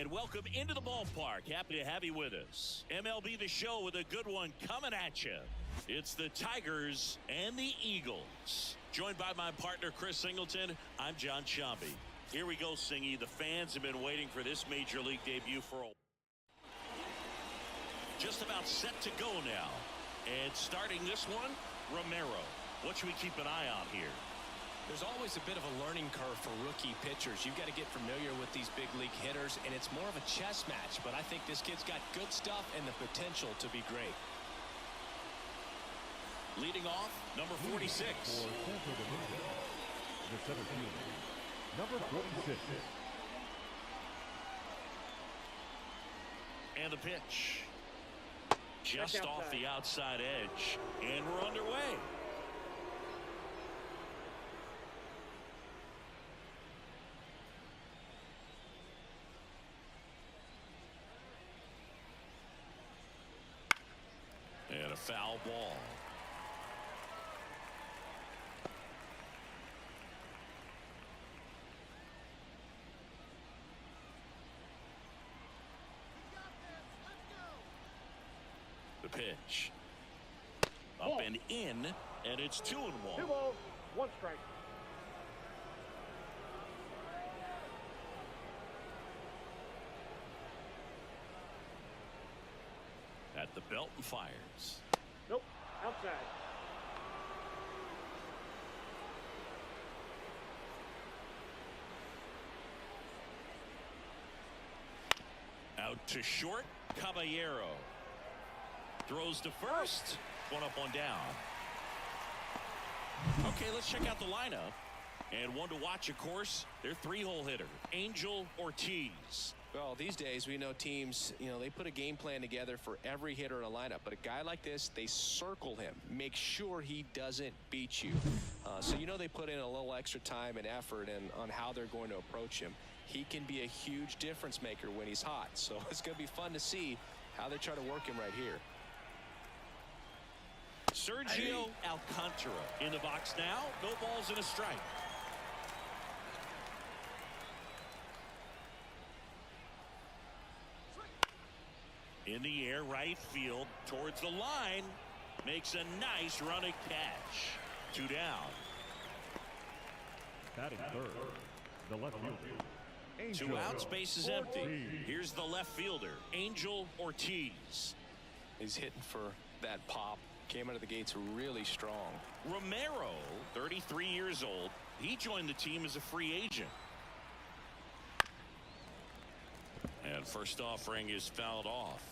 And welcome into the ballpark. Happy to have you with us. MLB The Show with a good one coming at you. It's the Tigers and the Eagles. Joined by my partner, Chris Singleton, I'm John Shambi. Here we go, Singy. The fans have been waiting for this Major League debut for a just about set to go now. And starting this one, Romero. What should we keep an eye on here? There's always a bit of a learning curve for rookie pitchers. You've got to get familiar with these big league hitters, and it's more of a chess match. But I think this kid's got good stuff and the potential to be great. Leading off, number 46. The center fielder, number 46. And the pitch. Just off the outside edge. And we're underway. And a foul ball. The pitch. Up and in, and it's 2-1. 2 balls, 1 strike. At the belt and fires. Nope, outside. Out to short, Caballero. Throws to first. One up, one down. Okay, let's check out the lineup. And one to watch, of course, their 3-hole hitter, Angel Ortiz. Well, these days we know teams, they put a game plan together for every hitter in a lineup. But a guy like this, they circle him. Make sure he doesn't beat you. So they put in a little extra time and effort on how they're going to approach him. He can be a huge difference maker when he's hot. So it's going to be fun to see how they try to work him right here. Sergio Alcantara in the box now. No balls and a strike. In the air, right field, towards the line. Makes a nice running catch. 2 down. Batting third, the left fielder. 2 outs, base is empty. Here's the left fielder, Angel Ortiz. He's hitting for that pop. Came out of the gates really strong. Romero, 33 years old. He joined the team as a free agent. And first offering is fouled off.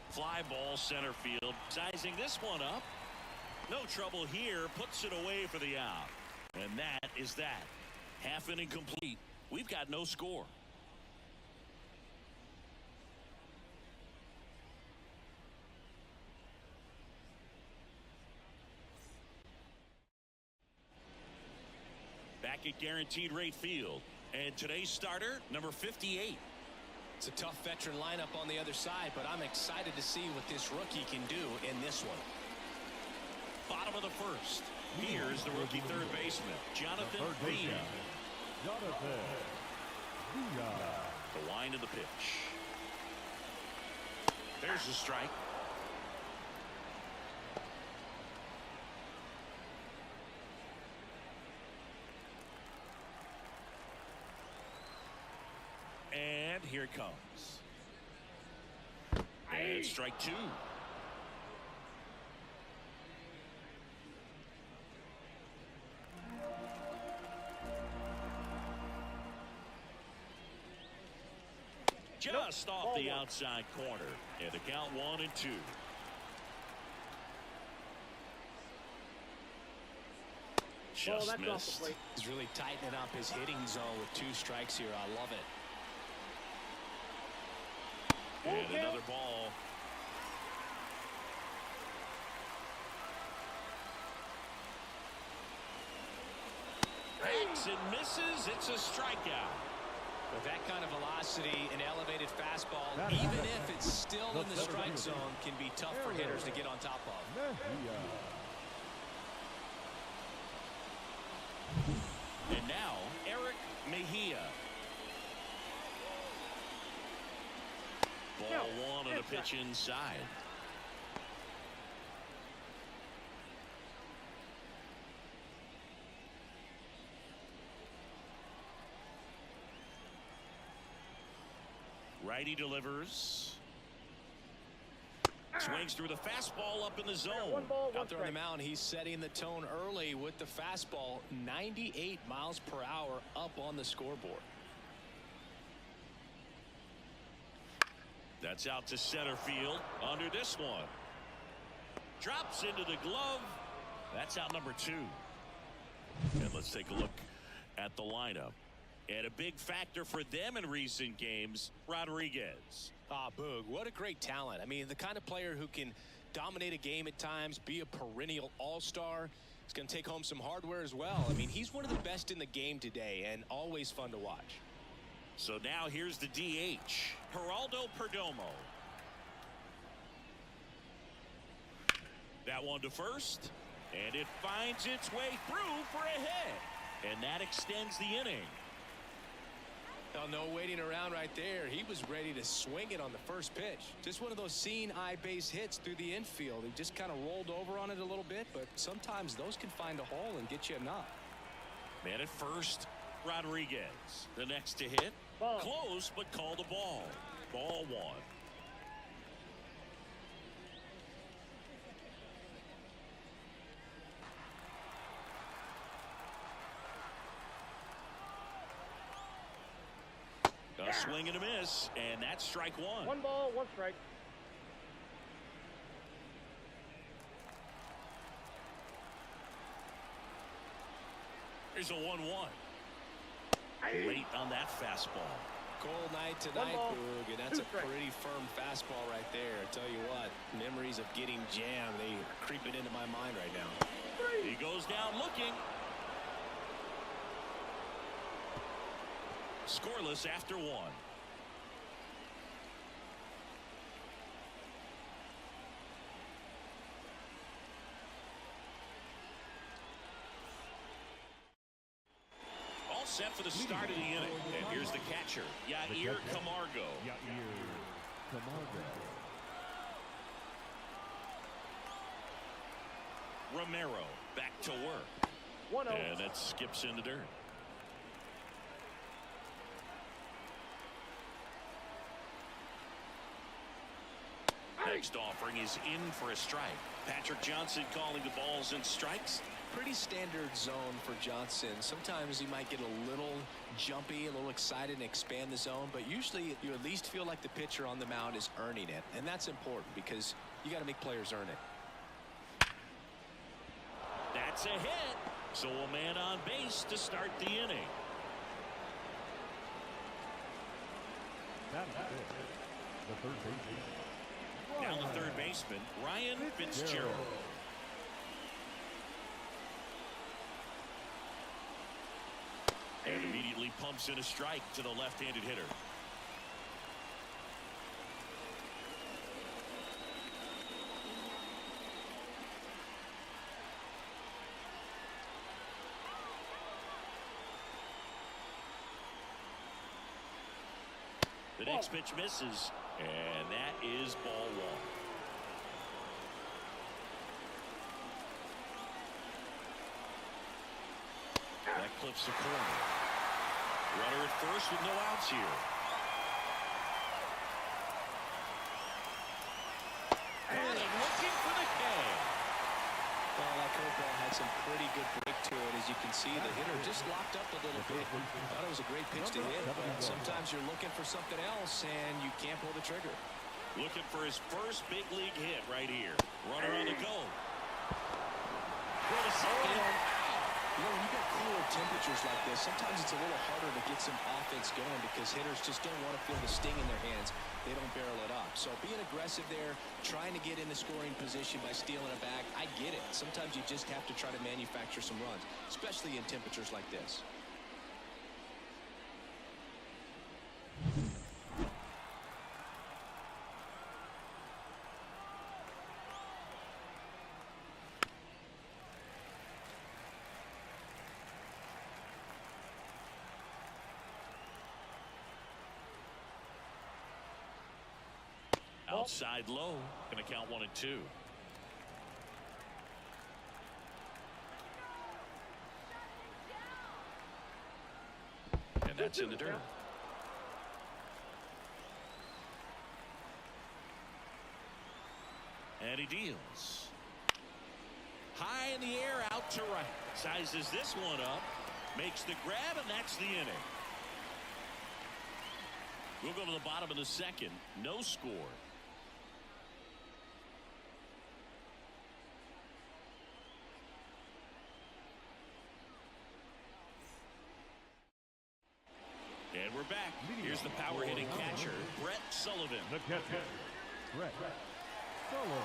Fly ball center field. Sizing this one up. No trouble here. Puts it away for the out. And that is that. Half inning complete. We've got no score. Back at guaranteed rate field. And today's starter, number 58. It's a tough veteran lineup on the other side, but I'm excited to see what this rookie can do in this one. Bottom of the first. Here's the rookie third baseman, Jonathan Villa. The line of the pitch. There's the strike. And here it comes. And strike 2. Just off the outside corner. And the count 1-2. Just missed. He's really tightening up his hitting zone with 2 strikes here. I love it. And another ball. Hacks and misses. It's a strikeout. With that kind of velocity and elevated fastball, even if it's still in the strike zone, can be tough for hitters to get on top of. And now, Eric Mejia. Ball one on a pitch inside. Righty delivers. Swings through the fastball up in the zone. Out there on the mound, he's setting the tone early with the fastball. 98 miles per hour up on the scoreboard. That's out to center field under this one. Drops into the glove. That's out number 2. And let's take a look at the lineup. And a big factor for them in recent games, Rodriguez. Ah, Boog, what a great talent. I mean, the kind of player who can dominate a game at times, be a perennial all-star. He's going to take home some hardware as well. I mean, he's one of the best in the game today and always fun to watch. So now here's the DH, Geraldo Perdomo. That one to first, and it finds its way through for a hit. And that extends the inning. Oh, no waiting around right there. He was ready to swing it on the first pitch. Just one of those seeing eye base hits through the infield. He just kind of rolled over on it a little bit, but sometimes those can find a hole and get you a knock. Man at first, Rodriguez. The next to hit, close, but called a ball. Ball one. A swing and a miss, and that's strike one. 1 ball, 1 strike. Here's a 1-1. Late on that fastball. Cold night tonight, Boog, and that's a pretty firm fastball right there. I tell you what, memories of getting jammed, they are creeping into my mind right now. He goes down looking. Scoreless after 1. All set for the start of the inning. And here's the catcher, Yair Camargo. Romero back to work. 1-0. And that skips in the dirt. Next offering is in for a strike. Patrick Johnson calling the balls and strikes. Pretty standard zone for Johnson. Sometimes he might get a little jumpy, a little excited and expand the zone, but usually you at least feel like the pitcher on the mound is earning it, and that's important because you got to make players earn it. That's a hit. So a man on base to start the inning. That's it. The third baseman. Now the third baseman, Ryan Fitzgerald. And immediately pumps in a strike to the left-handed hitter. The next pitch misses, and that is ball one. That clips the corner. Runner at first with no outs here. And looking for the K. Well, that curveball had some pretty good break to it. As you can see, the hitter just locked up a little bit. Thought it was a great pitch to hit, but sometimes you're looking for something else and you can't pull the trigger. Looking for his first big league hit right here. Runner on the go. For the second. You know, when you got cooler temperatures like this, sometimes it's a little harder to get some offense going because hitters just don't want to feel the sting in their hands. They don't barrel it up. So being aggressive there, trying to get in the scoring position by stealing a bag, I get it. Sometimes you just have to try to manufacture some runs, especially in temperatures like this. Outside low. Going to count 1-2. And that's in the dirt. And he deals. High in the air, out to right. Sizes this one up. Makes the grab, and that's the inning. We'll go to the bottom of the second. No score. And we're back. Here's the power hitting catcher, Brett Sullivan. The catcher, Brett Sullivan.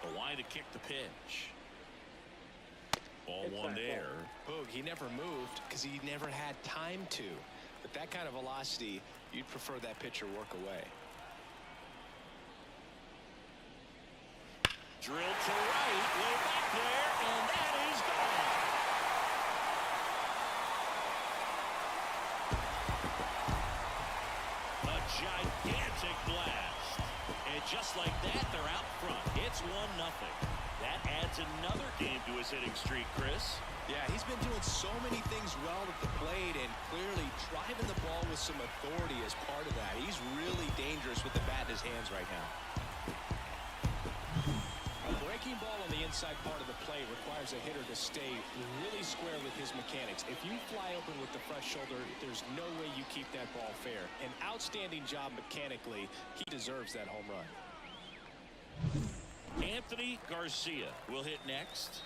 The line to kick the pitch. Ball one there. Boog, he never moved because he never had time to. With that kind of velocity, you'd prefer that pitcher work away. Drilled to right, way back there, and that is gone. A gigantic blast. And just like that, they're out front. It's 1-0. That adds another game to his hitting streak, Chris. Yeah, he's been doing so many things well at the plate and clearly driving the ball with some authority as part of that. He's really dangerous with the bat in his hands right now. A breaking ball on the inside part of the plate requires a hitter to stay really square with his mechanics. If you fly open with the front shoulder, there's no way you keep that ball fair. An outstanding job mechanically. He deserves that home run. Anthony Garcia will hit next.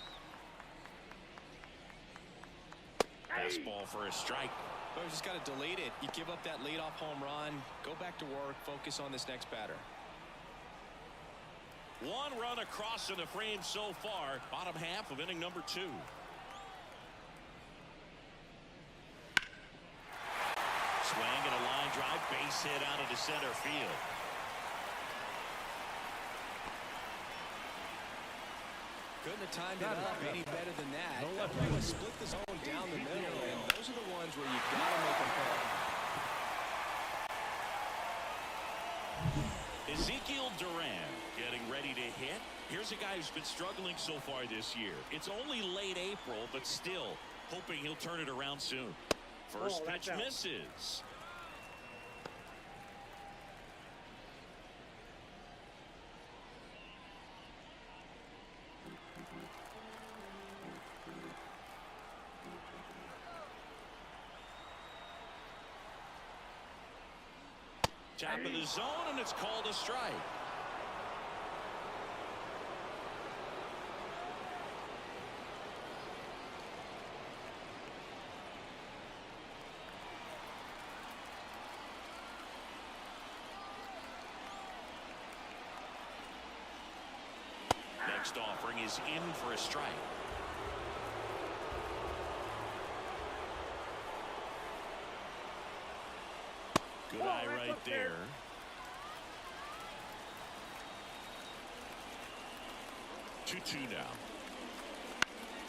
Fastball for a strike. Well, you just got to delete it. You give up that leadoff home run, go back to work, focus on this next batter. One run across in the frame so far. Bottom half of inning number 2. Swing and a line drive, base hit out into center field. Couldn't have timed it up any better than that. They would split the zone down the middle, and those are the ones where you got to make them pay. Ezekiel Duran getting ready to hit. Here's a guy who's been struggling so far this year. It's only late April, but still hoping he'll turn it around soon. First pitch misses. Top of the zone, and it's called a strike. Next offering is in for a strike. Good eye right there. Two now.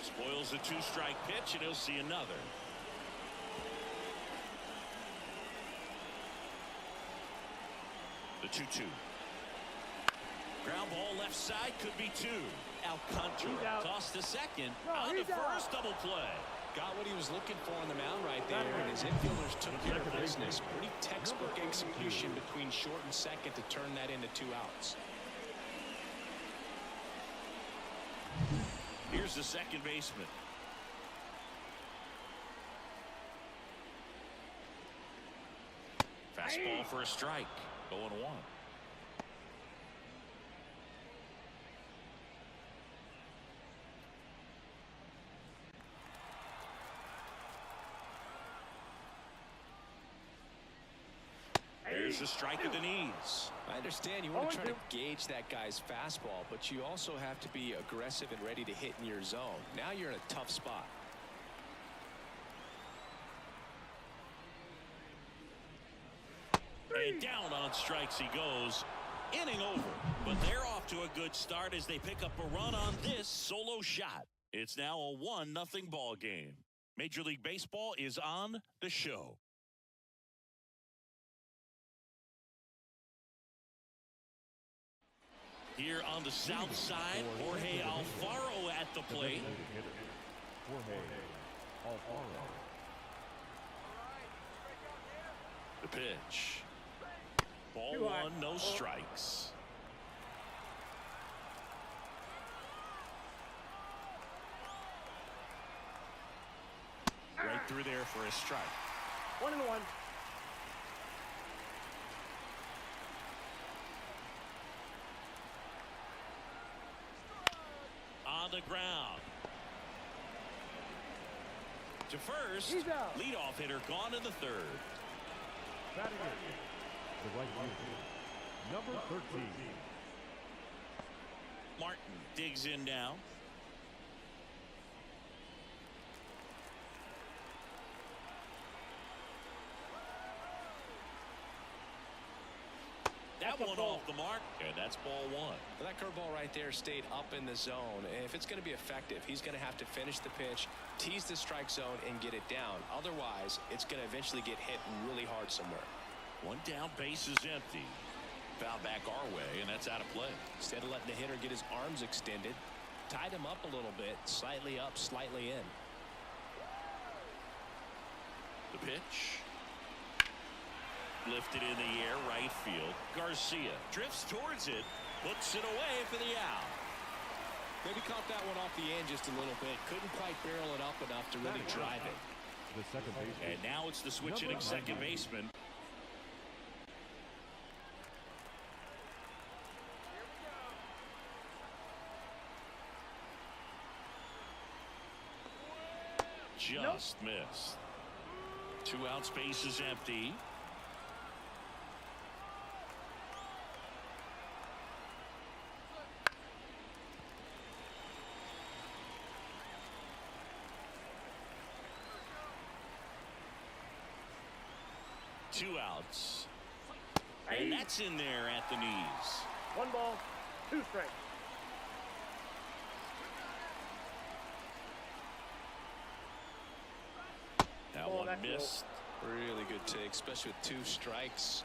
Spoils the 2-strike pitch, and he'll see another. The 2-2. Ground ball left side, could be 2. Alcantara tossed to second. On to first, double play. Got what he was looking for on the mound right there, and his infielders took care of business. Pretty textbook execution between short and second to turn that into 2 outs. Here's the second baseman. Fastball for a strike. 0-1. There's a strike at the knees. I understand you want to try to gauge that guy's fastball, but you also have to be aggressive and ready to hit in your zone. Now you're in a tough spot. And down on strikes he goes. Inning over. But they're off to a good start as they pick up a run on this solo shot. It's now a 1-0 ball game. Major League Baseball is on the show. Here on the south side, Jorge Alfaro at the plate. Jorge Alfaro. The pitch. Ball 1, no strikes. Right through there for a strike. 1-1. On the ground. To first. Leadoff hitter gone in the third. Batting in, the right fielder, number 13. Martin digs in now. That one off the mark, and that's ball 1. Well, that curveball right there stayed up in the zone, and if it's going to be effective, he's going to have to finish the pitch, tease the strike zone, and get it down. Otherwise, it's going to eventually get hit really hard somewhere. One down, base is empty. Foul back our way, and that's out of play. Instead of letting the hitter get his arms extended, tied him up a little bit, slightly up, slightly in. The pitch. Lifted in the air, right field. Garcia drifts towards it, puts it away for the out. Maybe caught that one off the end just a little bit. Couldn't quite barrel it up enough to really drive it. The second baseman. And now it's the switch hitting second baseman. Just missed. 2 outs, base is empty. Two outs. And that's in there at the knees. 1 ball, 2 strikes. That one missed. Really good take, especially with 2 strikes.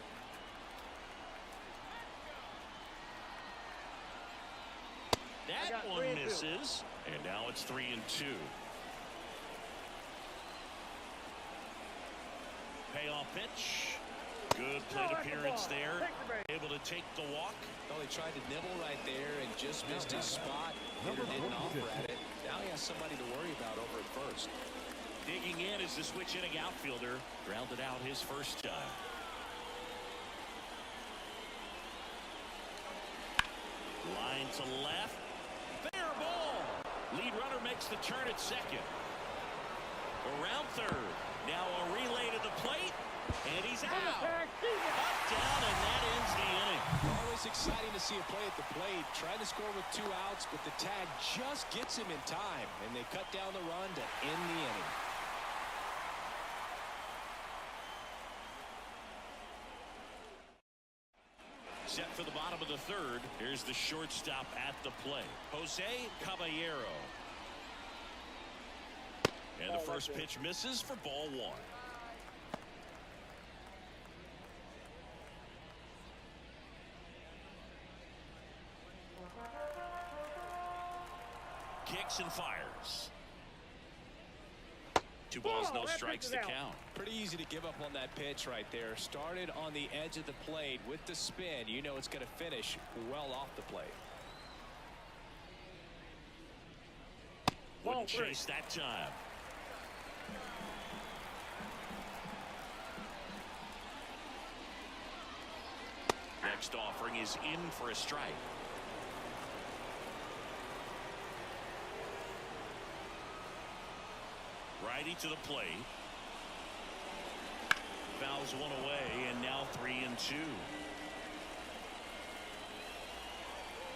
That one misses. And now it's 3-2. Payoff pitch. Good plate appearance there. Able to take the walk. Well, he tried to nibble right there and just missed his spot. Hitter didn't offer at it. Now he has somebody to worry about over at first. Digging in is the switch hitting outfielder. Grounded out his first time. Line to left. Fair ball. Lead runner makes the turn at second. Around third. Now a relay to the plate. And he's out. Up, down, and that ends the inning. Always exciting to see a play at the plate. Trying to score with 2 outs, but the tag just gets him in time. And they cut down the run to end the inning. Set for the bottom of the third. Here's the shortstop at the plate, Jose Caballero. And the first pitch misses for ball 1. Kicks and fires. 2 balls, no strikes to count. Pretty easy to give up on that pitch right there. Started on the edge of the plate with the spin. You know it's going to finish well off the plate. Wouldn't chase that time. Next offering is in for a strike. Righty to the plate. Fouls one away, and now 3-2.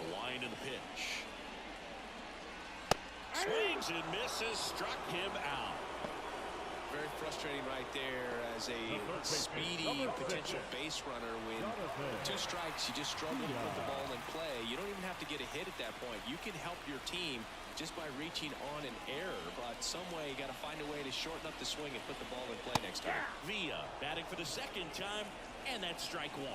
The line in the pitch. Swings and misses, struck him out. Very frustrating right there as a speedy potential base runner. When with 2 strikes, you just struggle to put the ball in play. You don't even have to get a hit at that point. You can help your team just by reaching on an error, but some way you got to find a way to shorten up the swing and put the ball in play next time. Villa batting for the 2nd time, and that's strike 1.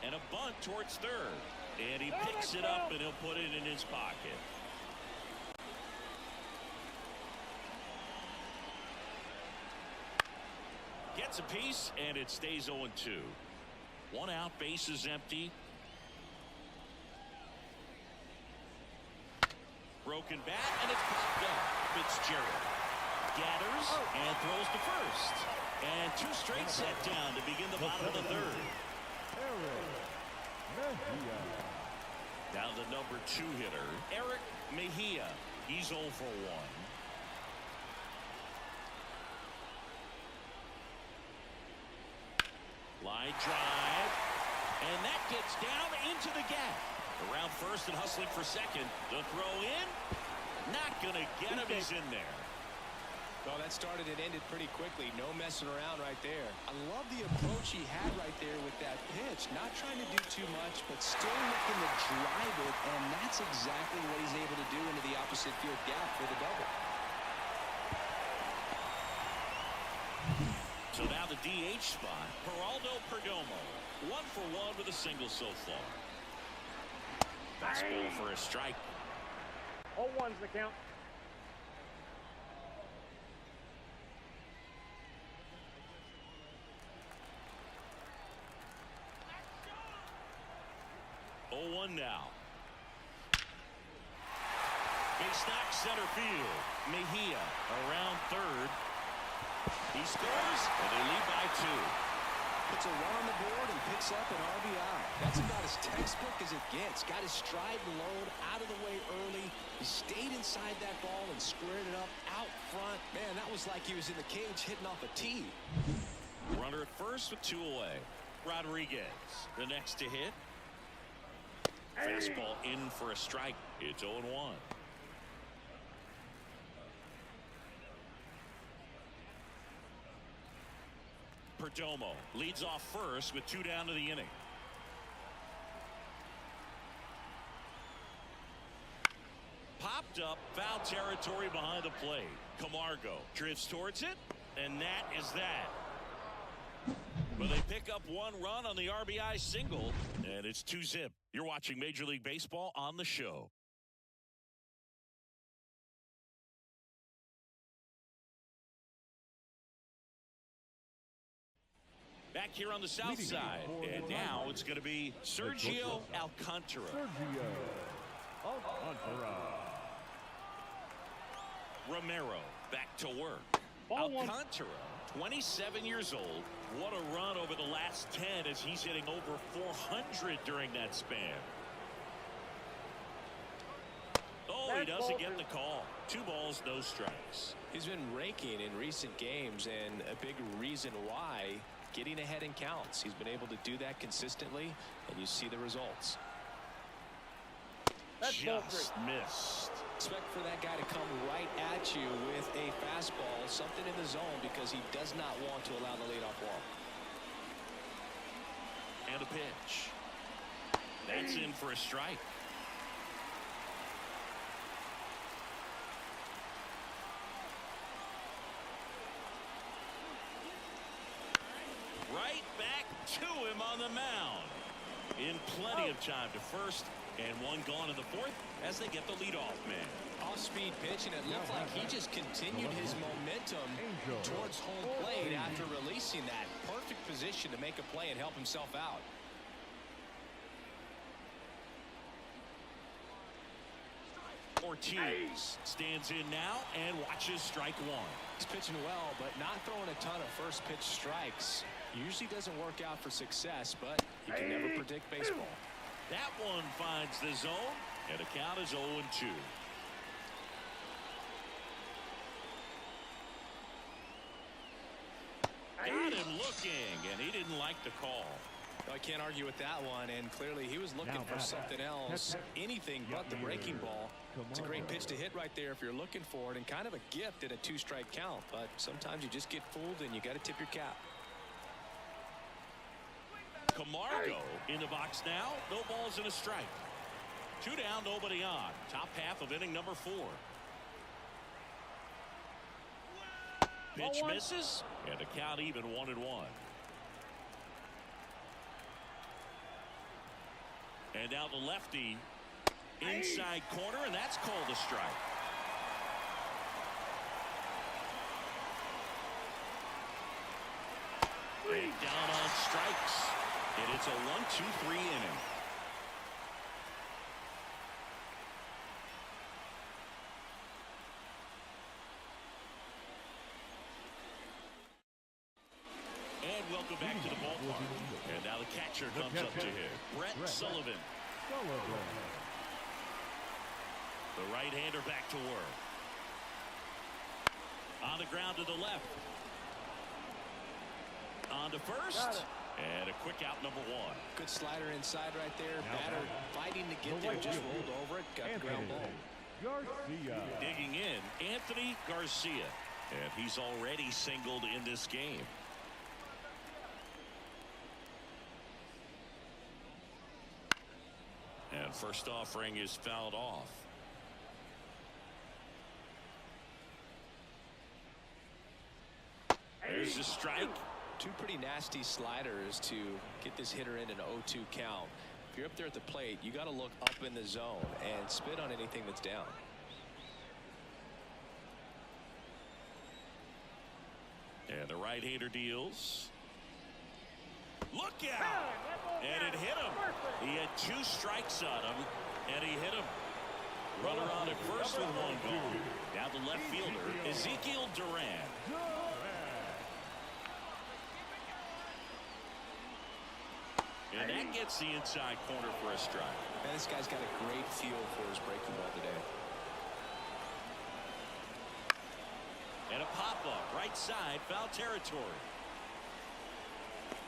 And a bunt towards 3rd, and he picks it up and he'll put it in his pocket. Gets a piece, and it stays 0-2. 1 out, base is empty. Broken bat, and it's popped up. Fitzgerald gathers and throws to first. And 2 straight set down to begin the bottom of the 3rd. Now the number 2 hitter, Eric Mejia. He's 0 for 1. Line drive, and that gets down into the gap. Around first and hustling for second. The throw in, not gonna get him. He's in there. Well, that started and ended pretty quickly. No messing around right there. I love the approach he had right there with that pitch. Not trying to do too much, but still looking to drive it, and that's exactly what he's able to do into the opposite field gap for the double. So now the DH spot, Geraldo Perdomo. 1 for 1 with a single so far. Fastball for a strike. 0-1's the count. Now. Base knock center field. Mejia around 3rd. He scores, and they lead by 2. Puts a run on the board and picks up an RBI. That's about as textbook as it gets. Got his stride and load out of the way early. He stayed inside that ball and squared it up out front. Man, that was like he was in the cage hitting off a tee. Runner at first with 2 away. Rodriguez, the next to hit. Fastball in for a strike. It's 0-1. Perdomo leads off first with 2 down to the inning. Popped up, foul territory behind the plate. Camargo drifts towards it, and that is that. But they pick up 1 run on the RBI single, and it's 2-zip. You're watching Major League Baseball on the show. Back here on the south side, and now it's going to be Sergio Alcantara. Romero back to work. Alcantara, 27 years old. What a run over the last 10 as he's hitting over 400 during that span. Oh, he doesn't get the call. 2 balls, no strikes. He's been raking in recent games, and a big reason why, getting ahead in counts. He's been able to do that consistently, and you see the results. Just missed. Expect for that guy to come right at you with a fastball, something in the zone, because he does not want to allow the leadoff walk. And a pitch. That's in for a strike. Right back to him on the mound. In plenty of time to first, and 1 gone in the 4th as they get the leadoff man. Off-speed pitch, and it looked like he just continued his momentum towards home plate after releasing that. Perfect position to make a play and help himself out. Ortiz stands in now and watches strike 1. He's pitching well, but not throwing a ton of first pitch strikes. Usually doesn't work out for success, but you can never predict baseball. That one finds the zone, and the count is 0-2. Got him looking, and he didn't like the call. I can't argue with that one, and clearly he was looking for something else, anything but the breaking ball. It's a great pitch to hit right there if you're looking for it, and kind of a gift at a 2-strike count, but sometimes you just get fooled and you got to tip your cap. Camargo in the box now. No balls and a strike. 2 down, nobody on. Top half of inning number 4. Pitch misses, and the count even 1-1. And now the lefty inside corner, and that's called a strike. And down on strikes, and it's a 1-2-3 inning. And welcome back to the ballpark. And now the catcher comes up to hit. Brett Sullivan. The right-hander back to work. On the ground to the left. On to first. And a quick out, number 1. Good slider inside right there. Batter fighting to get there. Just rolled over it. Got the ground ball. Garcia. Digging in, Anthony Garcia. And he's already singled in this game. And first offering is fouled off. There's a strike. 2 pretty nasty sliders to get this hitter in an 0-2 count. If you're up there at the plate, you got to look up in the zone and spit on anything that's down. And the right-hander deals. Look out! And it hit him. He had 2 strikes on him, and he hit him. Runner on at first with 1 gone. Now the left fielder, Ezekiel Duran. And that gets the inside corner for a strike. Man, this guy's got a great feel for his breaking ball today. And a pop-up, right side, foul territory.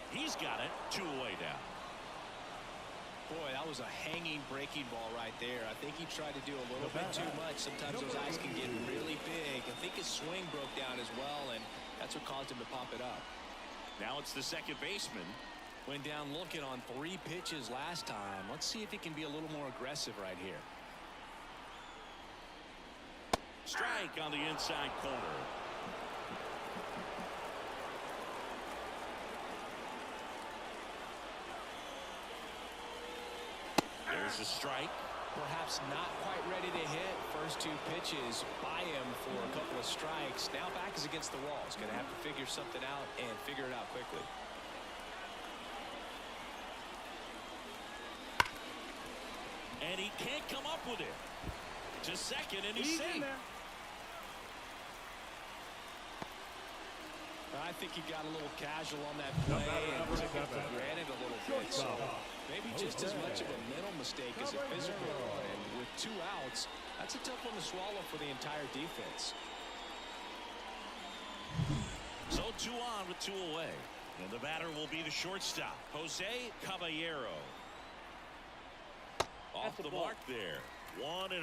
He's got it, 2 away now. Boy, that was a hanging breaking ball right there. I think he tried to do a little bit too much. Sometimes those eyes can get really big. I think his swing broke down as well, and that's what caused him to pop it up. Now it's the second baseman. Went down looking on 3 pitches last time. Let's see if he can be a little more aggressive right here. Strike on the inside corner. There's a strike. Perhaps not quite ready to hit. First 2 pitches by him for a couple of strikes. Now back is against the wall. He's going to have to figure something out and figure it out quickly. And he can't come up with it. To second, and he's safe. I think he got a little casual on that play and took it for granted a little bit. So maybe just as much of a mental mistake as a physical one. And with 2 outs, that's a tough one to swallow for the entire defense. So 2 on with 2 away. And the batter will be the shortstop, Jose Caballero. Off the mark there. 1-0.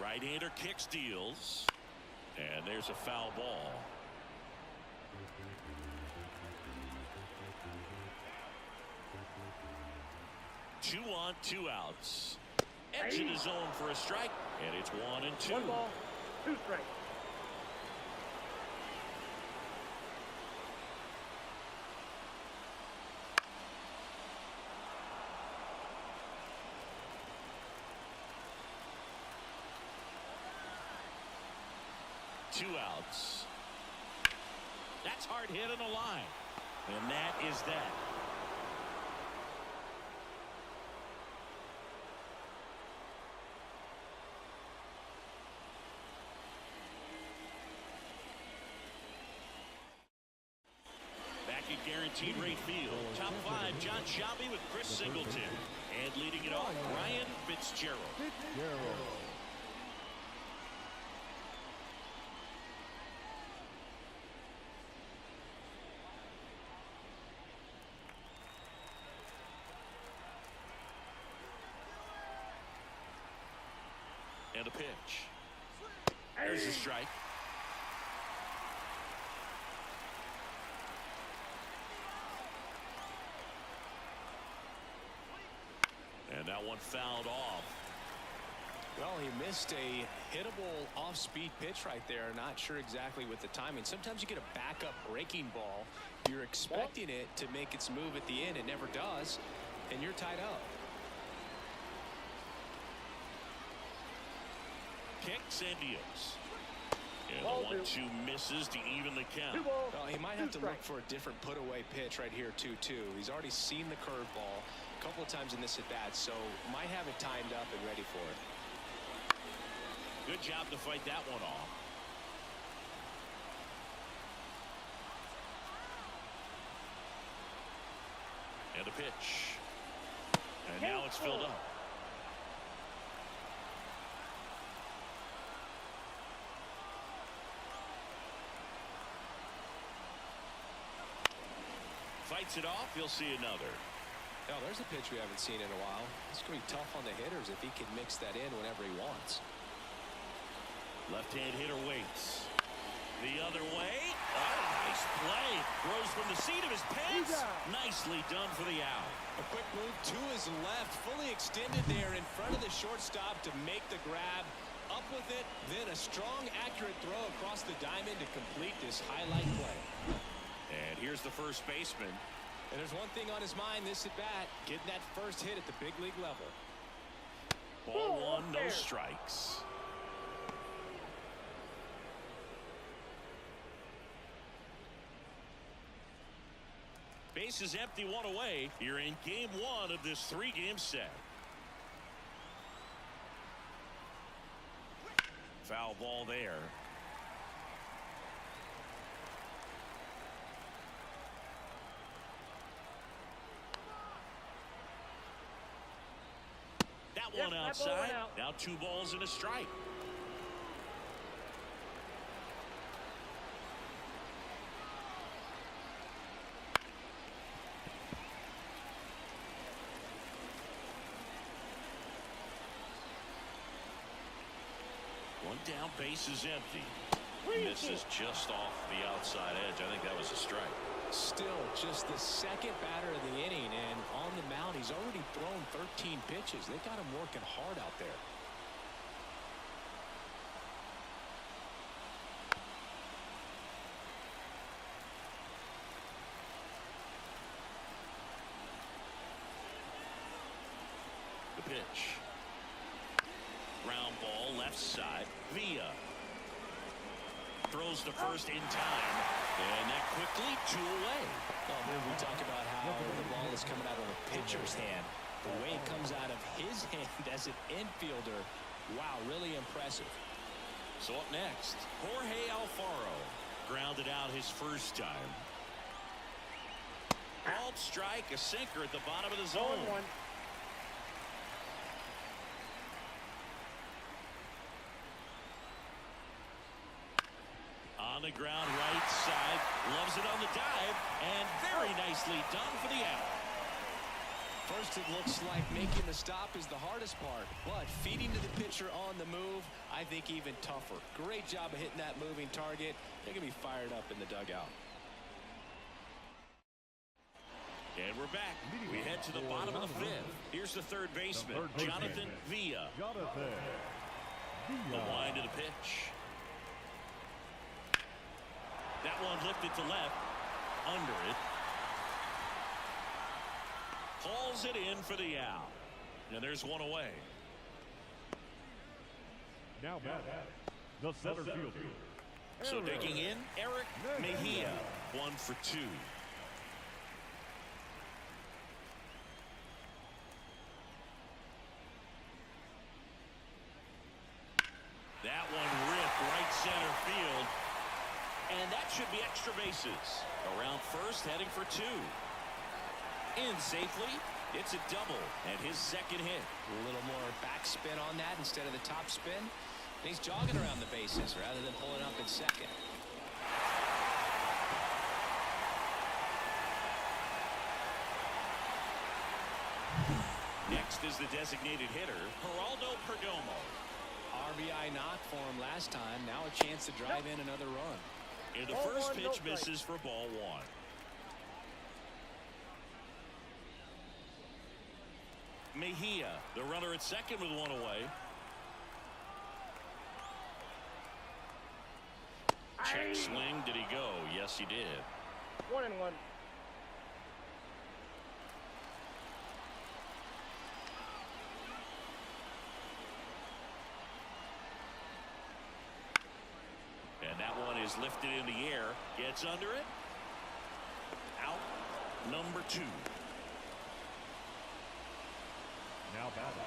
Right-hander kicks, deals, and there's a foul ball. Two on, 2 outs. Edge in the zone for a strike, and it's 1-2. 1 ball, 2 strikes. Two outs. That's hard hit on the line. And that is that. Back at 17 right field. Top 5, John Shelby with Chris Singleton. And leading it off, Ryan Fitzgerald. And a pitch. There's a strike. And that one fouled off. Well, he missed a hittable off-speed pitch right there. Not sure exactly with the timing. Sometimes you get a backup breaking ball. You're expecting it to make its move at the end. It never does. And you're tied up. Kicks and deals. And the 1-2 misses to even the count. Well, he might have to look for a different put-away pitch right here, 2-2. He's already seen the curveball a couple of times in this at-bat, so might have it timed up and ready for it. Good job to fight that one off. And a pitch. And now it's filled up. Fights it off. You'll see another. Oh, there's a pitch we haven't seen in a while. It's going to be tough on the hitters if he can mix that in whenever he wants. Left-hand hitter waits. The other way. Oh, nice play. Throws from the seat of his pants. Nicely done for the out. A quick move to his left, fully extended there in front of the shortstop to make the grab. Up with it, then a strong, accurate throw across the diamond to complete this highlight play. And here's the first baseman. And there's one thing on his mind this at bat, getting that first hit at the big league level. Ball 1, no strikes. Base is empty, 1 away. You're in game 1 of this 3-game set. Foul ball there. That one outside. Now 2 balls and a strike. One down, base is empty. Misses just off the outside edge. I think that was a strike. Still just the second batter of the inning, and on the mound he's already thrown 13 pitches. They got him working hard out there. The pitch. Ground ball left side. Villa throws to first in time. And that quickly 2 away. Oh, man, we talk about how the ball is coming out of a pitcher's hand. The way it comes out of his hand as an infielder, wow, really impressive. So up next, Jorge Alfaro grounded out his first time. Called strike, a sinker at the bottom of the zone. On the ground, right side, loves it on the dive, and very nicely done for the out. First, it looks like making the stop is the hardest part, but feeding to the pitcher on the move, I think even tougher. Great job of hitting that moving target. They're going to be fired up in the dugout. And we're back. We head to the bottom of the 5th. Here's the third baseman, Jonathan Villa. The wind of the pitch. That one lifted to left, under it. Calls it in for the out. And there's 1 away. Now back, the center fielder. So digging in, Eric Mejia, 1 for 2. That one ripped right center field. And that should be extra bases. Around first, heading for 2. In safely. It's a double and his second hit. A little more backspin on that instead of the top spin. And he's jogging around the bases rather than pulling up in second. Next is the designated hitter, Geraldo Perdomo. RBI knock for him last time. Now a chance to drive in another run. And the first pitch misses for ball 1. Mejia, the runner at second with 1 away. Check swing. Did he go? Yes, he did. 1-1. And that one is lifted in the air. Gets under it. Out. Number 2. Now batting,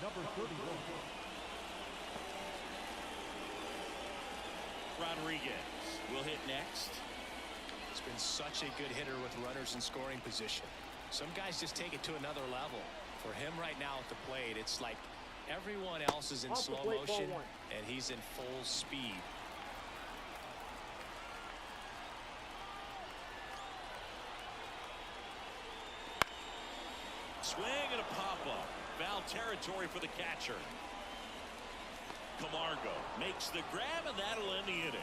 number 31. Rodriguez will hit next. He's been such a good hitter with runners in scoring position. Some guys just take it to another level. For him right now at the plate, it's like everyone else is in slow motion and he's in full speed. Swing and a pop-up. Foul territory for the catcher. Camargo makes the grab, and that'll end the inning.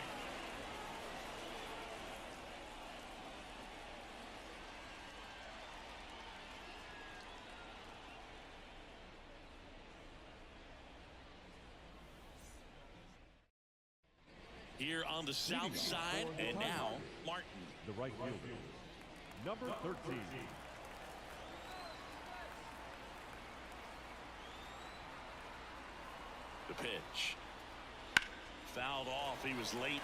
Here on the south side, and now Martin. The right fielder, number 13. The pitch. Fouled off. He was late.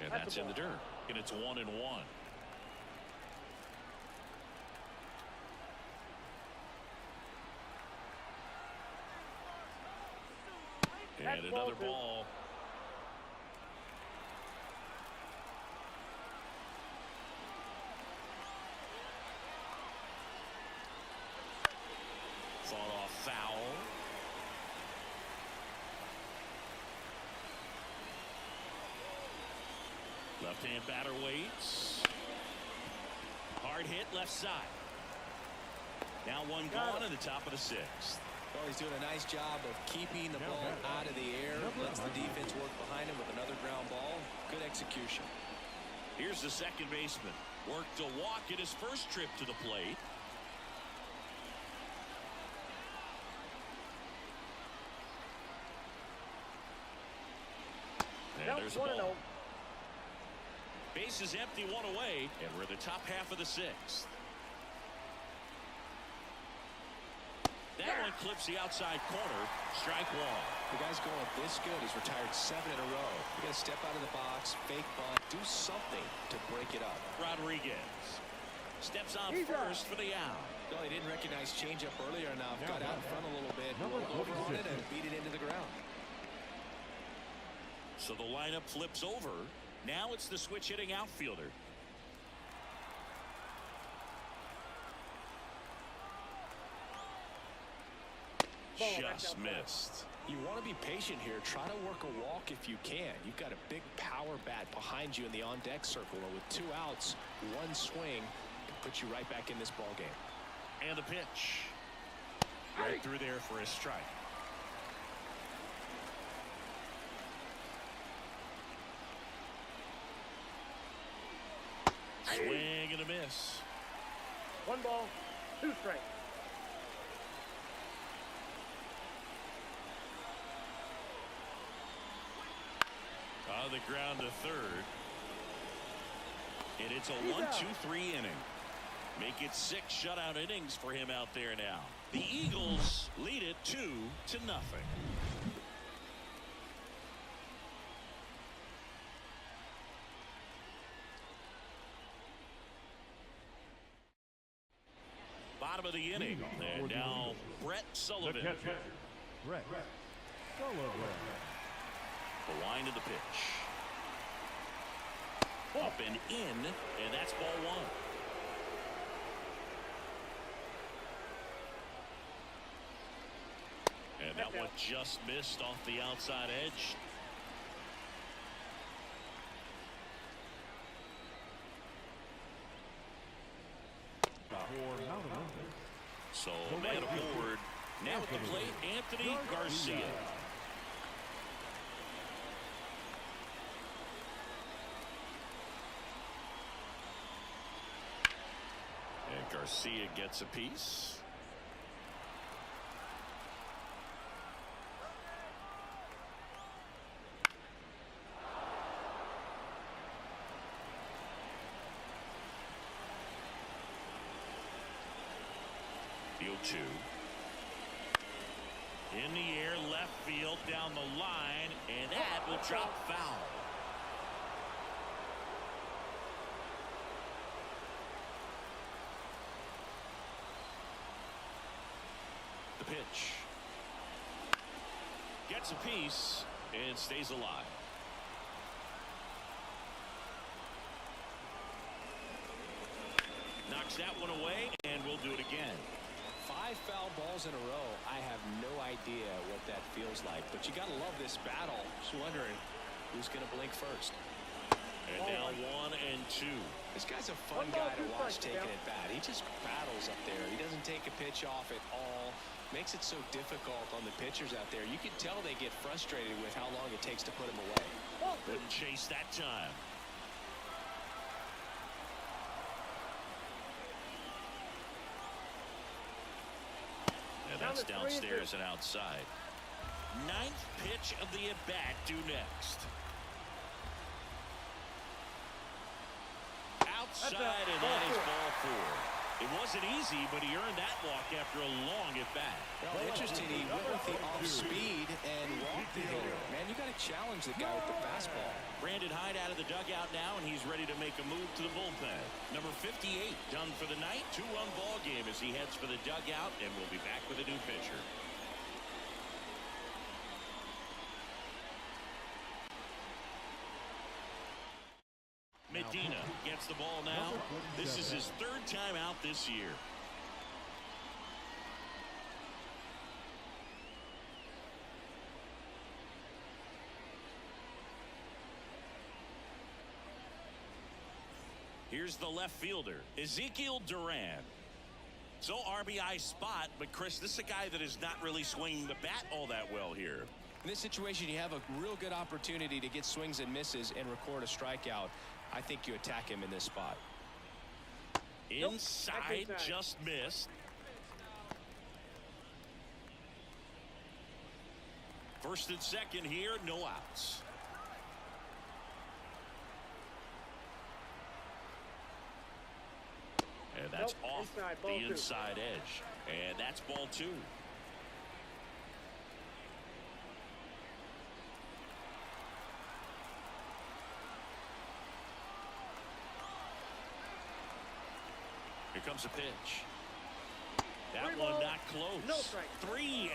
And that's in the dirt. And it's 1-1. And another ball. Fought off foul. Left-hand batter waits. Hard hit left side. Now one gone in the top of the 6th. Well, he's doing a nice job of keeping the ball out of the air. Lets the defense work behind him with another ground ball. Good execution. Here's the second baseman. Worked a walk in his first trip to the plate. And there's a ball. Base is empty, 1 away, and we're in the top half of the 6th. That one clips the outside corner. Strike 1. The guy's going this good. He's retired 7 in a row. You got to step out of the box, fake bunt, do something to break it up. Rodriguez steps on first for the out. No, he didn't recognize changeup earlier enough. Got out in front a little bit, rolled over on it, and beat it into the ground. So the lineup flips over. Now it's the switch hitting outfielder. Just missed. You want to be patient here. Try to work a walk if you can. You've got a big power bat behind you in the on-deck circle. And with 2 outs, 1 swing can put you right back in this ball game. And the pitch. Right through there for a strike. Swing and a miss. 1 ball, 2 strikes. On the ground to third. And it's a 1-2-3 inning. Make it 6 shutout innings for him out there now. The Eagles lead it 2-0. Bottom bottom of the inning. And now Brett Sullivan. The catcher, Brett Sullivan. The line of the pitch. Up and in, and that's ball one. And that one just missed off the outside edge. So man aboard. Now at the plate, Anthony Garcia. And Garcia gets a piece. Field 2. In the air, left field, down the line, and that will drop foul. The pitch. Gets a piece and stays alive. Knocks that one away, and we'll do it again. 5 foul balls in a row. I have no idea what that feels like, but you got to love this battle. Just wondering who's going to blink first. And now 1 and 2. This guy's a fun guy to watch taking it bat. He just battles up there. He doesn't take a pitch off at all. Makes it so difficult on the pitchers out there. You can tell they get frustrated with how long it takes to put him away. Couldn't chase that time. And that's downstairs and outside. 9th pitch of the at-bat due next. Outside, and that is ball 4. It wasn't easy, but he earned that walk after a long at-bat. Well, interesting. He went with the off-speed and walked the hitter. Man, you got to challenge the guy with the fastball. Brandon Hyde out of the dugout now, and he's ready to make a move to the bullpen. Number 58 done for the night. 2-run ball game as he heads for the dugout, and we'll be back with a new pitcher. Medina gets the ball now. This is his 3rd time out this year. Here's the left fielder, Ezekiel Duran. So RBI spot, but Chris, this is a guy that is not really swinging the bat all that well here. In this situation, you have a real good opportunity to get swings and misses and record a strikeout. I think you attack him in this spot. Inside, just missed. First and second here, no outs. And that's off the inside edge. And that's ball 2. Here comes a pitch. That one not close. No strike. 3-0.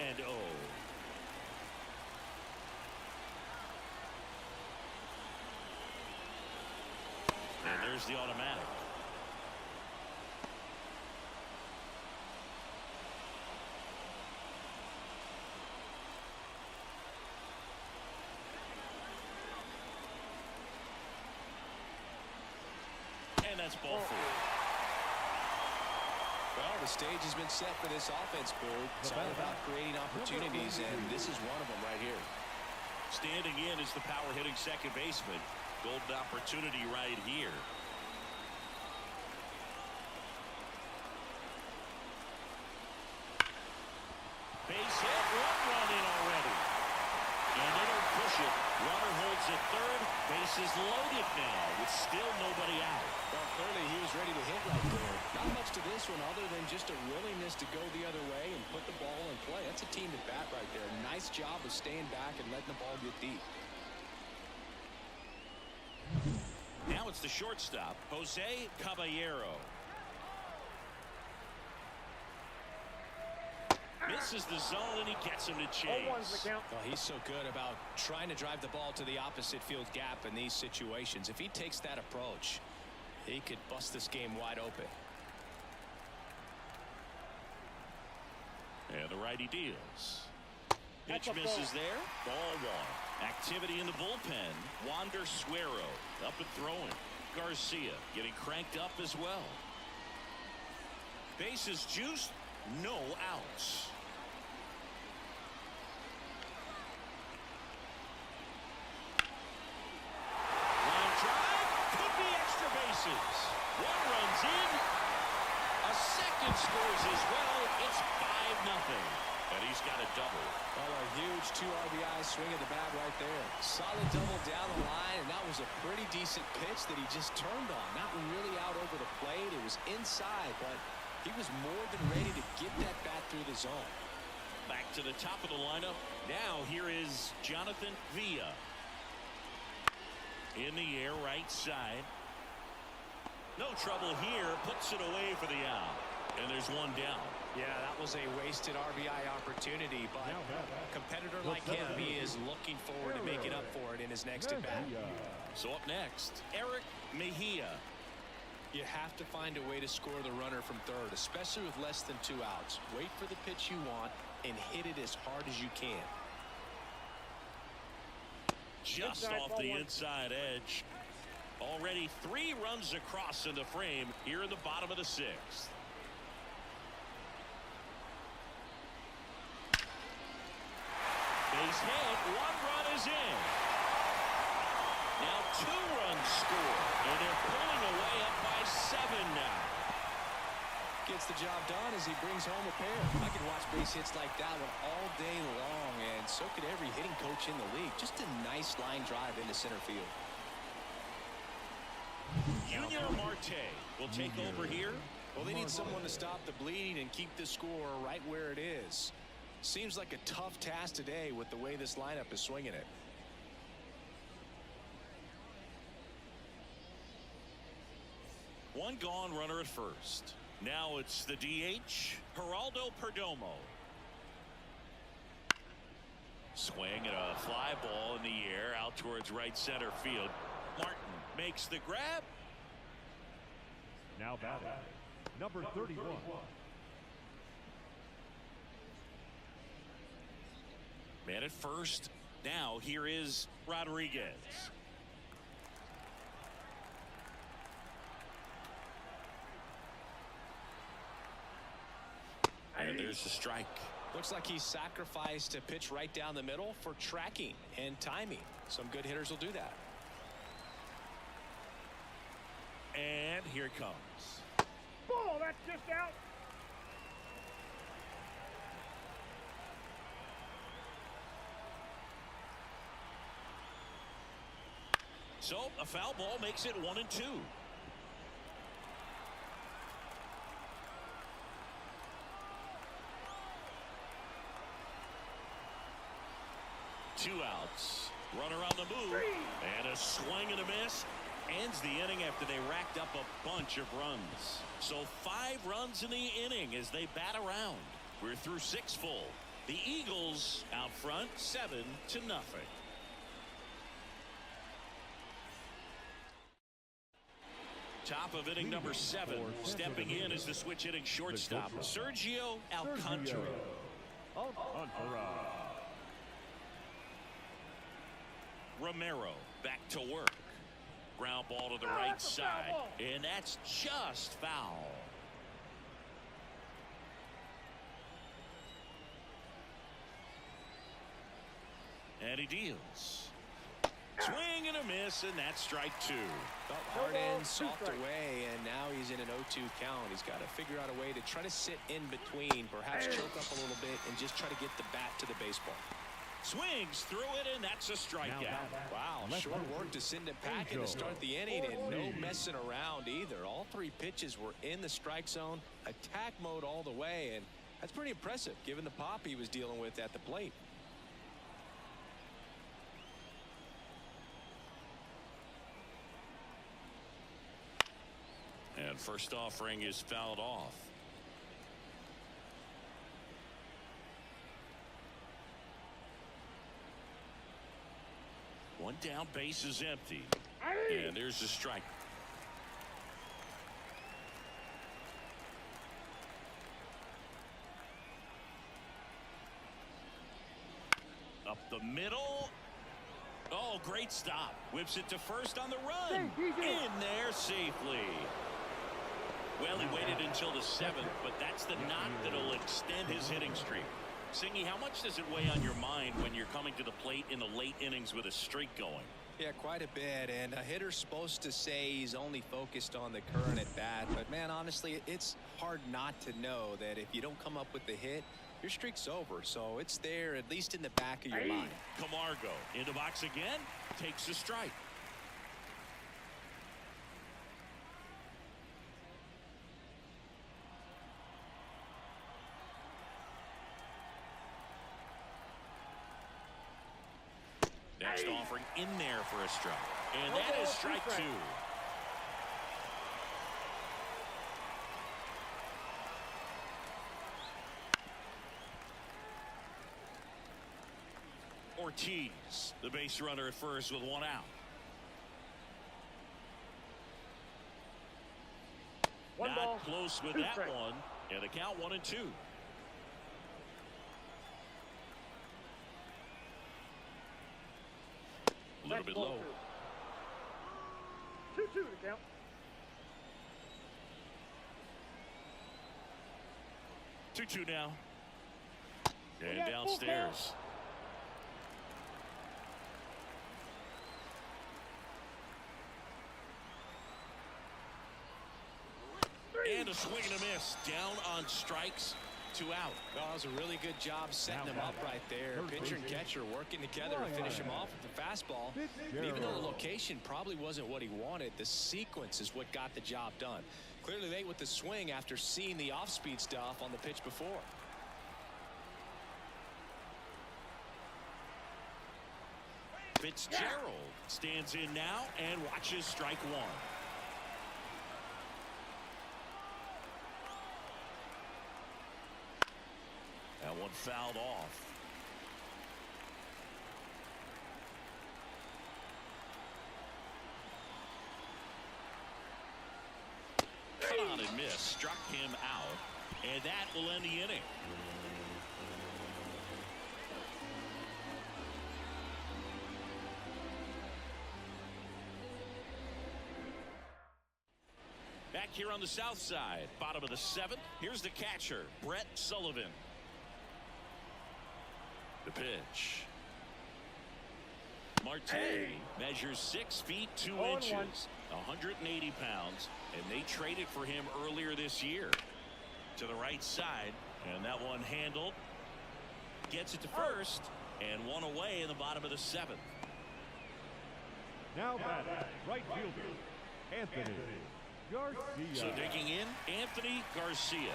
And there's the automatic. And that's ball 4. Well, the stage has been set for this offense, Bird. It's all about creating opportunities, and this is one of them right here. Standing in is the power-hitting second baseman. Golden opportunity right here. Base hit, one run in already. And they don't push it. Runner holds at third. Base is loaded now with still nobody out. Well, clearly he was ready to hit right there. Not much to this one other than just a willingness to go the other way and put the ball in play. That's a team at bat right there. Nice job of staying back and letting the ball get deep. Now it's the shortstop, Jose Caballero. passes the zone and he gets him to chase. 0-1's the count. Well, he's so good about trying to drive the ball to the opposite field gap in these situations. If he takes that approach, he could bust this game wide open. And the righty deals. Pitch misses there. Ball one. Activity in the bullpen. Wander Suero up and throwing. Garcia getting cranked up as well. Bases juiced. No outs. Line drive. Could be extra bases. One runs in. A second scores as well. It's 5-0. And he's got a double. Well, a huge 2 RBI swing of the bat right there. Solid double down the line, and that was a pretty decent pitch that he just turned on. Not really out over the plate. It was inside, but he was more than ready to get that bat through the zone. Back to the top of the lineup. Now here is Jonathan Villa. In the air, right side. No trouble here. Puts it away for the out. And there's one down. Yeah, that was a wasted RBI opportunity, but a competitor like him, he is looking forward to making up for it in his next at-bat. So up next, Eric Mejia. You have to find a way to score the runner from third, especially with less than 2 outs. Wait for the pitch you want and hit it as hard as you can. Just off the inside edge. Already 3 runs across in the frame here in the bottom of the 6th. Base hit. 1 run is in. Now 2 runs scored, and they're pulling away up by 7 now. Gets the job done as he brings home a pair. I could watch base hits like that one all day long, and so could every hitting coach in the league. Just a nice line drive into center field. Junior Marte will take over here. Well, they need someone to stop the bleeding and keep the score right where it is. Seems like a tough task today with the way this lineup is swinging it. One gone, runner at first. Now it's the DH, Geraldo Perdomo. Swing and a fly ball in the air out towards right center field. Martin makes the grab. Now batting, number 31. Man at first. Now here is Rodriguez. And there's the strike. Looks like he sacrificed a pitch right down the middle for tracking and timing. Some good hitters will do that. And here it comes. Ball, that's just out. So a foul ball makes it 1-2. Two outs. Runner on the move. And a swing and a miss. Ends the inning after they racked up a bunch of runs. So 5 runs in the inning as they bat around. We're through 6 full. The Eagles out front 7-0. Top of inning number 7. Stepping in is the switch hitting shortstop, Sergio Alcantara. Romero back to work. Ground ball to the right side. And that's just foul. And he deals. Swing and a miss, and that's strike 2. Felt hard in, soft away, and now he's in an 0-2 count. He's got to figure out a way to try to sit in between, perhaps choke up a little bit, and just try to get the bat to the baseball. Swings through it, and that's a strikeout. Wow, short work to send it packing to start the inning, and no messing around either. All 3 pitches were in the strike zone, attack mode all the way, and that's pretty impressive given the pop he was dealing with at the plate. And first offering is fouled off. One down, base is empty. And there's the strike. Up the middle. Oh, great stop. Whips it to first on the run. In there safely. Well, he waited until the 7th, but that's the knock that'll extend his hitting streak. Singy, how much does it weigh on your mind when you're coming to the plate in the late innings with a streak going? Yeah, quite a bit, and a hitter's supposed to say he's only focused on the current at bat, but man, honestly, it's hard not to know that if you don't come up with the hit, your streak's over. So it's there, at least in the back of your mind. Camargo in the box again, takes a strike. Next offering in there for a strike. And that is strike 2. Ortiz, the base runner at first with 1 out. Not close with that one. And the count 1-2. A little bit low. 2-2 to count. Two now. And downstairs. And a swing and a miss. Down on strikes. 2 out. Well, that was a really good job setting him up right there. Pitcher and catcher working together to finish him off with the fastball. And even though the location probably wasn't what he wanted, the sequence is what got the job done. Clearly late with the swing after seeing the off-speed stuff on the pitch before. Fitzgerald stands in now and watches strike 1. That one fouled off. Cut on and miss. Struck him out. And that will end the inning. Back here on the south side, bottom of the 7th. Here's the catcher, Brett Sullivan. The pitch. Marte measures 6 feet 2 inches, 180 pounds, and they traded for him earlier this year. To the right side, and that one handled. Gets it to first, and one away in the bottom of the 7th. Now batting, right fielder, Anthony Garcia. So digging in, Anthony Garcia.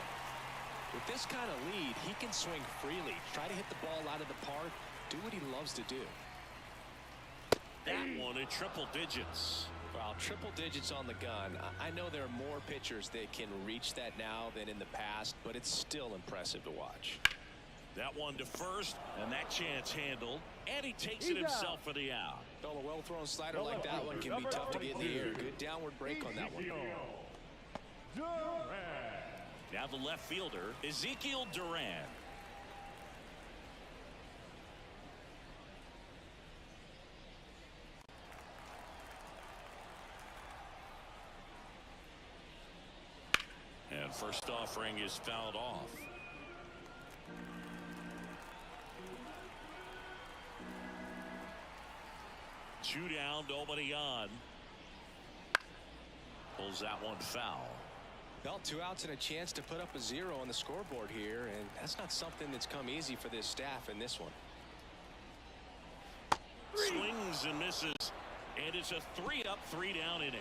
With this kind of lead, he can swing freely, try to hit the ball out of the park, do what he loves to do. That one in triple digits. Well, triple digits on the gun. I know there are more pitchers that can reach that now than in the past, but it's still impressive to watch. That one to first, and that chance handled, and he takes it himself for the out. Well, a well-thrown slider like that one can be tough to get in the air. Good downward break on that one. Now the left fielder, Ezekiel Duran. And first offering is fouled off. Two down, nobody on. Pulls that one foul. Well, 2 outs and a chance to put up a 0 on the scoreboard here, and that's not something that's come easy for this staff in this one. Swings and misses, and it's a 3-up, 3-down inning.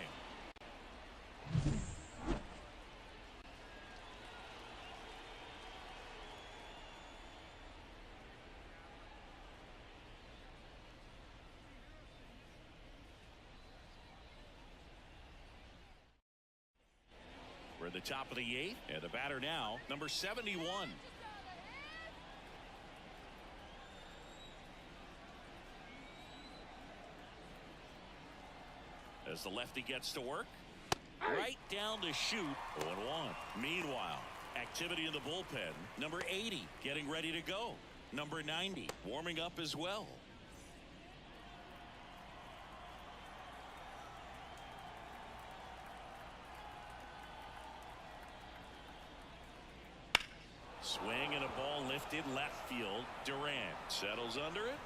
We're at the top of the 8th, and the batter now, number 71. as the lefty gets to work. Right down the chute. 0-1. Meanwhile, activity in the bullpen. Number 80 getting ready to go. Number 90 warming up as well. Swing and a ball lifted left field. Durant settles under it.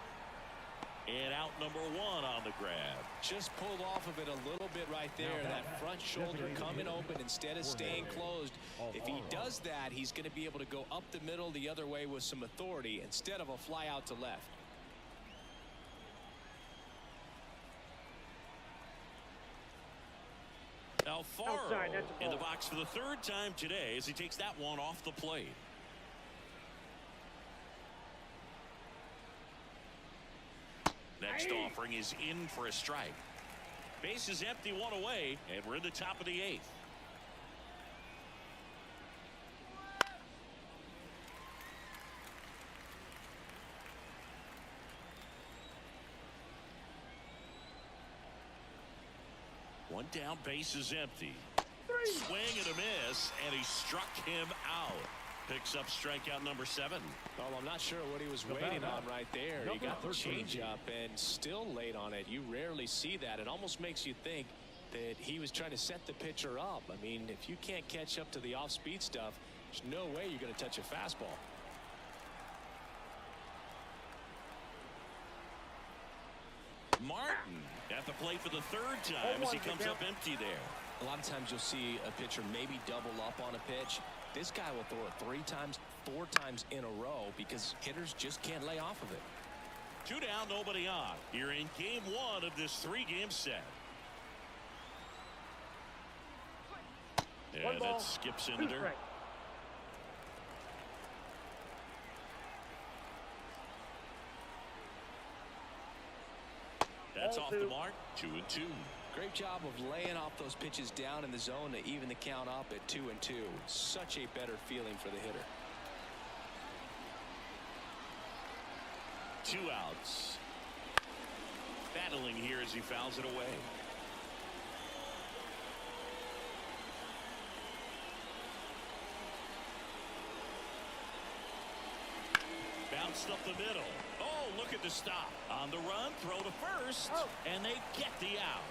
And out number 1 on the grab. Just pulled off of it a little bit right there. That front shoulder coming open instead of staying closed. If he does that, he's going to be able to go up the middle the other way with some authority instead of a fly out to left. Alfaro in the box for the 3rd time today as he takes that one off the plate. Next offering is in for a strike. Base is empty, 1 away, and we're in the top of the 8th. One down, base is empty. Swing and a miss, and he struck him out. Picks up strikeout number 7. Well, I'm not sure what he was waiting on right there. He got the changeup and still late on it. You rarely see that. It almost makes you think that he was trying to set the pitcher up. I mean, if you can't catch up to the off-speed stuff, there's no way you're going to touch a fastball. Martin at the plate for the 3rd time as he comes up empty there. A lot of times you'll see a pitcher maybe double up on a pitch. This guy will throw it 3 times, 4 times in a row because hitters just can't lay off of it. 2 down, nobody on. Here in game 1 of this 3-game set. Yeah, that skips in the dirt. That's off the mark. 2-2. Great job of laying off those pitches down in the zone to even the count up at 2-2. Such a better feeling for the hitter. 2 outs. Battling here as he fouls it away. Bounced up the middle. Oh, look at the stop. On the run, throw to first, and they get the out.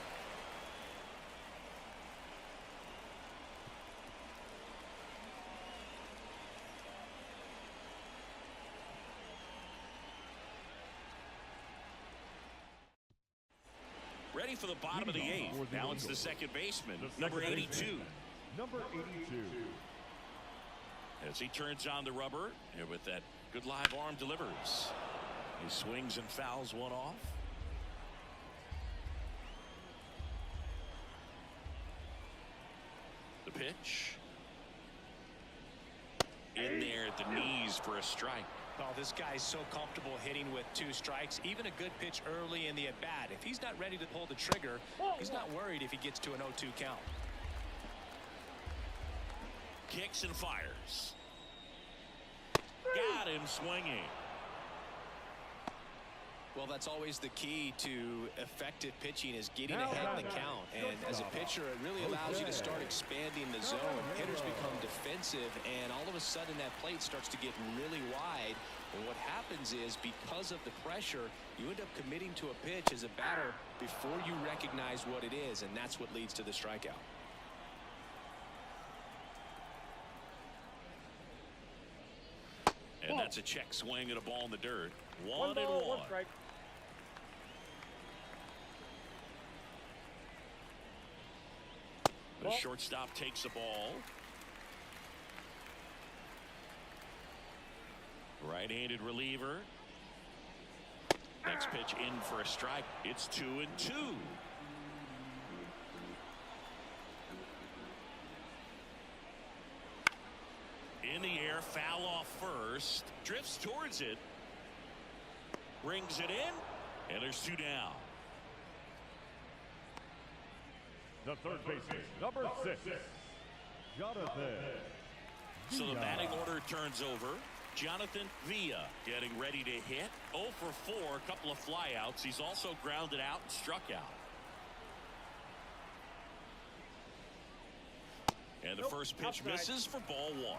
Ready for the bottom of the 8th. Now it's the second baseman, number 82. Number 82. As he turns on the rubber, and with that good live arm delivers. He swings and fouls one off. The pitch. In there at the knees for a strike. Oh, this guy's so comfortable hitting with 2 strikes. Even a good pitch early in the at-bat. If he's not ready to pull the trigger, he's not worried if he gets to an 0-2 count. Kicks and fires. Got him swinging. Well, that's always the key to effective pitching is getting ahead in the count. And as a pitcher, it really allows you to start expanding the zone. Hitters become defensive, and all of a sudden that plate starts to get really wide. And what happens is because of the pressure, you end up committing to a pitch as a batter before you recognize what it is, and that's what leads to the strikeout. And that's a check swing and a ball in the dirt. 1-1. The shortstop takes the ball. Right-handed reliever. Next pitch in for a strike. It's 2-2. In the air, foul off first. Drifts towards it. Brings it in. And there's 2 down. The third baseman, number 6, Jonathan. So the batting order turns over. Jonathan Villa getting ready to hit. 0 for 4, a couple of flyouts. He's also grounded out and struck out. And the first pitch misses for ball one.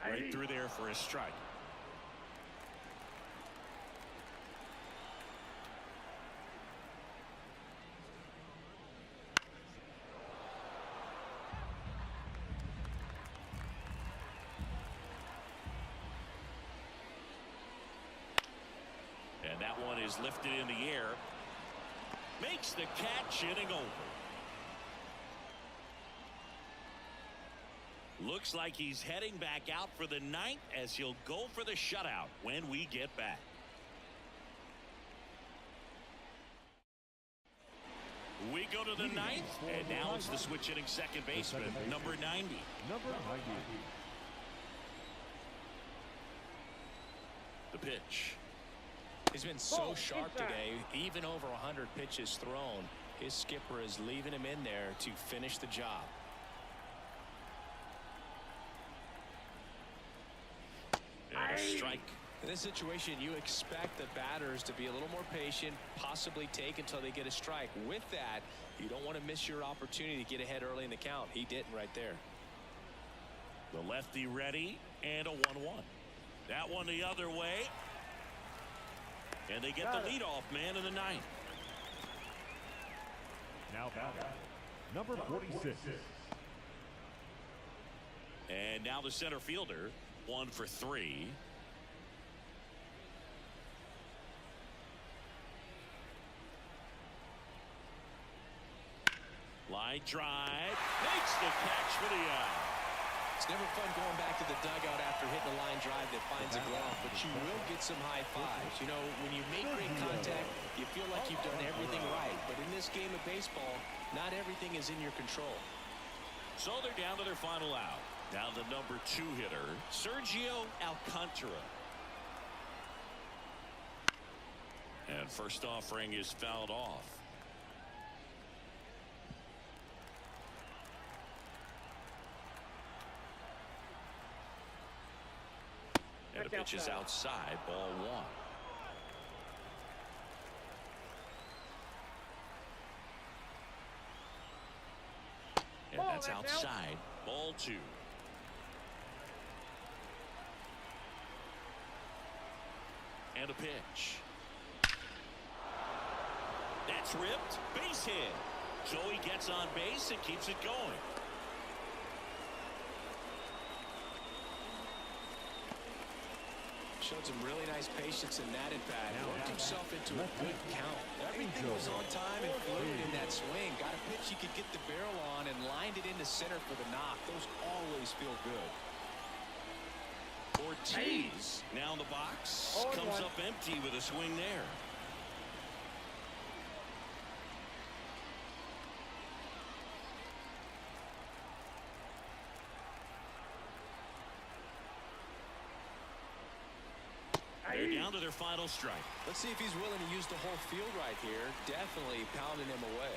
Right through there for a strike. And that one is lifted in the air. Makes the catch, inning over. Looks like he's heading back out for the ninth as he'll go for the shutout when we get back. We go to the ninth, and now it's the switch hitting second baseman, number 90. Number 90. The pitch. He's been so sharp today, even over 100 pitches thrown. His skipper is leaving him in there to finish the job. And a strike. In this situation, you expect the batters to be a little more patient, possibly take until they get a strike. With that, you don't want to miss your opportunity to get ahead early in the count. He didn't right there. The lefty ready, and a 1-1. That one the other way. And they get the leadoff man in the ninth. Now batting, number 46. And now the center fielder, 1 for 3. Line drive, makes the catch for the out. It's never fun going back to the dugout after hitting a line drive that finds a glove, but you will get some high fives. You know, when you make great contact, you feel like you've done everything right. But in this game of baseball, not everything is in your control. So they're down to their final out. Now the number 2 hitter, Sergio Alcantara. And first offering is fouled off. And the pitch is outside, ball 1. And that's outside, ball 2. And a pitch. That's ripped, base hit. So he gets on base and keeps it going. Showed some really nice patience in that at bat. Worked himself into a good count. Everything was on time and fluid in that swing. Got a pitch he could get the barrel on and lined it into center for the knock. Those always feel good. Ortiz now in the box. Comes up empty with a swing there. They're down to their final strike. Let's see if he's willing to use the whole field right here. Definitely pounding him away.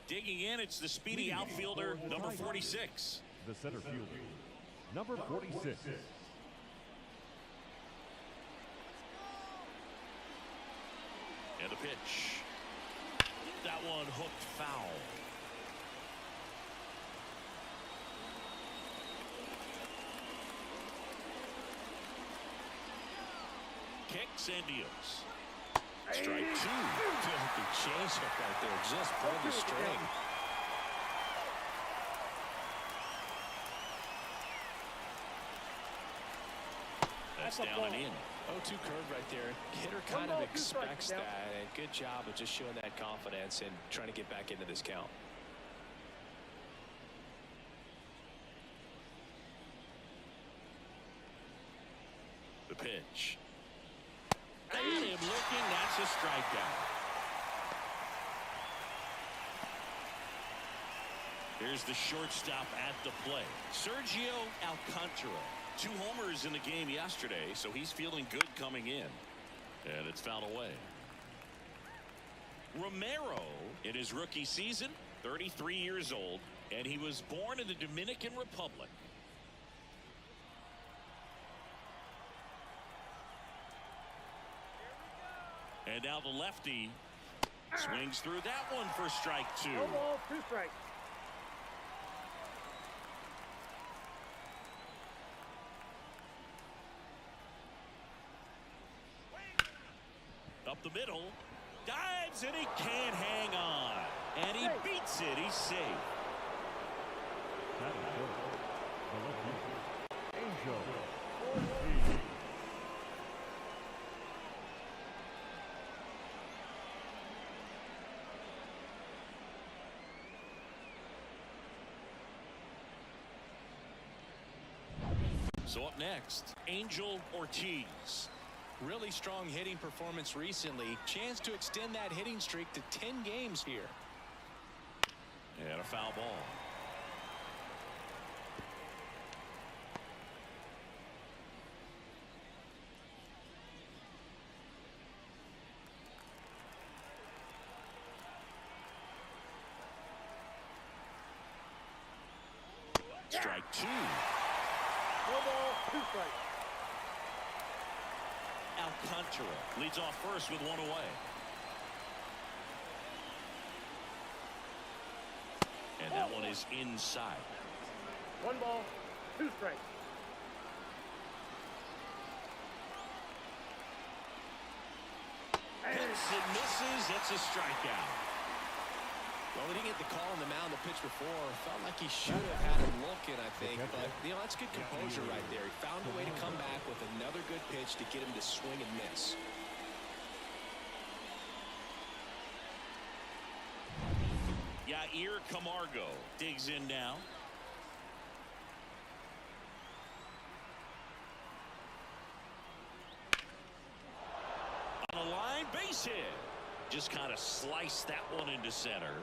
Digging in, it's the speedy outfielder, number 46. The center fielder, number 46. And a pitch. That one hooked foul. Kicks and deals. Strike 2. Filthy changeup right there, just pulled the string. That's down and in. 0-2 curve right there. Hitter kind of expects that, and good job of just showing that confidence and trying to get back into this count. The pitch. Got him looking. That's a strikeout. Here's the shortstop at the plate, Sergio Alcantara. 2 homers in the game yesterday, so he's feeling good coming in. And it's fouled away. Romero in his rookie season, 33 years old, and he was born in the Dominican Republic. And now the lefty swings through that one for strike 2. No ball, 2 strikes. Up the middle, dives, and he can't hang on. And he beats it. He's safe. Angel. So up next, Angel Ortiz. Really strong hitting performance recently. Chance to extend that hitting streak to 10 games here. And a foul ball. Strike 2. No ball, 2 strikes. Alcantara leads off first with 1 away. And that one is inside. 1 ball, 2 strikes. Hits and misses. It's a strikeout. Well, we didn't get the call on the mound the pitch before. Felt like he should have had him looking, I think. But, that's good composure right there. He found a way to come back with another good pitch to get him to swing and miss. Yair Camargo digs in now. On a line, base hit. Just kind of sliced that one into center.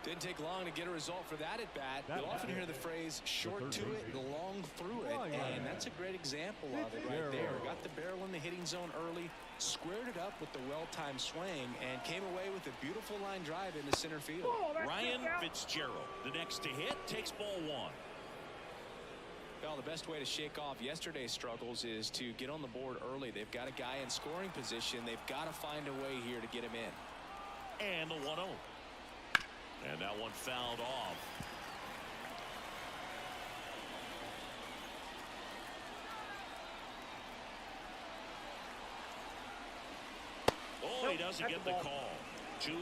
Didn't take long to get a result for that at bat. You'll often hear the phrase short to it, long through it, and that's a great example of it right there. Got the barrel in the hitting zone early, squared it up with the well-timed swing, and came away with a beautiful line drive into center field. Ryan Fitzgerald, the next to hit, takes ball 1. Well, the best way to shake off yesterday's struggles is to get on the board early. They've got a guy in scoring position. They've got to find a way here to get him in. And the 1-0. And that one fouled off. Oh, he doesn't get the call. 2-1.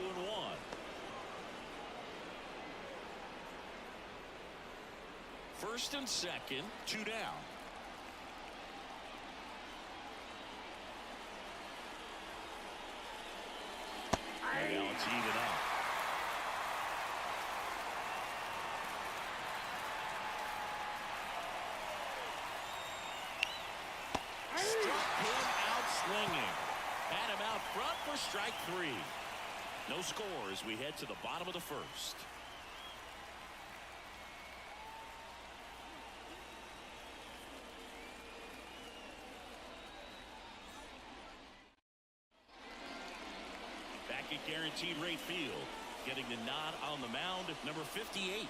First and second, 2 down. And now it's even up. Struck him out swinging. Had him out front for strike 3. No score as we head to the bottom of the first. Back at Guaranteed Rate Field, getting the nod on the mound, number 58.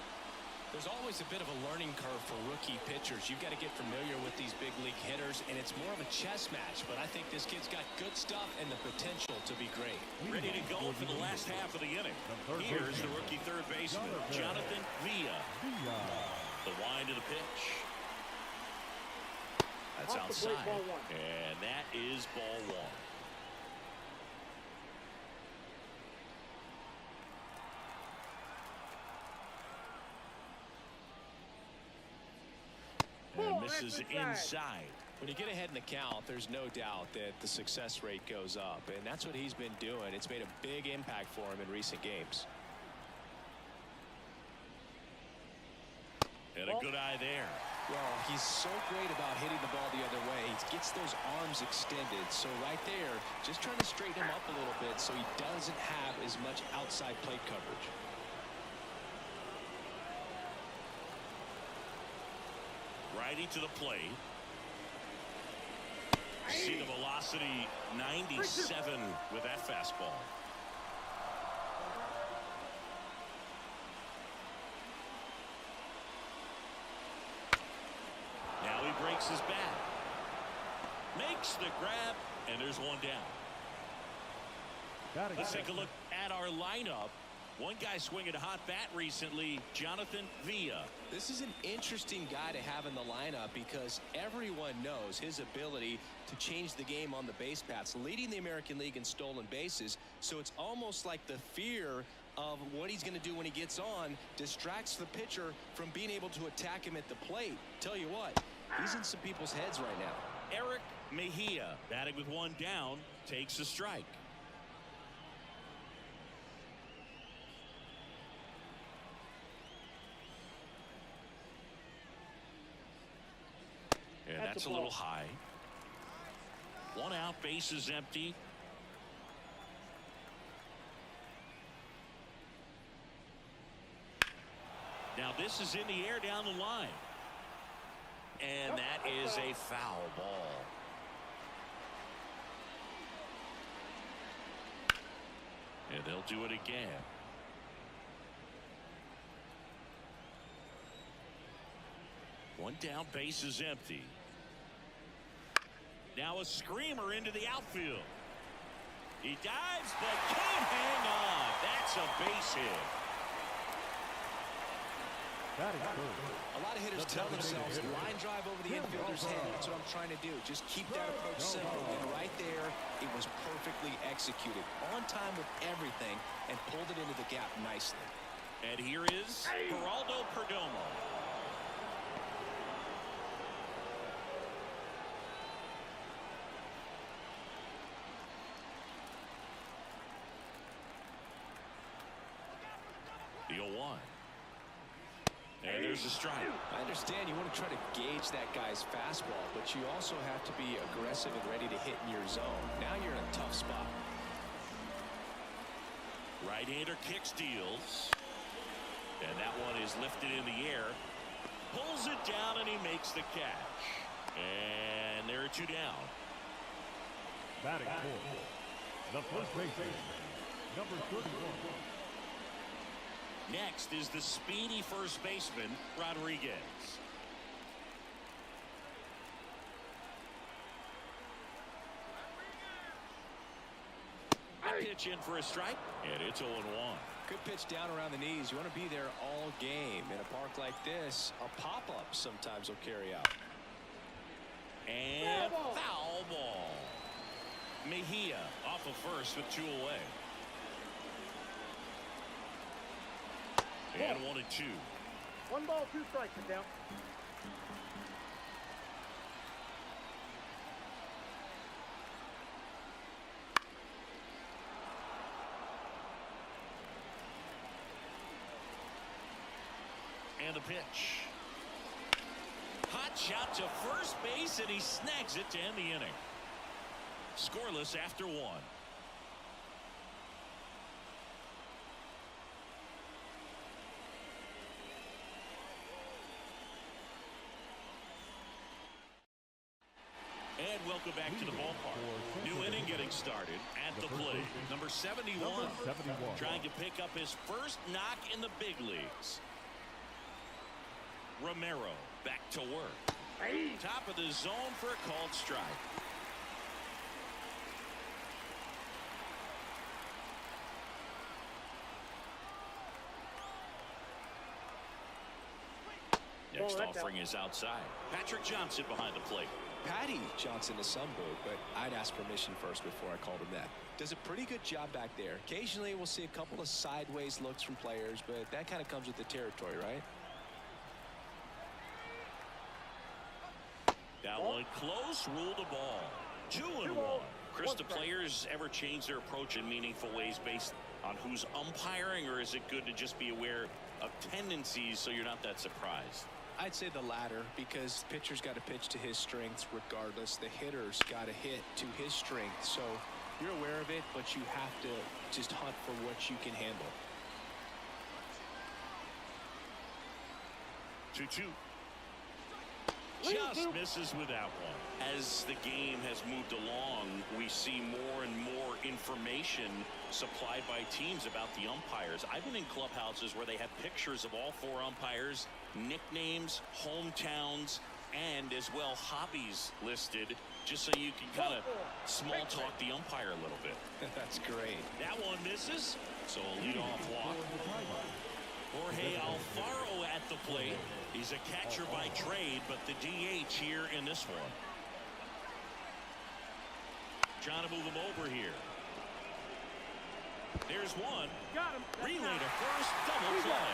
There's always a bit of a learning curve for rookie pitchers. You've got to get familiar with these big league hitters, and it's more of a chess match. But I think this kid's got good stuff and the potential to be great. Ready to go for the last half of the inning. Here's the rookie third baseman, Jonathan Villa. The wind of the pitch. That's outside. And that is ball 1. And misses inside. When you get ahead in the count, there's no doubt that the success rate goes up, and that's what he's been doing. It's made a big impact for him in recent games. And a good eye there. Well, he's so great about hitting the ball the other way. He gets those arms extended. So right there, just trying to straighten him up a little bit so he doesn't have as much outside plate coverage. Righty to the plate. See the velocity 97 with that fastball. Now he breaks his bat. Makes the grab, and there's one down. Let's take a look at our lineup. One guy swinging a hot bat recently, Jonathan Villa. This is an interesting guy to have in the lineup because everyone knows his ability to change the game on the base paths, leading the American League in stolen bases. So it's almost like the fear of what he's going to do when he gets on distracts the pitcher from being able to attack him at the plate. Tell you what, he's in some people's heads right now. Eric Mejia, batting with one down, takes a strike. And that's a little high. One out, bases empty. Now this is in the air down the line. And that is a foul ball. And they'll do it again. One down, base is empty. Now a screamer into the outfield. He dives but can't hang on. That's a base hit. A lot of hitters tell themselves line drive over the infielder's head. That's what I'm trying to do. Just keep that approach simple. And right there, it was perfectly executed. On time with everything and pulled it into the gap nicely. And here is Geraldo Perdomo. The 0-1. And there's a strike. I understand you want to try to gauge that guy's fastball, but you also have to be aggressive and ready to hit in your zone. Now you're in a tough spot. Right-hander kicks, deals. And that one is lifted in the air. Pulls it down, and he makes the catch. And there are two down. Batting fourth, the first baseman, number 31. Next is the speedy first baseman, Rodriguez. A pitch in for a strike, and it's 0-1. Good pitch down around the knees. You want to be there all game. In a park like this, a pop-up sometimes will carry out. And foul ball. Mejia off of first with two away. And 1-2. 1 ball, 2 strikes, and down. And the pitch. Hot shot to first base, and he snags it to end the inning. Scoreless after 1. And welcome back to the ballpark. New inning getting started at the plate. Number 71, trying to pick up his first knock in the big leagues. Romero back to work. Top of the zone for a called strike. Next offering is outside. Patrick Johnson behind the plate. Patty Johnson to some boot, but I'd ask permission first before I called him that. Does a pretty good job back there. Occasionally we'll see a couple of sideways looks from players, but that kind of comes with the territory, right? That one close, ruled the ball. 2-1. Chris, do players ever change their approach in meaningful ways based on who's umpiring, or is it good to just be aware of tendencies so you're not that surprised? I'd say the latter, because pitcher's got to pitch to his strengths regardless. The hitter's got to hit to his strength. So you're aware of it, but you have to just hunt for what you can handle. 2-2. Just misses with that one. As the game has moved along, we see more and more information supplied by teams about the umpires. I've been in clubhouses where they have pictures of all 4 umpires, nicknames, hometowns, and as well hobbies listed, just so you can kind of small talk the umpire a little bit. That's great. That one misses, so a leadoff walk. Jorge Alfaro at the plate. He's a catcher by trade, but the DH here in this one. Trying to move him over here. There's one. Got him. Relay to first, double play.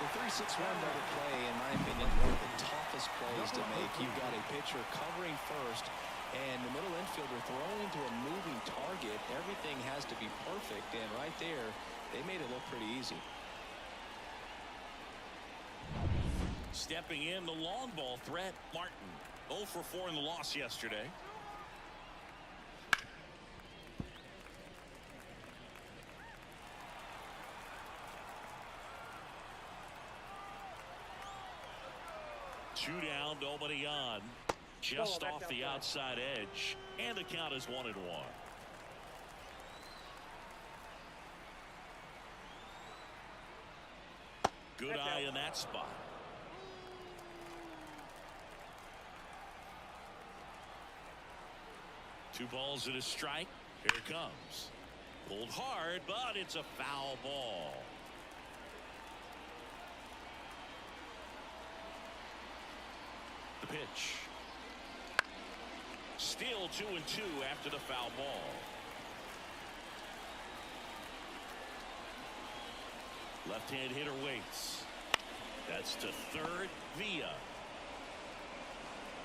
The 3-6-1 double play, in my opinion, one of the toughest plays to make. You've got a pitcher covering first, and the middle infielder throwing to a moving target. Everything has to be perfect, and right there, they made it look pretty easy. Stepping in, the long ball threat, Martin. 0 for 4 in the loss yesterday. Two down, nobody on. Just off the outside edge, and the count is 1-1. Good eye in that spot. Two balls and a strike. Here it comes. Pulled hard, but it's a foul ball. The pitch. Still 2-2 after the foul ball. Left-hand hitter waits. That's to third. Villa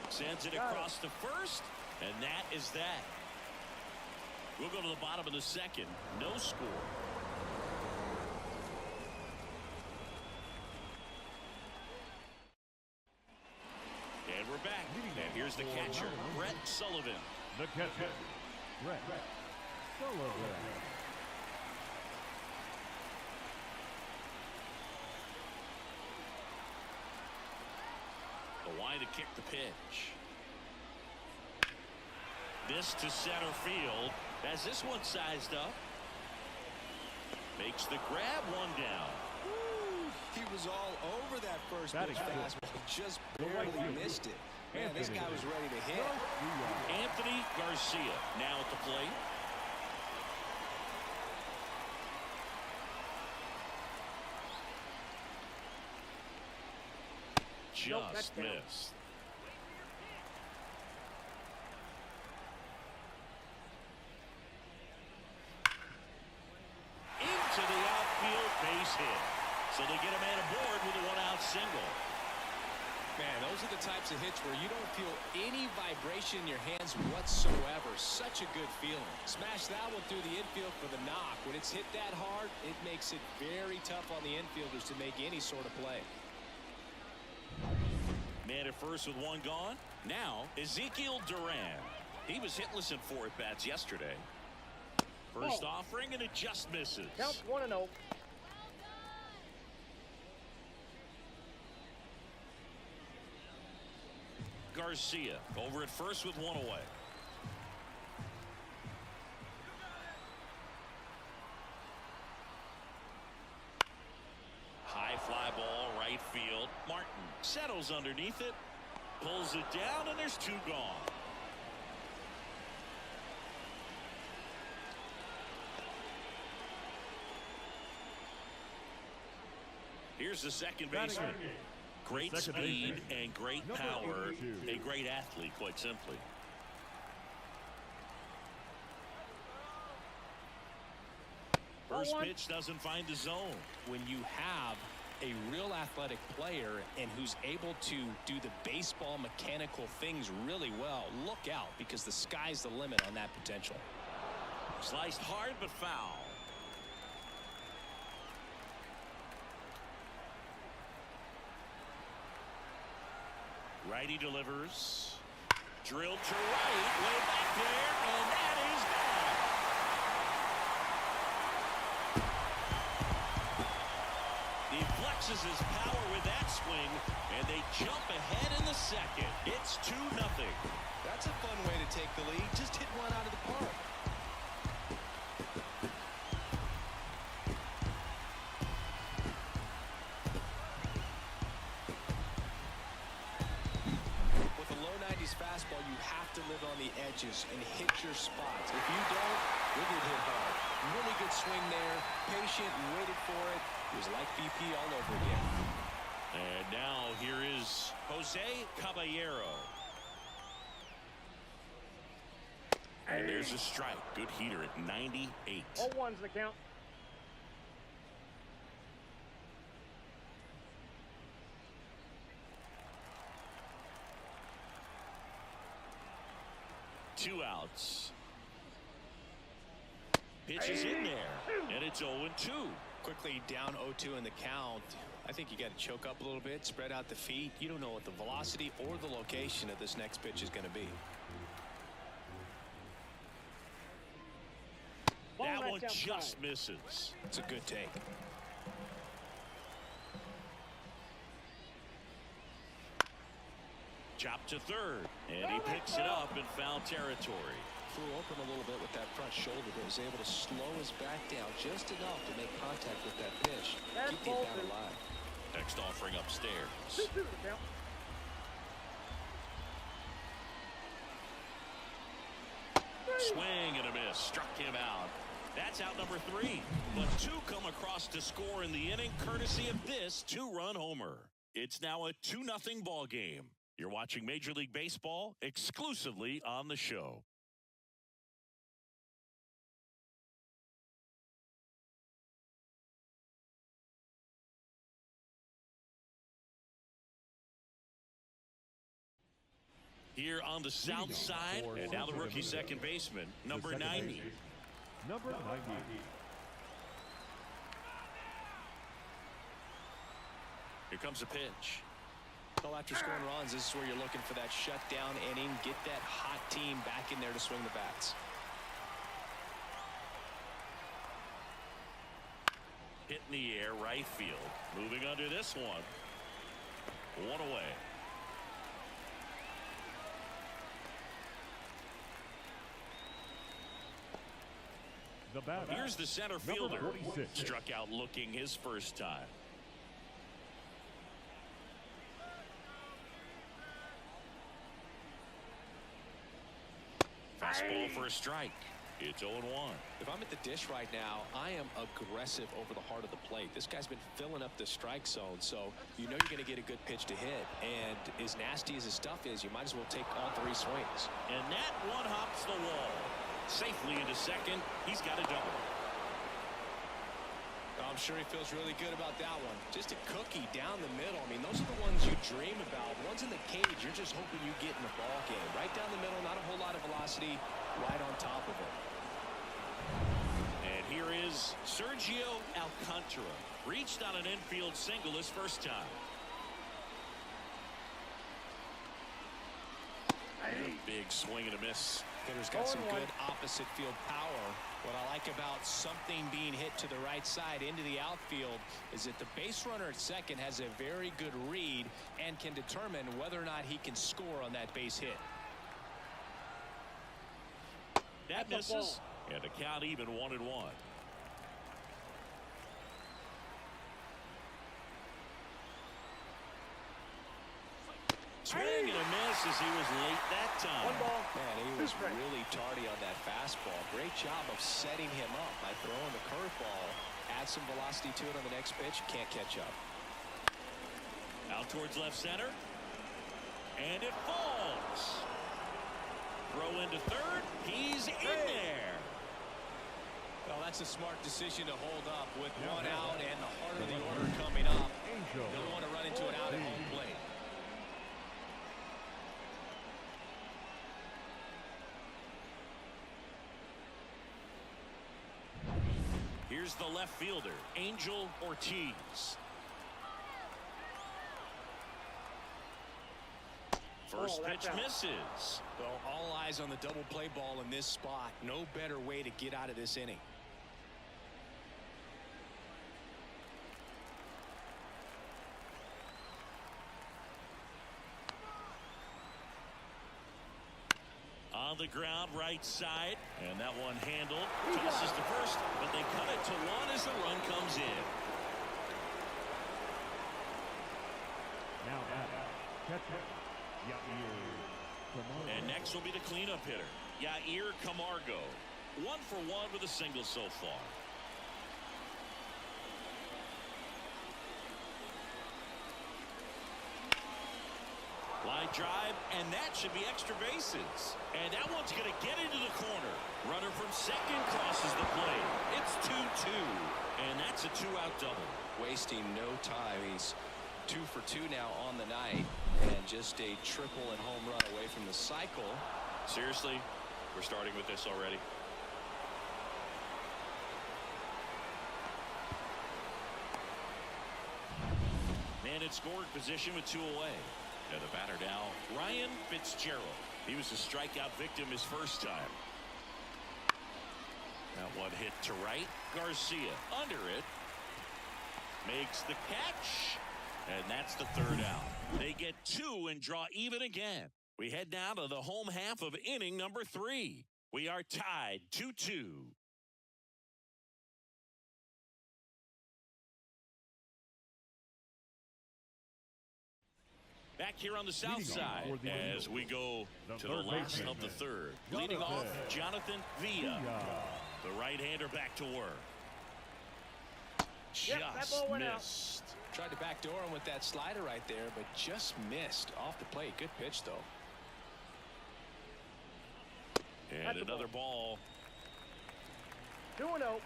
sends it across to first, and that is that. We'll go to the bottom of the second. No score. And we're back. And here's the catcher, Brett Sullivan. The catcher, Brett Sullivan. The line to kick the pitch. This to center field. As this one sized up. Makes the grab, one down. Woo, he was all over that first pitch fastball. Just barely missed it. Man, this guy was ready to hit. Anthony Garcia now at the plate. Just missed. Into the outfield, base hit. So they get a man aboard with a one-out single. Man, those are the types of hits where you don't feel any vibration in your hands whatsoever. Such a good feeling. Smash that one through the infield for the knock. When it's hit that hard, it makes it very tough on the infielders to make any sort of play. Man at first with one gone. Now, Ezekiel Duran. He was hitless in 4 at-bats yesterday. First offering, and it just misses. Count 1-0. Garcia over at first with one away. High fly ball, right field. Martin settles underneath it, pulls it down, and there's 2 gone. Here's the second baseman. Great speed and great power. A great athlete, quite simply. First pitch doesn't find the zone. When you have a real athletic player and who's able to do the baseball mechanical things really well. Look out, because the sky's the limit on that potential. Sliced hard but foul. Righty delivers. Drilled to right, way back there, and that is back. He flexes his power with that swing, and they jump ahead in the second. It's 2-0. That's a fun way to take the lead. Just hit one out of the park. Fastball, you have to live on the edges and hit your spots. If you don't, you'll get hit hard. Really good swing there. Patient and waited for it. It was like BP all over again. And now here is Jose Caballero. And there's a strike. Good heater at 98. 0-1's the count. Two outs. Pitches in there, and it's 0-2. Quickly down 0-2 in the count. I think you got to choke up a little bit, spread out the feet. You don't know what the velocity or the location of this next pitch is going to be. That one just misses. It's a good take. Chop to third, and he picks it up in foul territory. Flew open a little bit with that front shoulder, but was able to slow his back down just enough to make contact with that pitch. Keep the bat alive. Next offering upstairs. 2-2 the count. Swing and a miss. Struck him out. That's out number 3. But 2 come across to score in the inning, courtesy of this 2-run homer. It's now a 2-0 ball game. You're watching Major League Baseball exclusively on the show. Here on the south side, and now the rookie second baseman, number 90. Number 90. Here comes a pitch. Well, after scoring runs, this is where you're looking for that shutdown inning. Get that hot team back in there to swing the bats. Hit in the air, right field. Moving under this one. One away. The batter. Here's the center fielder. 46. Struck out looking his first time. Fastball for a strike. It's 0-1. If I'm at the dish right now, I am aggressive over the heart of the plate. This guy's been filling up the strike zone, so you know you're going to get a good pitch to hit. And as nasty as his stuff is, you might as well take all 3 swings. And that one hops the wall. Safely into second. He's got a double. I'm sure he feels really good about that one. Just a cookie down the middle. I mean, those are the ones you dream about. The ones in the cage, you're just hoping you get in the ball game. Right down the middle, not a whole lot of velocity, right on top of it. And here is Sergio Alcantara. Reached on an infield single his first time. Big swing and a miss. Hitter's got some good opposite field power. What I like about something being hit to the right side into the outfield is that the base runner at second has a very good read and can determine whether or not he can score on that base hit. That misses, and a count even 1-1. Swing and a miss as he was late that time. 1 ball. Man, he was really tardy on that fastball. Great job of setting him up by throwing the curveball. Add some velocity to it on the next pitch. Can't catch up. Out towards left center. And it falls. Throw into third. He's in there. Well, that's a smart decision to hold up with 1 out and the heart of the order coming up. Show. Don't want to run into it out at home plate. Here's the left fielder, Angel Ortiz. First pitch misses. Well, all eyes on the double play ball in this spot. No better way to get out of this inning. On the ground, right side, and that one handled. Tosses to first, but they cut it to one as the run comes in. Now catcher, Yair. And next will be the cleanup hitter, Yair Camargo. 1 for 1 with a single so far. Line drive, and that should be extra bases. And that one's going to get into the corner. Runner from second crosses the plate. It's 2-2, and that's a 2-out double. Wasting no time. He's 2 for 2 now on the night, and just a triple and home run away from the cycle. Seriously, we're starting with this already. Man in scoring position with 2 away. And the batter now, Ryan Fitzgerald. He was a strikeout victim his first time. That one hit to right. Garcia under it. Makes the catch. And that's the 3rd out. They get 2 and draw even again. We head now to the home half of inning number 3. We are tied 2-2. Back here on the south side as we go to the last of the 3rd. Leading off, Jonathan Villa. The right-hander back to work. Just missed. Tried to backdoor him with that slider right there, but just missed off the plate. Good pitch, though. And another ball. 2-0.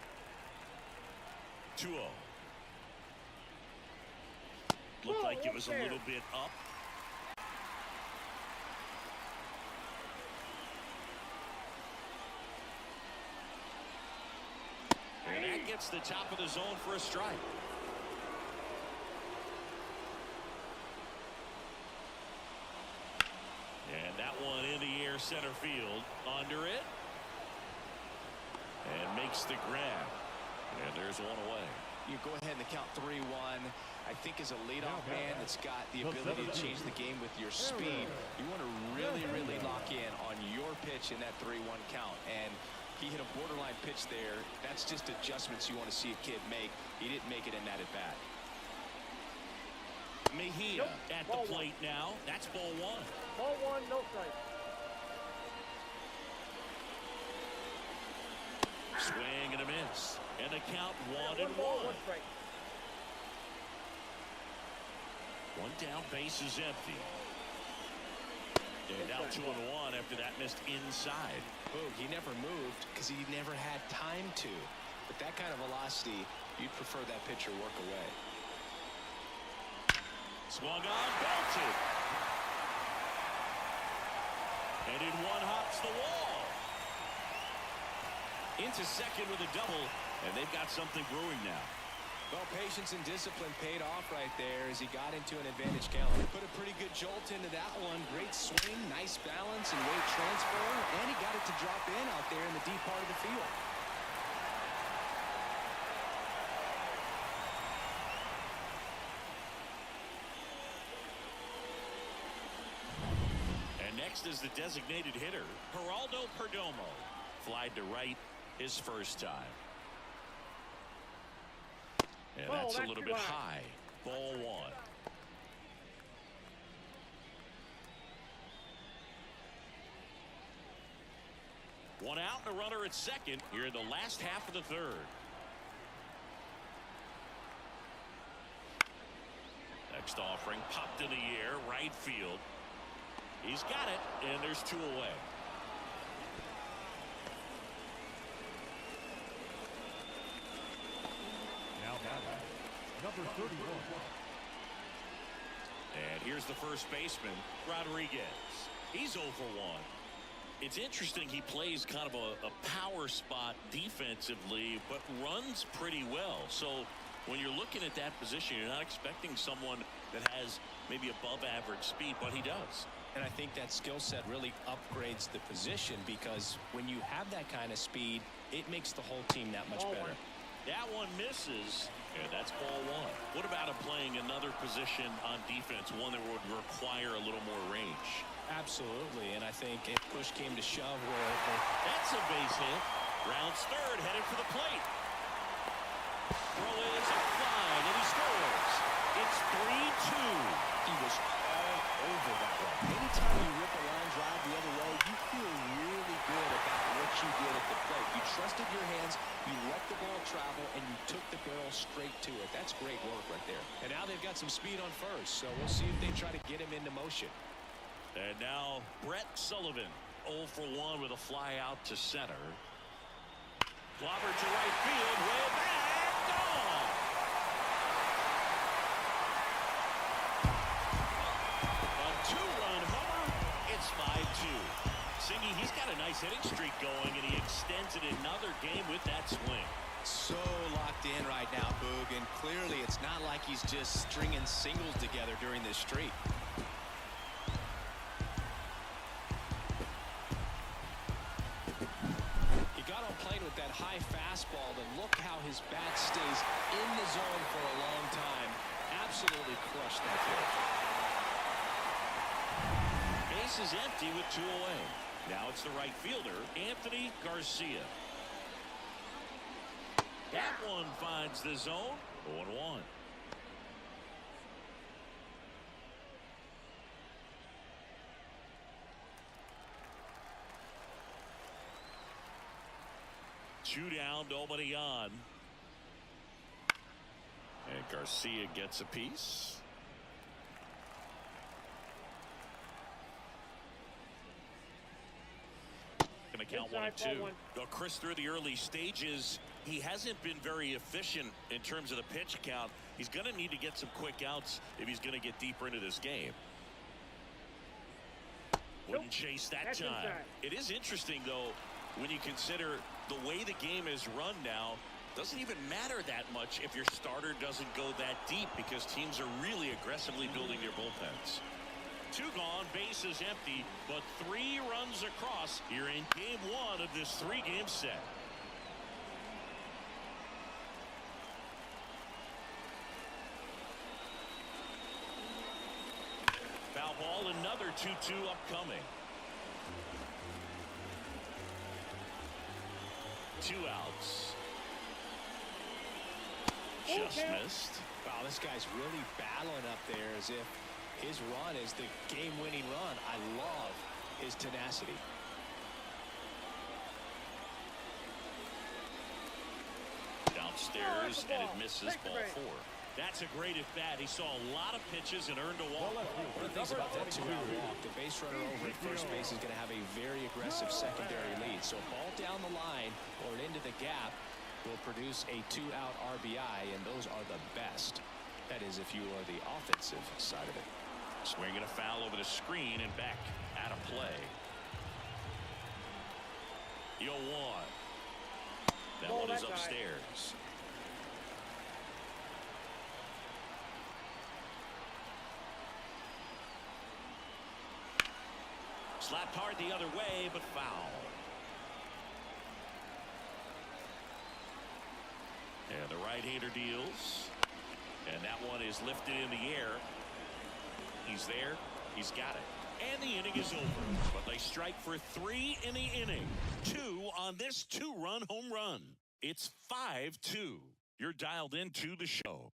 2-0. Looked like it was a little bit up. And that gets the top of the zone for a strike. And that one in the air center field. Under it. And makes the grab. And there's one away. You go ahead and count 3-1. I think as a leadoff man that's got the ability to change the game with your speed, you want to really, really lock in on your pitch in that 3-1 count. And he hit a borderline pitch there. That's just adjustments you want to see a kid make. He didn't make it in that at bat. Mejia at the plate now. That's ball 1. Ball 1, no strike. Swing and a miss. And the count 1-1. 1 strike. 1 down, base is empty. And now 2-1 after that missed inside. Oh, he never moved because he never had time to. With that kind of velocity, you'd prefer that pitcher work away. Swung on, belted. And in one hops the wall. Into second with a double, and they've got something brewing now. Well, patience and discipline paid off right there as he got into an advantage count. Put a pretty good jolt into that one. Great swing, nice balance and weight transfer, and he got it to drop in out there in the deep part of the field. And next is the designated hitter, Geraldo Perdomo. Flied to right his first time. And that's a little bit high. Ball 1. One out and a runner at second here in the last half of the 3rd. Next offering popped in the air, right field. He's got it, and there's 2 away. Number 31, And here's the first baseman, Rodriguez. He's 0 for 1. It's interesting he plays kind of a power spot defensively, but runs pretty well. So when you're looking at that position, you're not expecting someone that has maybe above average speed, but he does. And I think that skill set really upgrades the position, because when you have that kind of speed, it makes the whole team that much better. That one misses, and that's ball 1. What about him playing another position on defense, one that would require a little more range? Absolutely, and I think if push came to shove, that's a base hit. Rounds third, headed for the plate. Throw is a fly, and he scores. It's 3-2. He was all over that one. Anytime you rip a line drive the other way, you feel really good about what you did at the plate. You trusted your hands, you let the ball travel, and you took the barrel straight to it. That's great work right there. And now they've got some speed on first, so we'll see if they try to get him into motion. And now Brett Sullivan, 0 for 1 with a fly out to center. Clobbered to right field, way back, gone. A 2-run homer, it's 5-2. Singy, he's got a nice hitting streak going, and he extends it another game with that swing. So locked in right now, Boog, and clearly it's not like he's just stringing singles together during this streak. High fastball, then look how his bat stays in the zone for a long time. Absolutely crushed that pitch. Base is empty with 2 away. Now it's the right fielder, Anthony Garcia. That one finds the zone. 0-1. Two down, nobody on. And Garcia gets a piece. Gonna count 1-2. Well, Chris, through the early stages, he hasn't been very efficient in terms of the pitch count. He's going to need to get some quick outs if he's going to get deeper into this game. Wouldn't chase that time. It is interesting, though, when you consider the way the game is run now. Doesn't even matter that much if your starter doesn't go that deep, because teams are really aggressively building their bullpens. 2 gone, base is empty, but 3 runs across here in game 1 of this 3-game set. Foul ball, another 2-2 upcoming. 2 outs. Just missed. Wow, this guy's really battling up there as if his run is the game-winning run. I love his tenacity. Downstairs, and it misses ball 4. That's a great at bat. He saw a lot of pitches and earned a walk. One of the things about that 2-out walk, the base runner over at first base is going to have a very aggressive secondary lead. So a ball down the line or into the gap will produce a 2-out RBI, and those are the best. That is, if you are the offensive side of it. Swinging a foul over the screen and back out of play. 0-1. That one is upstairs. Slapped hard the other way, but foul. And the right-hander deals. And that one is lifted in the air. He's there. He's got it. And the inning is over. But they strike for 3 in the inning. 2 on this 2-run home run. It's 5-2. You're dialed into the show.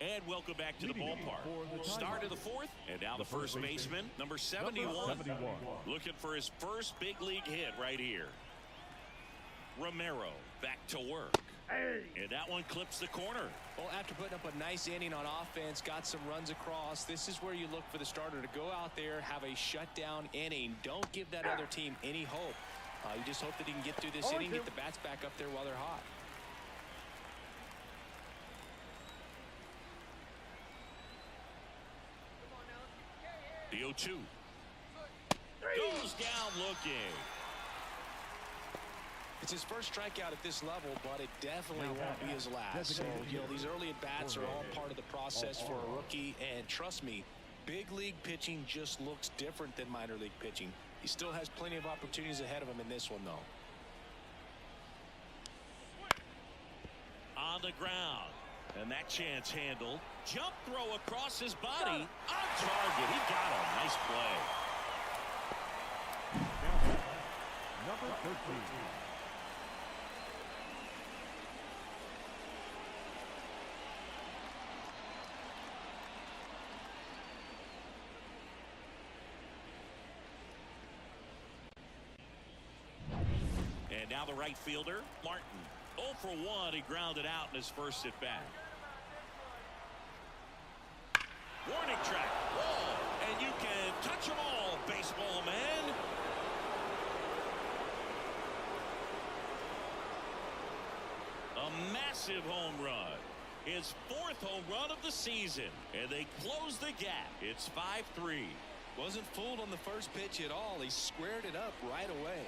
And welcome back to the ballpark. Start of the 4th, and now the first baseman, number 71, looking for his first big league hit right here. Romero back to work. And that one clips the corner. Well, after putting up a nice inning on offense, got some runs across, this is where you look for the starter to go out there, have a shutdown inning. Don't give that other team any hope. You just hope that he can get through this inning, get the bats back up there while they're hot. The 0-2. Goes down looking. It's his first strikeout at this level, but it definitely won't be his last. So, these early at-bats are all part of the process for a rookie. And trust me, big league pitching just looks different than minor league pitching. He still has plenty of opportunities ahead of him in this one, though. On the ground. And that chance handled. Jump throw across his body. On target. He got him. Nice play. Number 13. And now the right fielder, Martin. 0 for 1. He grounded out in his first at bat. Warning track. Whoa. And you can touch them all, baseball man. A massive home run. His 4th home run of the season. And they close the gap. It's 5-3. Wasn't fooled on the first pitch at all. He squared it up right away.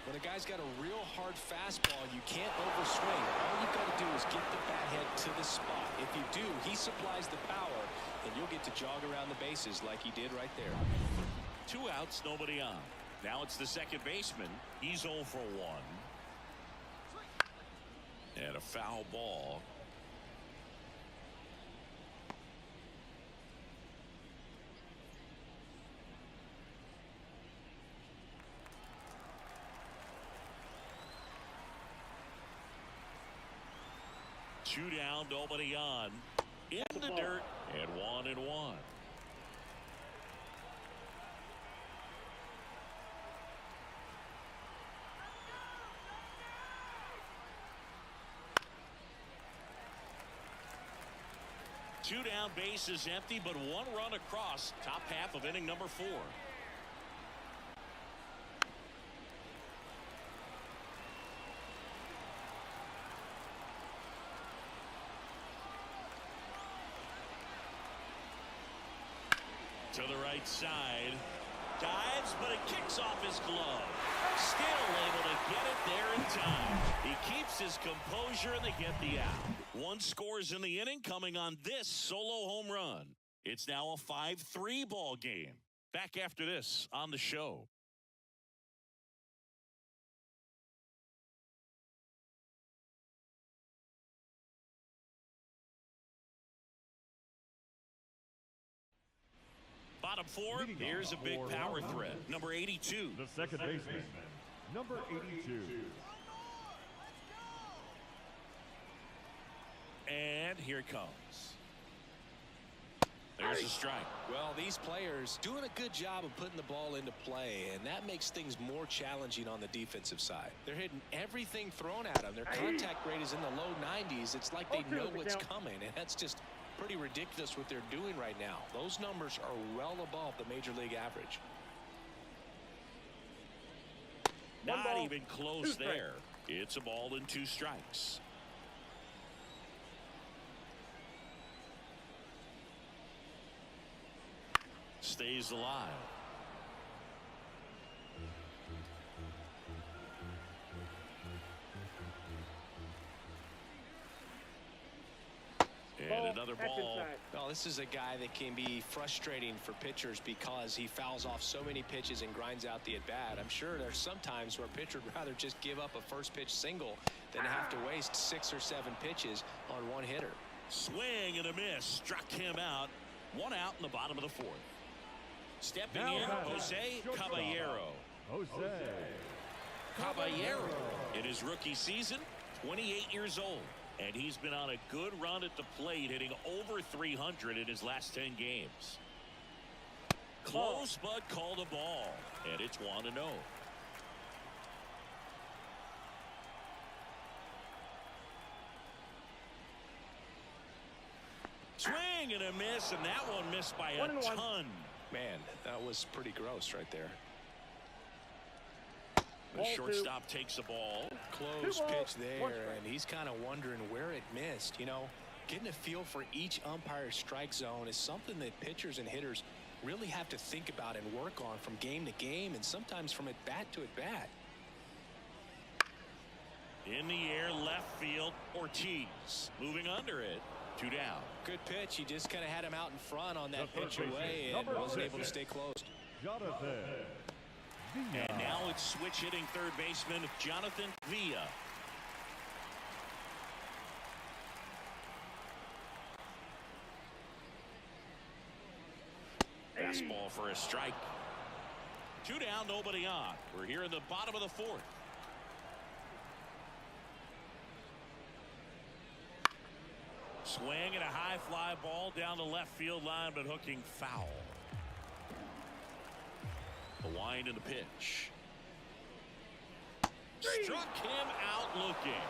When a guy's got a real hard fastball, you can't overswing. All you've got to do is get the bat head to the spot. If you do, he supplies the power, and you'll get to jog around the bases like he did right there. 2 outs, nobody on. Now it's the second baseman. He's 0 for 1. And a foul ball. Two down, nobody on. In the dirt, and 1-1. Two down, base is empty, but 1 run across. Top half of inning number 4. To the right side. Dives, but it kicks off his glove. Still able to get it there in time. He keeps his composure, and they get the out. 1 scores in the inning, coming on this solo home run. It's now a 5-3 ball game. Back after this on the show. Bottom 4, here's a big power threat. Number 82. The second baseman, number 82. And here it comes. There's a strike. Well, these players doing a good job of putting the ball into play, and that makes things more challenging on the defensive side. They're hitting everything thrown at them. Their contact rate is in the low 90s. It's like they know what's coming, and that's just pretty ridiculous what they're doing right now. Those numbers are well above the major league average. Not even close there. It's a ball and 2 strikes. Stays alive. And another ball. Well, this is a guy that can be frustrating for pitchers because he fouls off so many pitches and grinds out the at-bat. I'm sure there's some times where a pitcher would rather just give up a first pitch single than have to waste 6 or 7 pitches on one hitter. Swing and a miss. Struck him out. 1 out in the bottom of the 4th. Stepping Now in, Jose Caballero. Caballero in his rookie season, 28 years old. And he's been on a good run at the plate, hitting over 300 in his last 10 games. Close, but called a ball. And it's 1-0. Swing and a miss, and that one missed by a ton. Man, that was pretty gross right there. The shortstop takes the ball. Close pitch there, and he's kind of wondering where it missed. You know, getting a feel for each umpire's strike zone is something that pitchers and hitters really have to think about and work on from game to game, and sometimes from at bat to at bat. In the air, left field, Ortiz moving under it. 2 down. Good pitch. He just kind of had him out in front on that pitch away and wasn't able to stay closed. And now it's switch hitting third baseman Jonathan Villa. Fastball for a strike. 2 down, nobody on. We're here in the bottom of the 4th. Swing and a high fly ball down the left field line, but hooking foul. The wind and the pitch. Struck him out looking.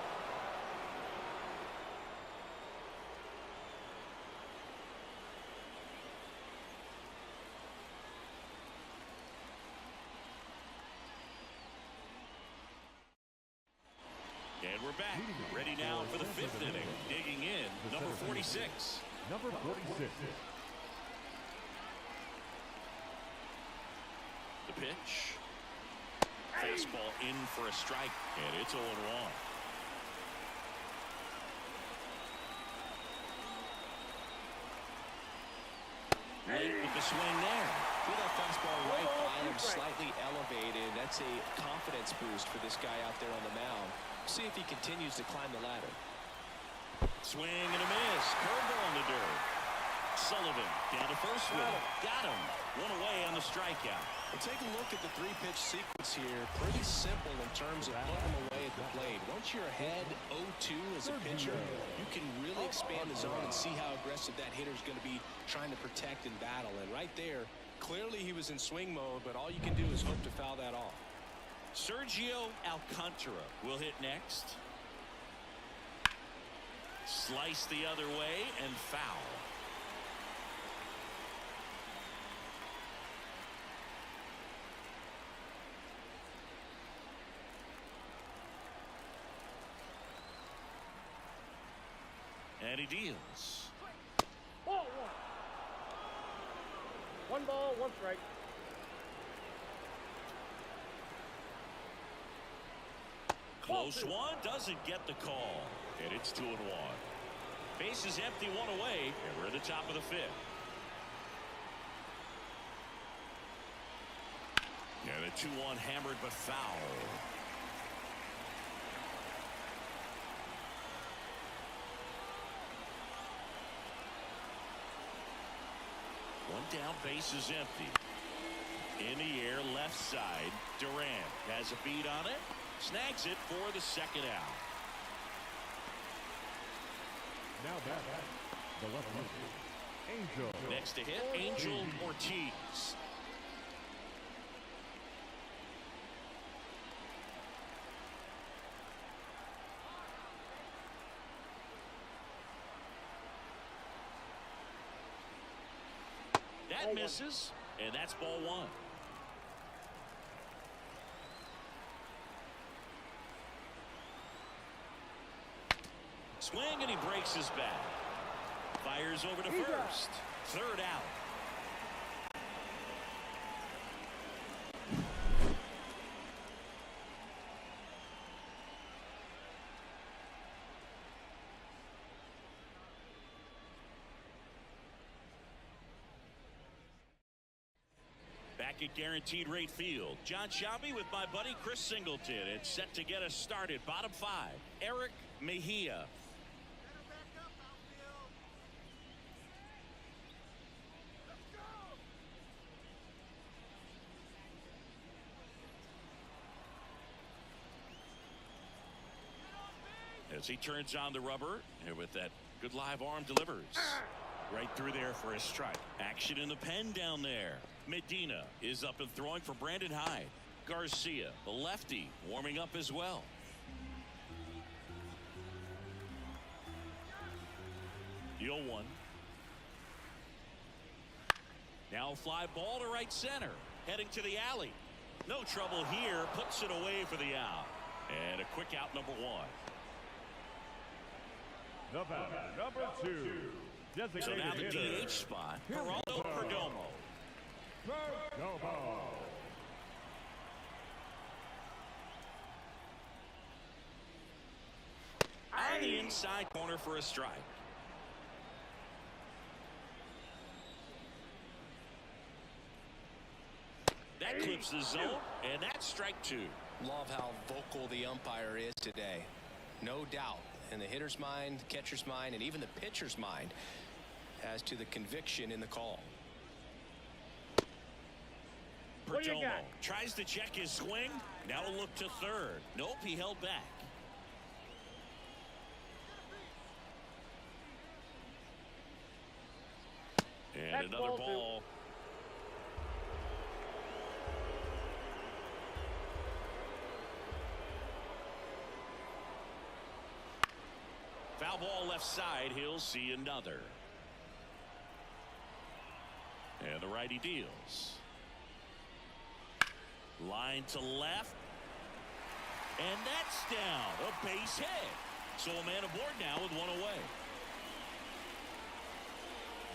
And we're back. Ready now for the 5th inning. Digging in, number 46. Number 46. The pitch. Fastball in for a strike, and it's 0-1. Late with the swing there. Threw that fastball right by him, slightly elevated. That's a confidence boost for this guy out there on the mound. See if he continues to climb the ladder. Swing and a miss. Curveball in the dirt. Sullivan down to first with it. Got him. 1 away on the strikeout. Well, take a look at the 3-pitch sequence here. Pretty simple in terms of putting them away at the plate. Once you're ahead 0-2 as a pitcher, you can really expand the zone and see how aggressive that hitter is going to be trying to protect and battle. And right there, clearly he was in swing mode, but all you can do is hope to foul that off. Sergio Alcantara will hit next. Slice the other way and foul. And he deals. Ball 1. 1 ball, 1 strike. Close one, doesn't get the call. And it's 2-1. Bases empty, 1 away, and we're at the top of the 5th. And a 2-1 hammered but foul. One down, base is empty. In the air, left side. Durant has a beat on it. Snags it for the 2nd out. Now back, the left fielder, Angel. Next to hit, Angel Ortiz. That misses, and that's ball 1. Swing, and he breaks his bat. Fires over to first. 3rd out. Back at Guaranteed Rate Field, John Shelby with my buddy Chris Singleton. It's set to get us started. Bottom 5, Eric Mejia. As he turns on the rubber, and with that good live arm delivers. Right through there for a strike. Action in the pen down there. Medina is up and throwing for Brandon Hyde. Garcia, the lefty, warming up as well. The 0-1. Now fly ball to right center. Heading to the alley. No trouble here. Puts it away for the out. And a quick out, number 1. The batter, number 2. Designated So now the hitter. DH spot. Geraldo Perdomo. Perdomo. On the inside corner for a strike. That clips the zone, and that's strike 2. Love how vocal the umpire is today. No doubt in the hitter's mind, catcher's mind, and even the pitcher's mind as to the conviction in the call. What do you Perdomo got? tries to check his swing. Now a look to third. Nope, he held back. And That's another ball ball. Foul ball left side. He'll see another. And the righty deals. Line to left. And that's down. A base hit. So a man aboard now with one away.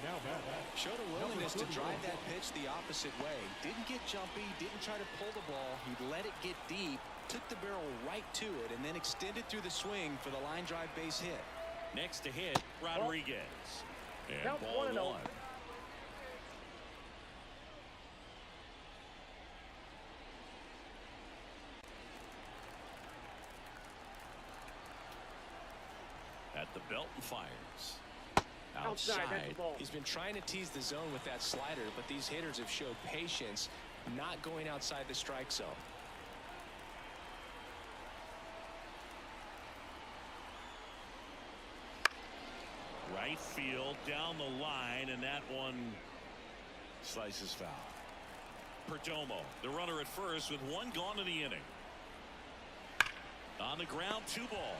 Now batter. Showed a willingness to drive that pitch the opposite way. Didn't get jumpy, didn't try to pull the ball. He let it get deep, took the barrel right to it, and then extended through the swing for the line drive base hit. Next to hit, Rodriguez. And Count ball 1-0. 1. At the belt and fires. Outside, that's the ball. He's been trying to tease the zone with that slider, but these hitters have showed patience, not going outside the strike zone. Right field down the line, and that one slices foul. Perdomo, the runner at first with one gone in the inning. On the ground, 2 ball.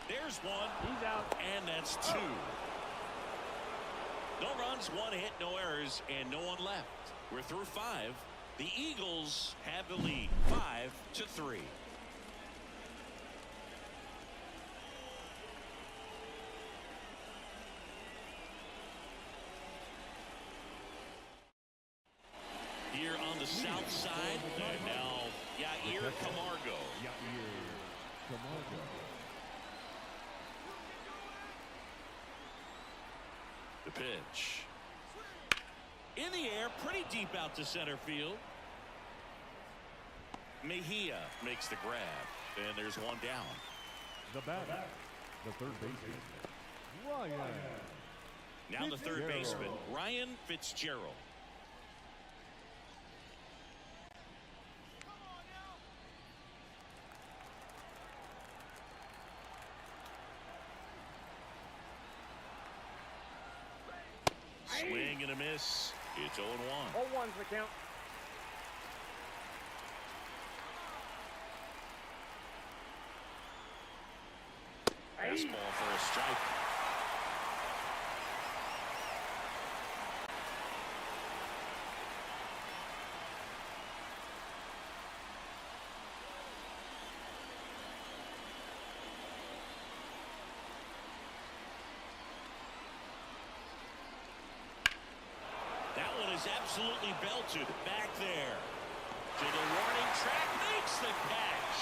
There's one. He's out. And that's 2. No runs, 1 hit, no errors, and no one left. We're through 5. The Eagles have the lead, 5-3. Here on the south side, and now Yair Camargo. Yair Camargo. The pitch. In the air, pretty deep out to center field. Mejia makes the grab, and there's one down. The batter, the third baseman, Ryan. Now the third Fitzgerald. baseman, Ryan Fitzgerald. Swing and a miss. It's 0-1. 0-1's the count. Fastball for a strike. That one is absolutely belted back there. To the warning track, makes the catch.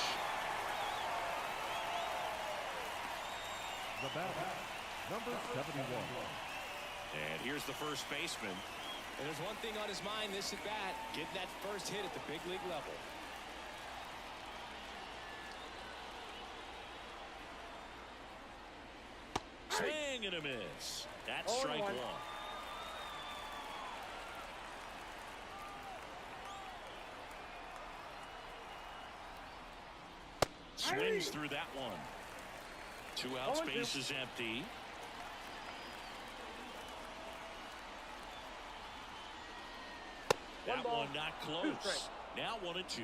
The batter, number 71. And here's the first baseman. And there's one thing on his mind this at bat, getting that first hit at the big league level. Swing and a miss. That's 0-1. strike 1. Swings through that one. 2 outs, 0-2. base is empty. That ball, one not 2 close. strikes. Now 1-2.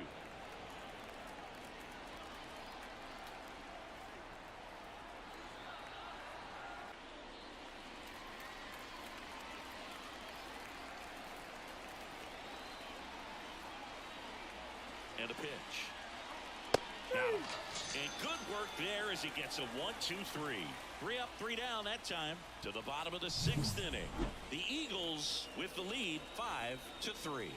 And a pitch. Got him. And good work there as he gets a 1-2-3. 3 up, 3 down that time to the bottom of the 6th inning. The Eagles with the lead 5-3.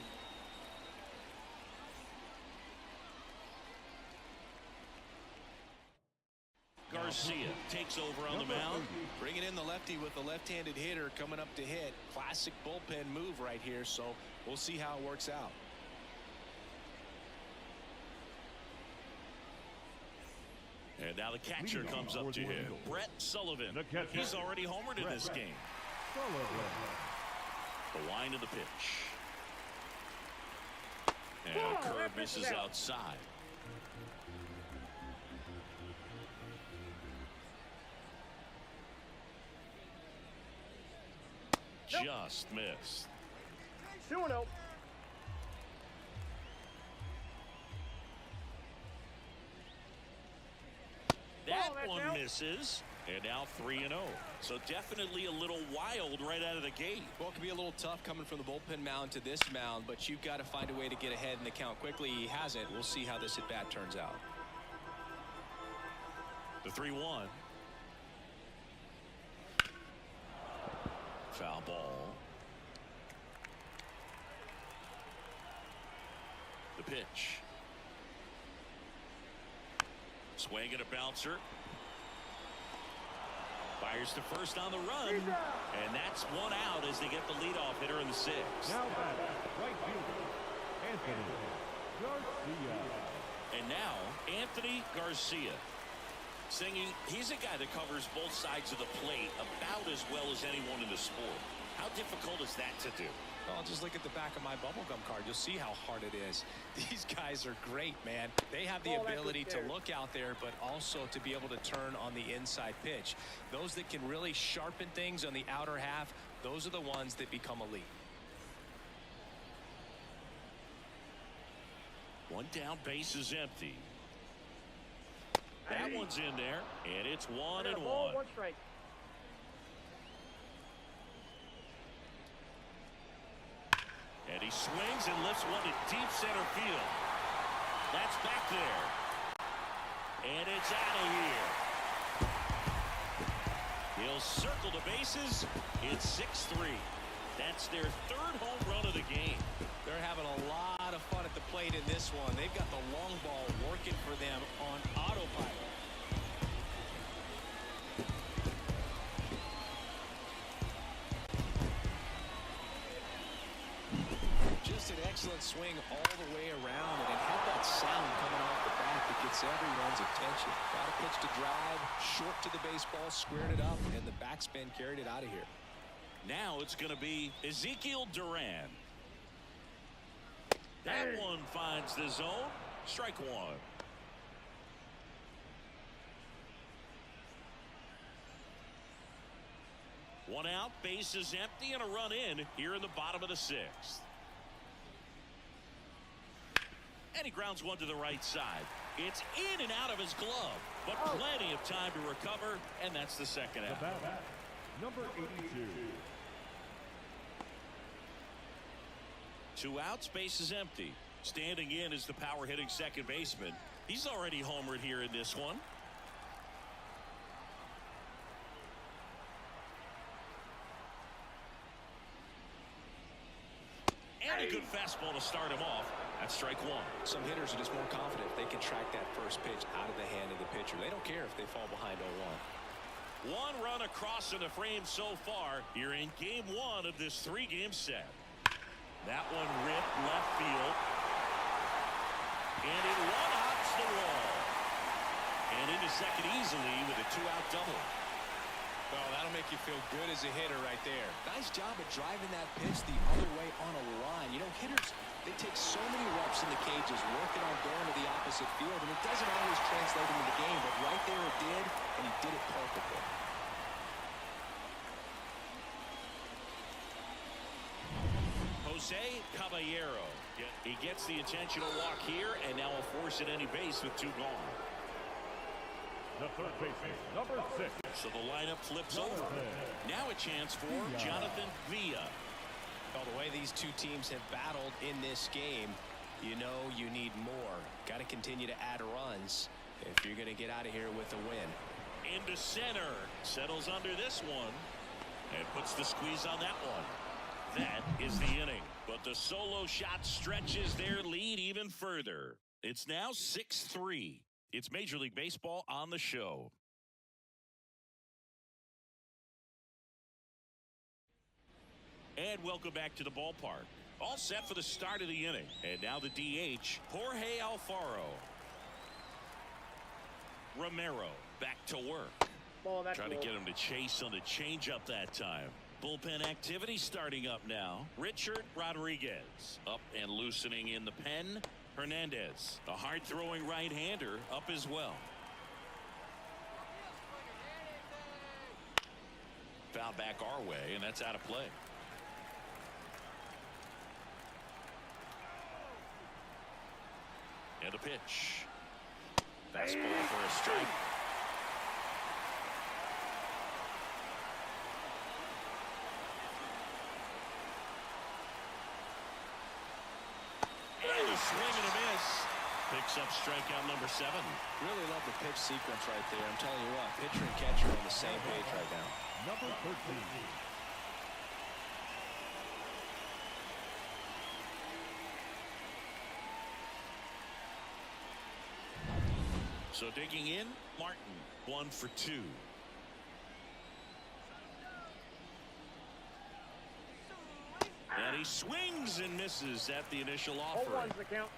Garcia takes over on the mound. Bringing in the lefty with the left-handed hitter coming up to hit. Classic bullpen move right here, so we'll see how it works out. And now the catcher comes up to him. Brett Sullivan. He's already homered in this game. The line of the pitch. And a curve misses outside. Just missed. 2-0. That one misses. And now 3-0. So definitely a little wild right out of the gate. Well, it can be a little tough coming from the bullpen mound to this mound, but you've got to find a way to get ahead in the count quickly. He hasn't. We'll see how this at bat turns out. The 3-1. Foul ball. The pitch. Swing and a bouncer. Fires to first on the run. And that's one out as they get the leadoff hitter in the 6th. Now back, right fielder, Anthony Garcia. And now, Anthony Garcia. Singing, he's a guy that covers both sides of the plate about as well as anyone in the sport. How difficult is that to do? Well, just look at the back of my bubblegum card. You'll see how hard it is. These guys are great, man. They have the ability to look out there, but also to be able to turn on the inside pitch. Those that can really sharpen things on the outer half, those are the ones that become elite. One down, base is empty. That one's in there, and it's 1-1. 1 strike. And he swings and lifts one to deep center field. That's back there. And it's out of here. He'll circle the bases. It's 6-3. That's their 3rd home run of the game. They're having a lot of fun at the plate in this one. They've got the long ball working for them on autopilot. Just an excellent swing all the way around, and it had that sound coming off the bat that gets everyone's attention. Got a pitch to drive, short to the baseball, squared it up, and the backspin carried it out of here. Now it's going to be Ezekiel Duran. That one finds the zone. Strike 1. One out, base is empty, and a run in here in the bottom of the 6th. And he grounds one to the right side. It's in and out of his glove, but plenty of time to recover, and that's the 2nd out. Number 82. 2 outs, base is empty. Standing in is the power hitting second baseman. He's already homered here in this one. And a good fastball to start him off. That's strike 1. Some hitters are just more confident if they can track that first pitch out of the hand of the pitcher. They don't care if they fall behind 0-1. 1 run across in the frame so far here in game 1 of this 3-game set. That one ripped left field. And it one-hops the wall. And into second easily with a 2-out double. Well, that'll make you feel good as a hitter right there. Nice job of driving that pitch the other way on a line. You know, hitters, they take so many reps in the cages working on going to the opposite field, and it doesn't always translate into the game, but right there it did, and he did it perfectly. Jose Caballero. He gets the intentional walk here, and now a force at any base with 2 gone. The third baseman, number 6. So the lineup flips over. Now a chance for Jonathan Villa. Well, the way these two teams have battled in this game, you know you need more. Got to continue to add runs if you're going to get out of here with a win. Into center. Settles under this one. And puts the squeeze on that one. That is the inning. But the solo shot stretches their lead even further. It's now 6-3. It's Major League Baseball on the show. And welcome back to the ballpark. All set for the start of the inning. And now the DH, Jorge Alfaro. Romero back to work. Trying to get him to chase on the changeup that time. Bullpen activity starting up now. Richard Rodriguez up and loosening in the pen. Hernandez, a hard-throwing right-hander, up as well. Foul back our way, and that's out of play. And a pitch. Fastball for a strike. And a swing and a miss. Picks up strikeout number 7. Really love the pitch sequence right there. I'm telling you what, pitcher and catcher are on the same page right now. Number 13. So digging in, Martin, 1 for 2. And he swings and misses at the initial offer. Hold on the count.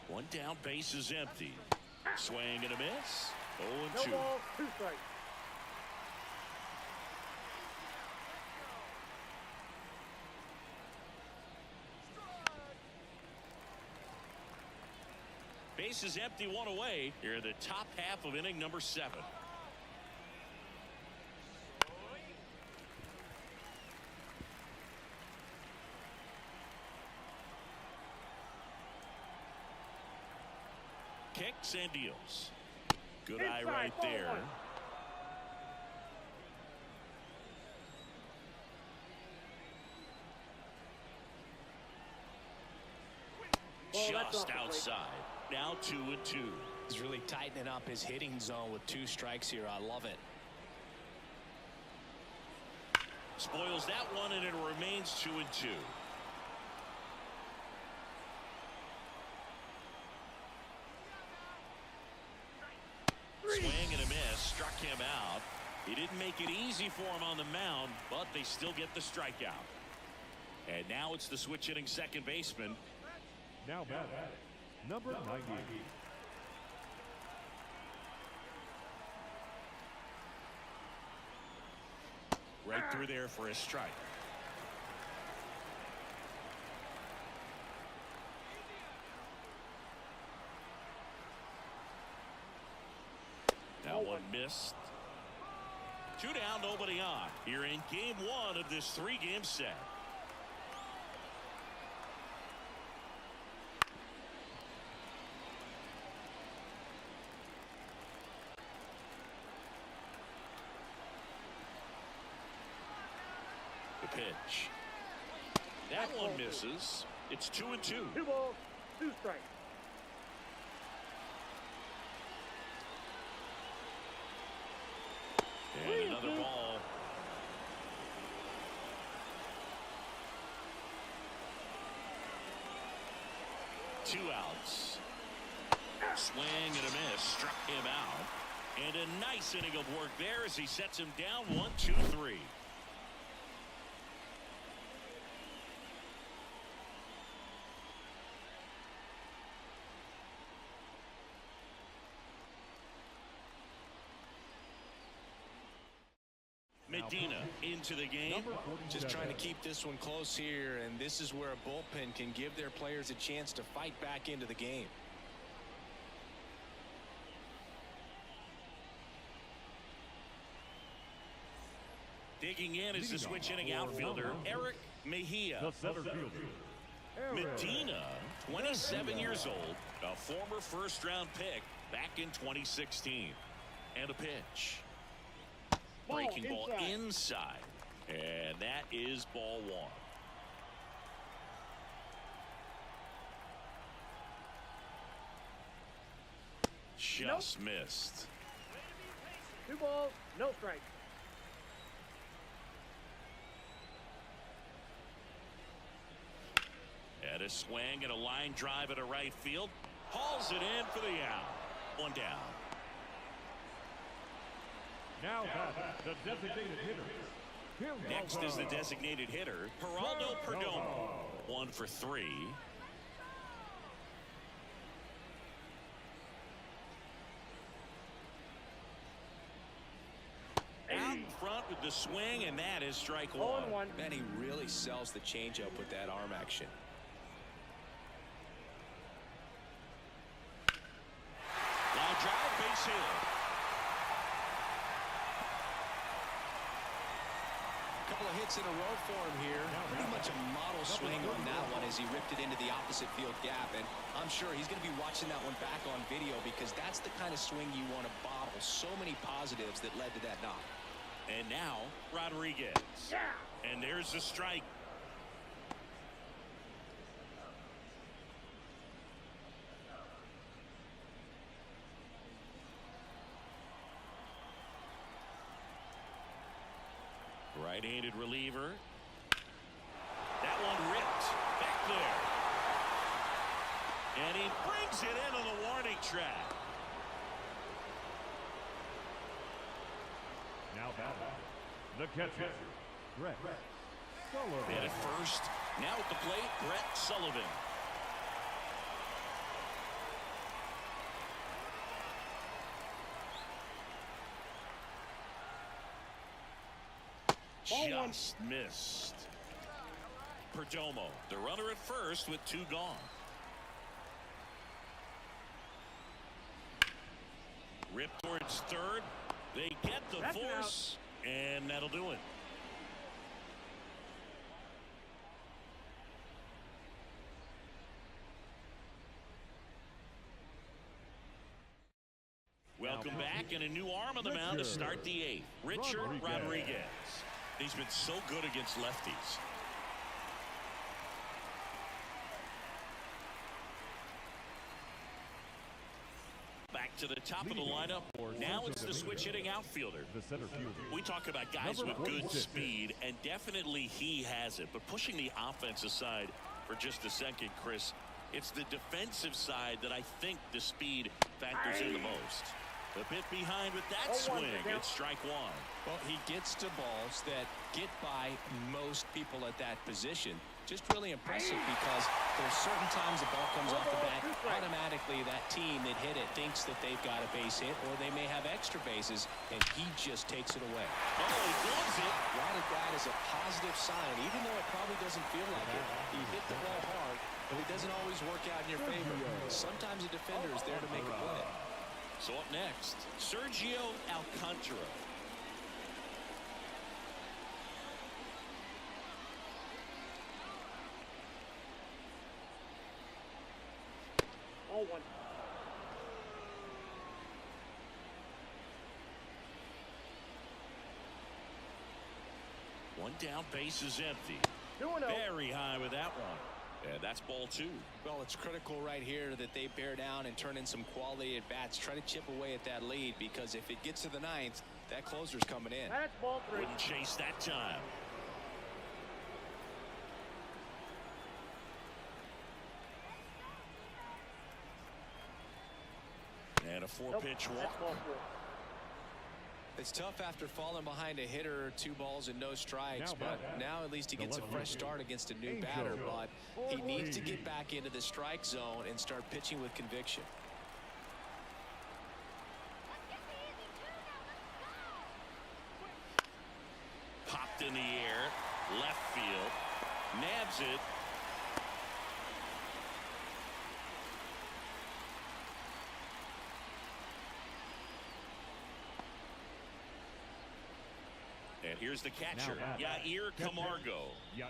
One down, base is empty. Swing and a miss. 0-2. No ball, 2 strikes. Base is empty, 1 away. Here in the top half of inning number 7. Kicks and deals. Good eye right there. Just outside. Now 2-2. He's really tightening up his hitting zone with 2 strikes here. I love it. Spoils that one, and it remains 2-2. Swing and a miss. Struck him out. He didn't make it easy for him on the mound, but they still get the strikeout. And now it's the switch hitting second baseman. Now batting, number 90. Right through there for a strike. Now one missed. 2 down, nobody on. Here in game 1 of this 3-game set. The pitch. That one misses. It's 2-2. 2 balls, 2 strikes. And another ball. Two outs. Swing and a miss. Struck him out. And a nice inning of work there as he sets him down 1-2-3. Medina into the game. Just trying to keep this one close here, and this is where a bullpen can give their players a chance to fight back into the game. Checking in is the switch hitting outfielder, Eric Mejia. The center fielder, Eric Medina, 27 years old, a former first-round pick back in 2016. And a pitch. Breaking ball inside. And that is ball one. Just missed. 2 balls, no strikes. And a swing and a line drive at a right field. Hauls it in for the out. One down. Now back, the designated hitter. Next is the designated hitter, Geraldo Perdomo. 1 for 3. Out in front with the swing, and that is strike one. 0-1. Man, he really sells the changeup with that arm action. Line drive, base hit. A couple of hits in a row for him here. Pretty much a model swing on that one as he ripped it into the opposite field gap. And I'm sure he's going to be watching that one back on video because that's the kind of swing you want to bottle. So many positives that led to that knock. And now Rodriguez. And there's the strike. Right-handed reliever. That one ripped back there. And he brings it in on the warning track. Now batting, the catcher, Brett Sullivan. And at first, now at the plate, Brett Sullivan. Just missed. Perdomo, the runner at first with 2 gone. Rip towards third. They get the force, and that'll do it. Welcome back, and a new arm on the mound to start the 8th. Richard Rodriguez. He's been so good against lefties. Back to the top of the lineup. Now it's the switch hitting outfielder. The center fielder. We talk about guys with good speed, and definitely he has it. But pushing the offense aside for just a second, Chris, it's the defensive side that I think the speed factors in the most. A bit behind with that swing. It's strike one. Well, he gets to balls that get by most people at that position. Just really impressive because there's certain times the ball comes off the bat, automatically that team that hit it thinks that they've got a base hit or they may have extra bases, and he just takes it away. Oh, he gloves it. Right at that is a positive sign, even though it probably doesn't feel like it. He hit the ball hard, but it doesn't always work out in your favor. Sometimes a defender is there to make a play. So up next, Sergio Alcantara. Oh, 1. One down, base is empty. 2-0. Very high with that one. And that's ball 2. Well, it's critical right here that they bear down and turn in some quality at bats. Try to chip away at that lead, because if it gets to the 9th, that closer's coming in. That's ball 3. Wouldn't chase that time. And a 4-pitch That's walk. ball 4. It's tough after falling behind a hitter, 2 balls and no strikes, but now at least he gets a fresh start against a new batter. But he needs to get back into the strike zone and start pitching with conviction. Popped in the air, left field, nabs it. And Here's the catcher, Now Yair Camargo. Yair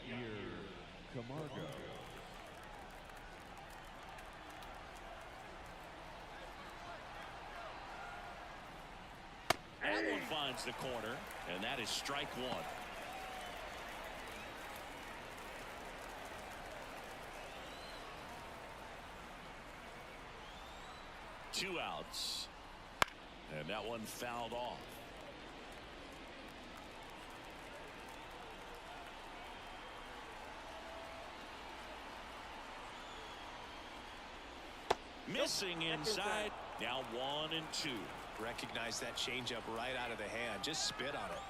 Camargo. That one finds the corner, and that is strike one. Two outs. And that one fouled off. Missing inside. Now 1-2. Recognize that changeup right out of the hand. Just spit on it.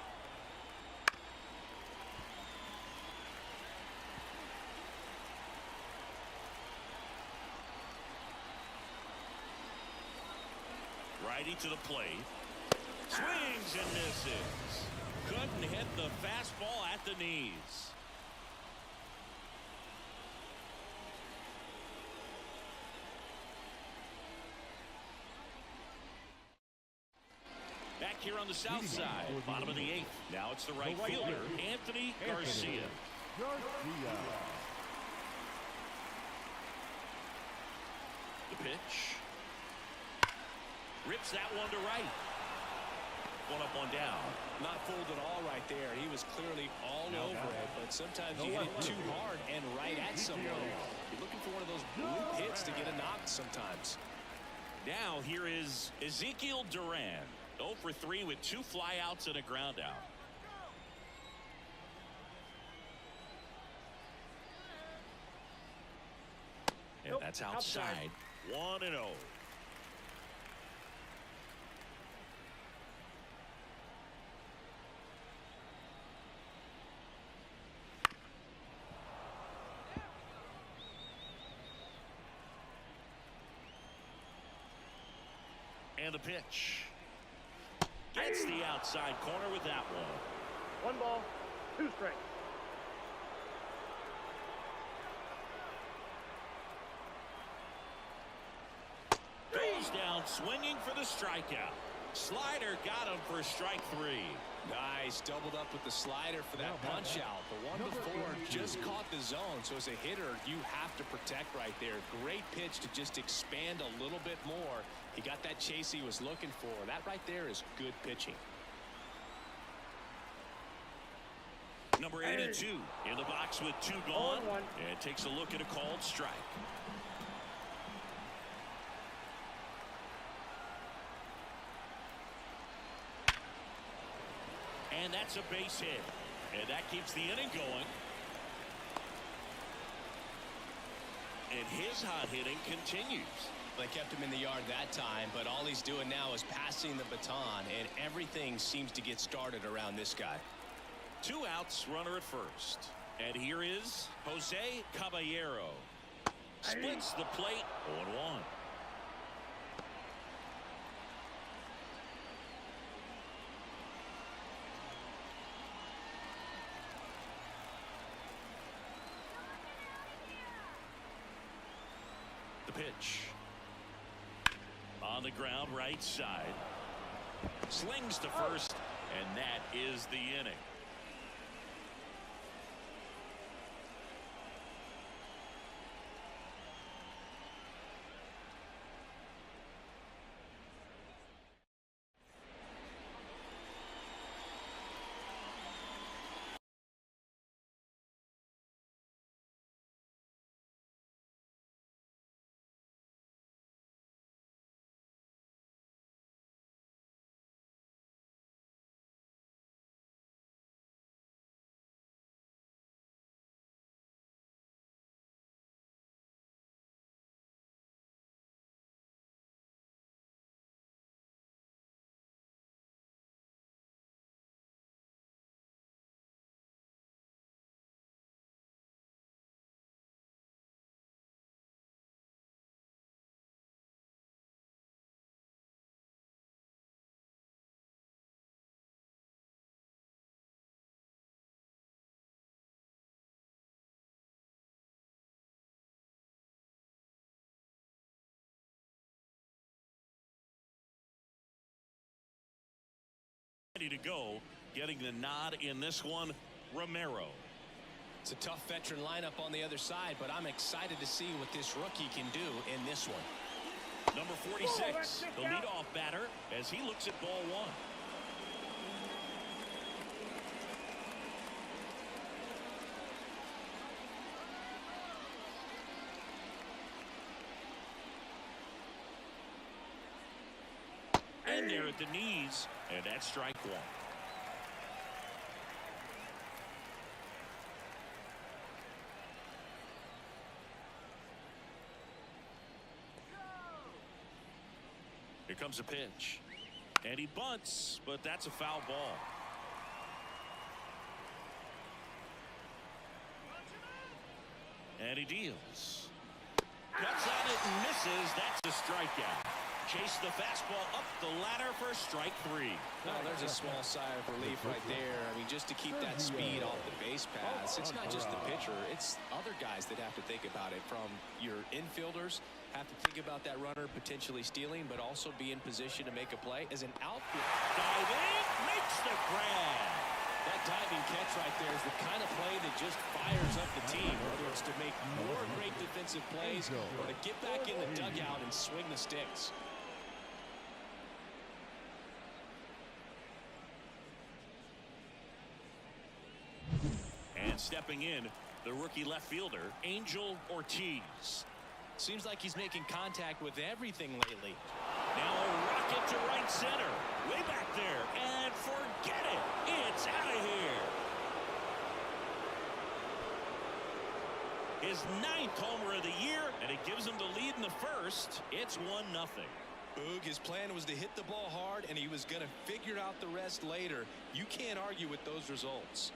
Righty to the plate. Swings and misses. Couldn't hit the fastball at the knees. Back here on the south side, bottom of the eighth. Now it's the right fielder, Anthony Garcia. The pitch. Rips that one to right. One up, one down. Not fooled at all right there. He was clearly all over it, but sometimes you hit it too hard and right at someone. You're looking for one of those bloop hits to get a knock sometimes. Now here is Ezekiel Duran. 0 for 3 with 2 flyouts and a ground out. And that's outside. 1-0. And the pitch. Gets the outside corner with that one. 1 ball, 2 strikes. Goes down swinging for the strikeout. Slider got him for strike 3. Nice. Doubled up with the slider for that punch out. The one before just caught the zone. So as a hitter, you have to protect right there. Great pitch to just expand a little bit more. He got that chase he was looking for. That right there is good pitching. Number 82 in the box with 2 gone. And takes a look at a called strike. And that's a base hit. And that keeps the inning going. And his hot hitting continues. They kept him in the yard that time, but all he's doing now is passing the baton, and everything seems to get started around this guy. 2 outs, runner at first. And here is Jose Caballero. Splits the plate, 0-1. The pitch. On the ground, right side. Slings to first, and that is the inning. Ready to go Getting the nod in this one, Romero. It's a tough veteran lineup on the other side, but I'm excited to see what this rookie can do in this one. Number 46, the leadoff batter, as he looks at ball one. In there at the knees, and that's strike one. Here comes a pitch. And he bunts, but that's a foul ball. And he deals. Cuts on it and misses. That's a strikeout. Chase the fastball up the ladder for strike three. Well, there's a small sigh of relief right there. I mean, just to keep that speed off the base paths. It's not just the pitcher. It's other guys that have to think about it. From your infielders, have to think about that runner potentially stealing, but also be in position to make a play. As an outfielder, Diving, makes the grab. that diving catch right there is the kind of play that just fires up the team, whether it's to make more great defensive plays or to get back in the dugout and swing the sticks. And stepping in, the rookie left fielder, Angel Ortiz. Seems like he's making contact with everything lately. Now a rocket to right center. Way back there. And forget it. It's out of here. His 9th homer of the year, and it gives him the lead in the first. It's 1-0. Boog, his plan was to hit the ball hard, and he was going to figure out the rest later. You can't argue with those results.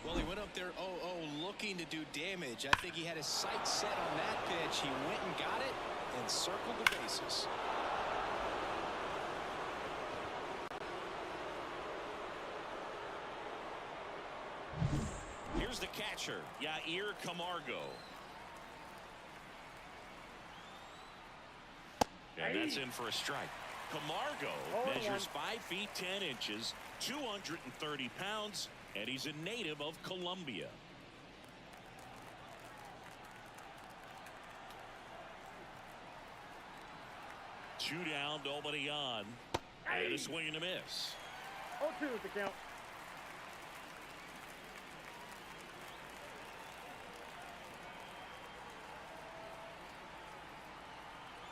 Well, he went up there 0-0 looking to do damage. I think he had his sights set on that pitch. He went and got it and circled the bases. Here's the catcher, Yair Camargo. And that's in for a strike. Camargo measures 5 feet 10 inches, 230 pounds, and he's a native of Colombia. Two down, nobody on. And a swing and a miss. 0-2 is the count.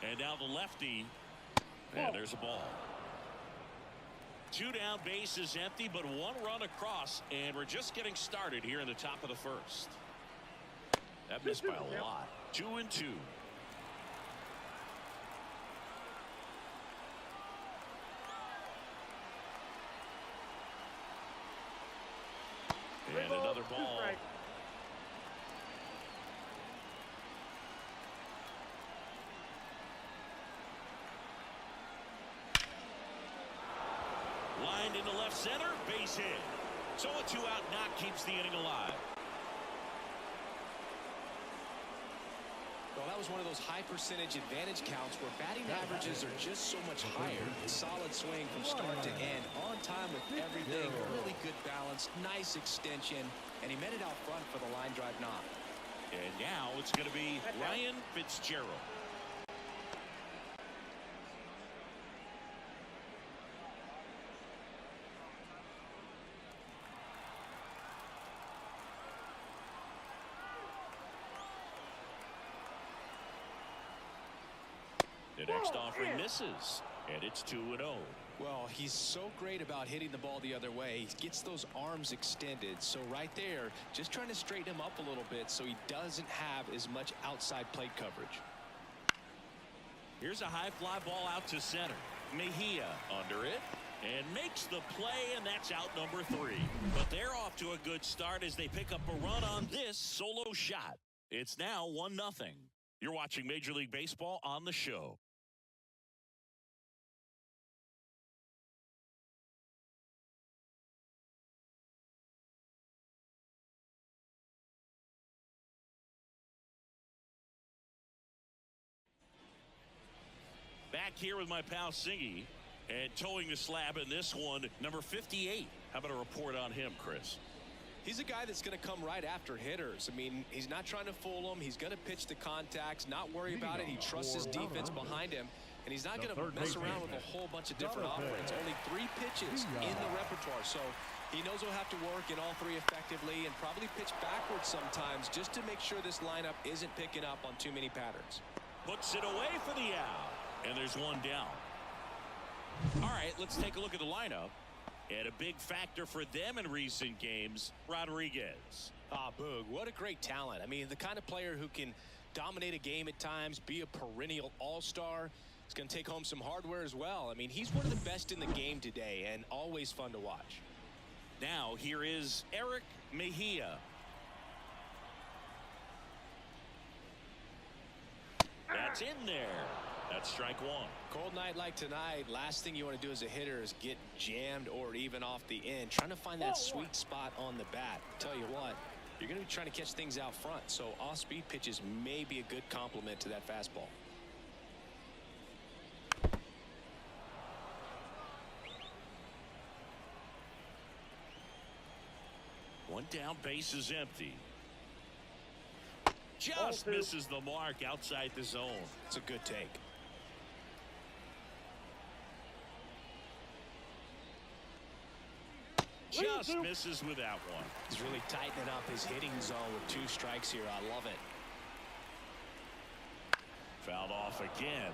And now the lefty. And there's a ball. 2 down, base is empty, but 1 run across, and we're just getting started here in the top of the first. That missed by a lot. 2-2. And another ball. Lined into left center, base hit. So a 2-out knock keeps the inning alive. Well, that was one of those high percentage advantage counts where batting averages are just so much higher. Solid swing from start to end, on time with everything, really good balance, nice extension, and he met it out front for the line drive knock. And now it's going to be Ryan Fitzgerald. The next offering misses, and it's 2-0. Well, he's so great about hitting the ball the other way. He gets those arms extended. So right there, just trying to straighten him up a little bit so he doesn't have as much outside plate coverage. Here's a high fly ball out to center. Mejia under it and makes the play, and that's out number 3. But they're off to a good start as they pick up a run on this solo shot. It's now 1-0. You're watching Major League Baseball on the show. back here with my pal Singy. And towing the slab in this one, number 58. How about a report on him, Chris? He's a guy that's going to come right after hitters. I mean, he's not trying to fool them. He's going to pitch the contacts, not worry about it. He trusts his defense behind him. And he's not going to mess around with a whole bunch of different offerings. Only 3 pitches in the repertoire. So he knows he'll have to work in all 3 effectively and probably pitch backwards sometimes just to make sure this lineup isn't picking up on too many patterns. Puts it away for the out. And there's one down. All right, let's take a look at the lineup. And a big factor for them in recent games, Rodriguez. Boog, what a great talent. I mean, the kind of player who can dominate a game at times, be a perennial all-star. He's going to take home some hardware as well. I mean, he's one of the best in the game today and always fun to watch. Now, here is Eric Mejia. That's in there. That's strike 1. Cold night like tonight, last thing you want to do as a hitter is get jammed or even off the end. Trying to find that sweet spot on the bat. Tell you what, you're going to be trying to catch things out front, so off-speed pitches may be a good complement to that fastball. One down, base is empty. Just misses the mark outside the zone. It's a good take. Just misses with that one. He's really tightening up his hitting zone with 2 strikes here. I love it. Fouled off again,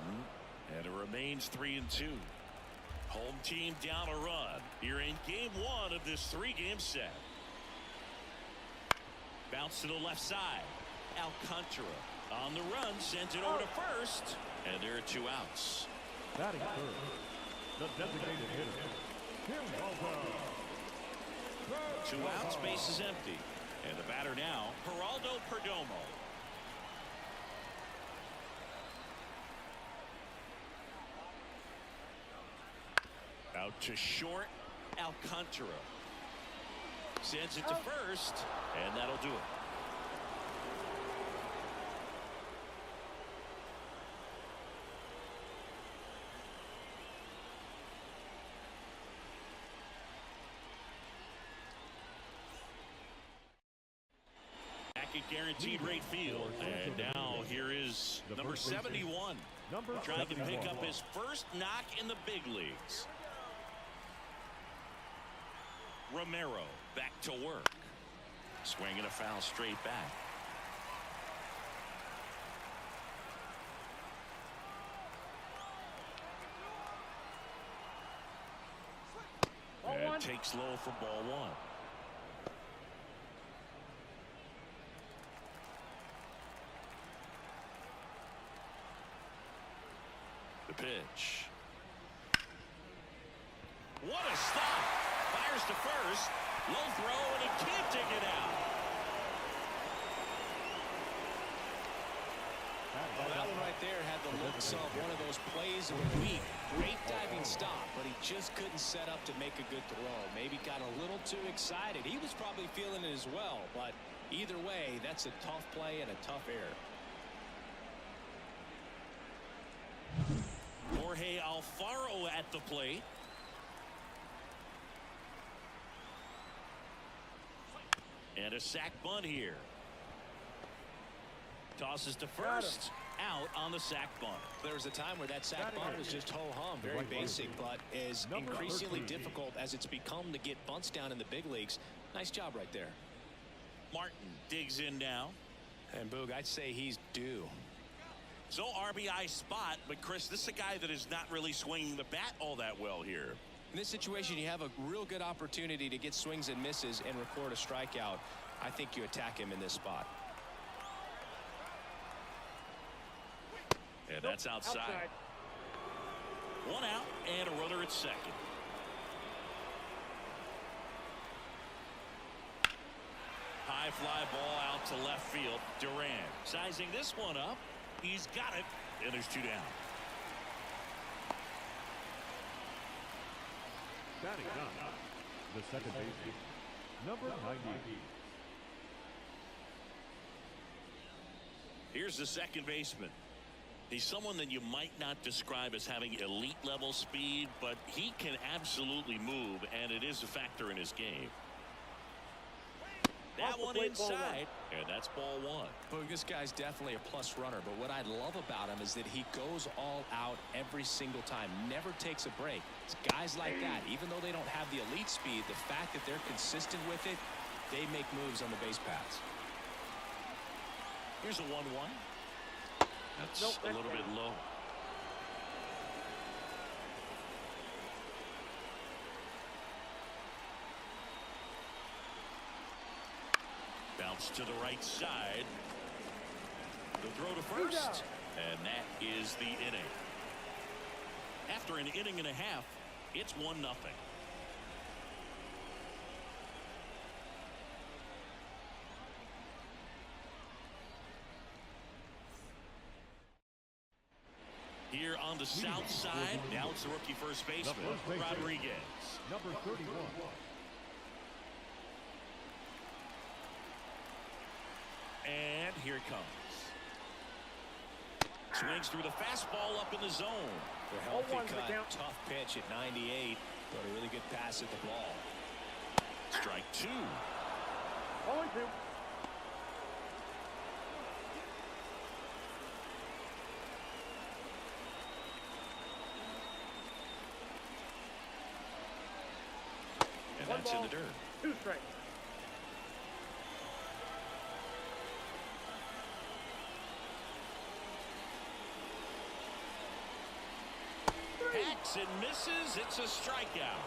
and it remains 3-2. Home team down a run here in game 1 of this 3-game set. Bounce to the left side. Alcantara on the run, sends it over to first, and there are 2 outs. Batting third, the designated hitter, Tim Walton. 2 outs, base is empty. And the batter now, Geraldo Perdomo. Out to short, Alcantara. Sends it to first, and that'll do it. Guaranteed rate field, and now here is number 71, trying to pick up his first knock in the big leagues. Romero back to work, swinging a foul straight back. And takes low for ball 1. Pitch. What a stop. Fires to first. Low throw, and he can't dig it out. Well, that one right there had the looks of one of those plays of the week. Great diving stop, but he just couldn't set up to make a good throw. Maybe got a little too excited. He was probably feeling it as well, but either way, that's a tough play and a tough error. Jorge Alfaro at the plate. And a sac bunt here. Tosses to first. Out on the sac bunt. There was a time where that sac bunt was just ho-hum, very basic, but is increasingly difficult as it's become to get bunts down in the big leagues. Nice job right there. Martin digs in now. And Boog, I'd say he's due. So RBI spot, but Chris, this is a guy that is not really swinging the bat all that well here. In this situation, you have a real good opportunity to get swings and misses and record a strikeout. I think you attack him in this spot. And that's outside. 1 out and a runner at second. High fly ball out to left field. Duran sizing this one up. He's got it, and there's 2 down. Batting up, the second baseman, number 90. Here's the second baseman. He's someone that you might not describe as having elite level speed, but he can absolutely move, and it is a factor in his game. That one inside, and that's ball one. Well, this guy's definitely a plus runner, but what I love about him is that he goes all out every single time, never takes a break. It's guys like that, even though they don't have the elite speed, the fact that they're consistent with it, they make moves on the base paths. Here's a 1-1. That's a little bit low. Bounce to the right side. The throw to first. And that is the inning. After an inning and a half, it's 1-0. Here on the south side, now it's the rookie first baseman, Rodriguez. Number 31. And here it comes. Swings through the fastball up in the zone. The healthy cut, tough pitch at 98, but a really good pass at the ball. Strike two. 0-2. And that's in the dirt. 2 strikes. Hacks and misses. It's a strikeout.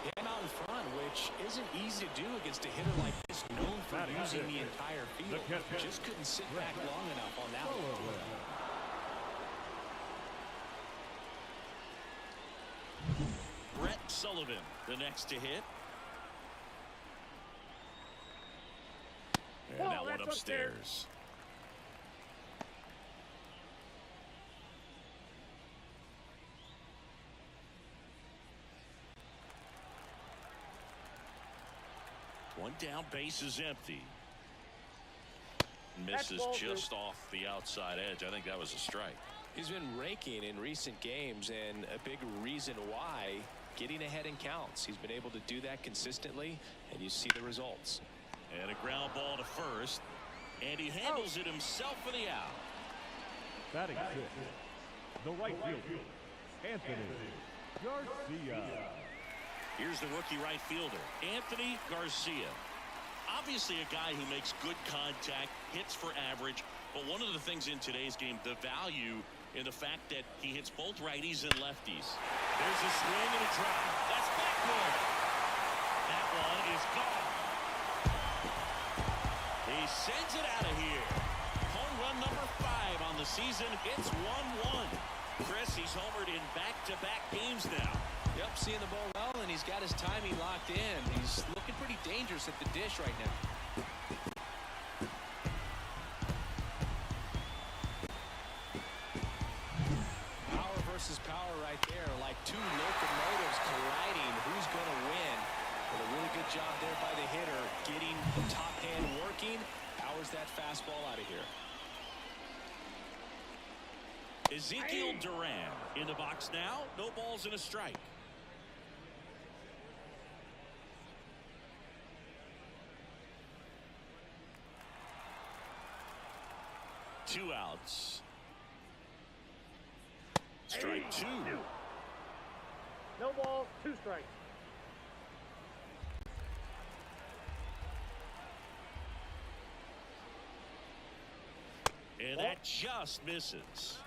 Him out in front, which isn't easy to do against a hitter like this, known for using the entire field. Just couldn't sit back long enough on that one. Brett Sullivan, the next to hit. And that one upstairs. One down, base is empty. Misses just off the outside edge. I think that was a strike. He's been raking in recent games, and a big reason why, getting ahead in counts. He's been able to do that consistently, and you see the results. And a ground ball to first, and he handles it himself for the out. Batting sixth, the right fielder, Anthony Garcia. Here's the rookie right fielder, Anthony Garcia. Obviously a guy who makes good contact, hits for average, but one of the things in today's game, the value in the fact that he hits both righties and lefties. There's a swing and a drive. That's backward. That one is gone. He sends it out of here. Home run number 5 on the season. It's 1-1. Chris, he's homered in back-to-back games now. Yep, seeing the ball well, and he's got his timing locked in. He's looking pretty dangerous at the dish right now. Power versus power right there, like two locomotives colliding. Who's going to win? But a really good job there by the hitter, getting the top hand working. Powers that fastball out of here. Ezekiel Duran in the box now. No balls and a strike. Two outs. Strike two. No balls, 2 strikes. And that just misses.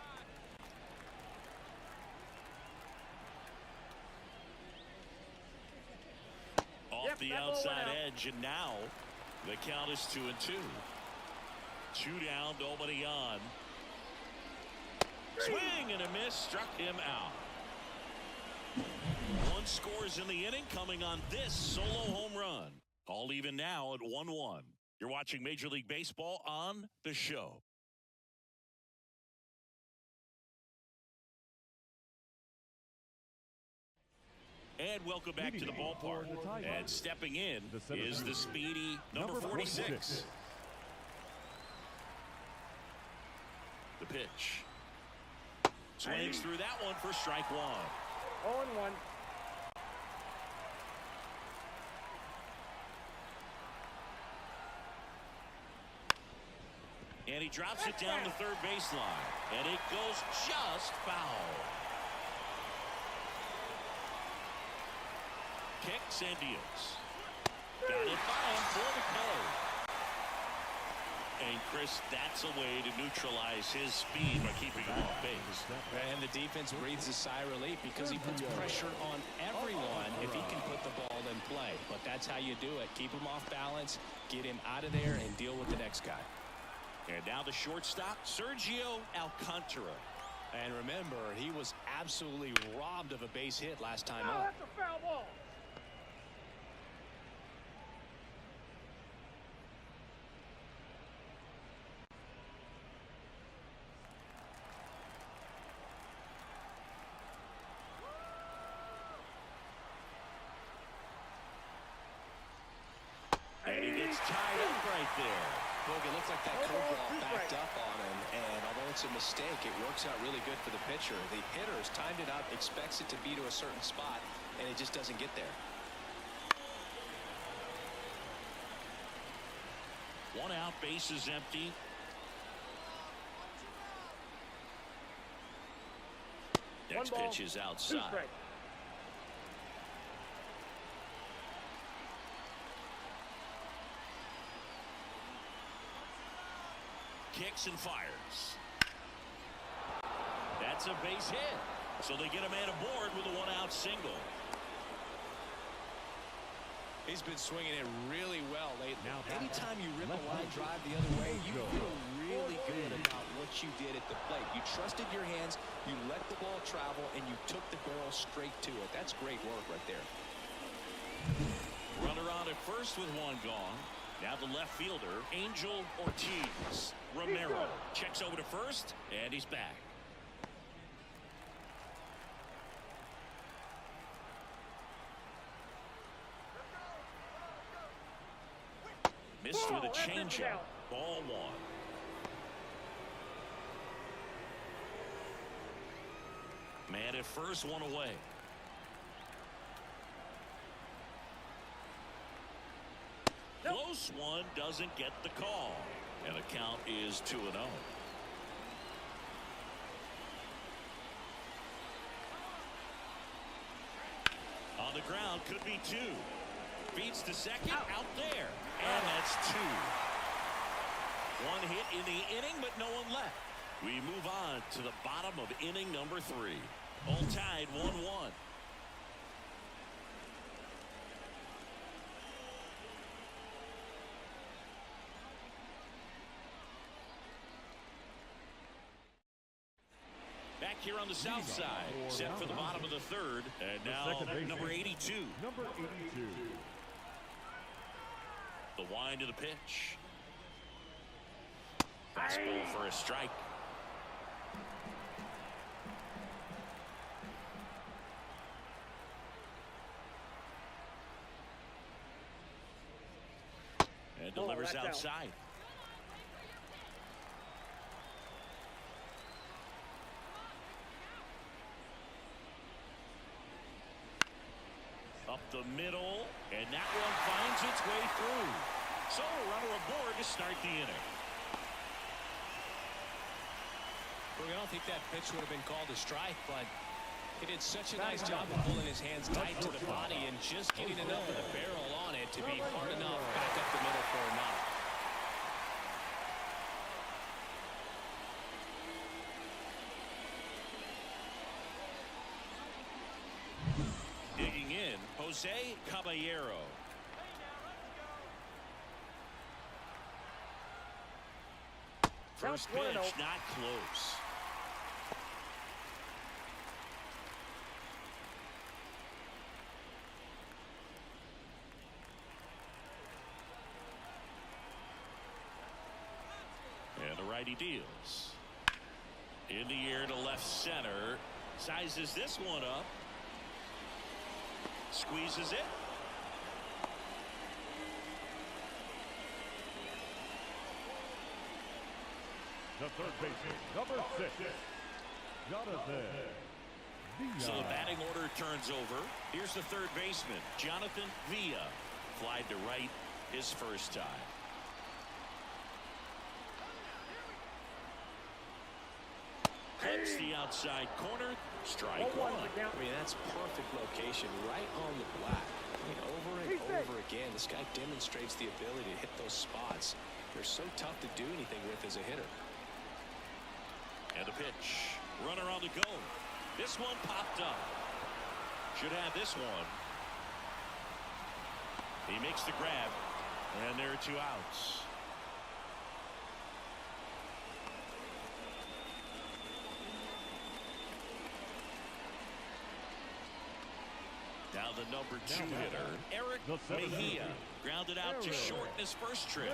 Off the outside edge, and now the count is 2-2. 2 down, nobody on. Swing and a miss, struck him out. 1 scores in the inning, coming on this solo home run. All even now at 1-1. You're watching Major League Baseball on The Show. And welcome back to the ballpark. And stepping in is the speedy number 46. The pitch. Swings through that one for strike one. 0-1. And he drops it down the third baseline. And it goes just foul. Kicks and deals. Got it by him for the play. And Chris, that's a way to neutralize his speed by keeping him off base. And the defense breathes a sigh of relief because he puts pressure on everyone if he can put the ball in play. But that's how you do it. Keep him off balance, get him out of there, and deal with the next guy. And now the shortstop, Sergio Alcantara. And remember, he was absolutely robbed of a base hit last time Oh, up. that's a foul ball. And he gets tied up right there. Look, it looks like that curveball backed up on him, and although it's a mistake, it works out really good for the pitcher. The hitter has timed it up, expects it to be to a certain spot, and it just doesn't get there. One out, base is empty. Next pitch is outside. Kicks and fires. That's a base hit. So they get a man aboard with a one-out single. He's been swinging it really well lately. Now, anytime you rip a line drive the other way, you feel really good about what you did at the plate. You trusted your hands, you let the ball travel, and you took the barrel straight to it. That's great work right there. Runner on at first with one gone. Now the left fielder, Angel Ortiz. Romero checks over to first, and he's back. Missed with a changeup. Ball one. Man at first, one away. Close one, doesn't get the call. And the count is 2-0. On the ground, could be two. Feeds to second, out there. And that's two. One hit in the inning, but no one left. We move on to the bottom of inning number 3. All tied 1-1. Back here on the south side, set for the bottom of the third, and now number 82. Number 82. The wind of the pitch. Fastball for a strike. And delivers outside. Up the middle, and that one finds its way through. So a runner aboard to start the inning. I don't think that pitch would have been called a strike, but he did such a nice job of pulling his hands tight to the body and just getting enough of the barrel on it to be hard enough back up the middle for a knock. Digging in, Jose Caballero. First pitch, not close. And the righty deals. In the air to left center. Sizes this one up. Squeezes it. The third baseman, number 6. Jonathan Villa. So the batting order turns over. Here's the third baseman, Jonathan Villa. Flied to right his first time. Clips the outside corner. Strike one. I mean, that's perfect location, right on the black. I mean, over and over again, this guy demonstrates the ability to hit those spots. They're so tough to do anything with as a hitter. And the pitch. Runner on the go. This one popped up. Should have this one. He makes the grab. And there are 2 outs. Now the number 2 hitter, Eric Mejia, grounded out to short in his first trip.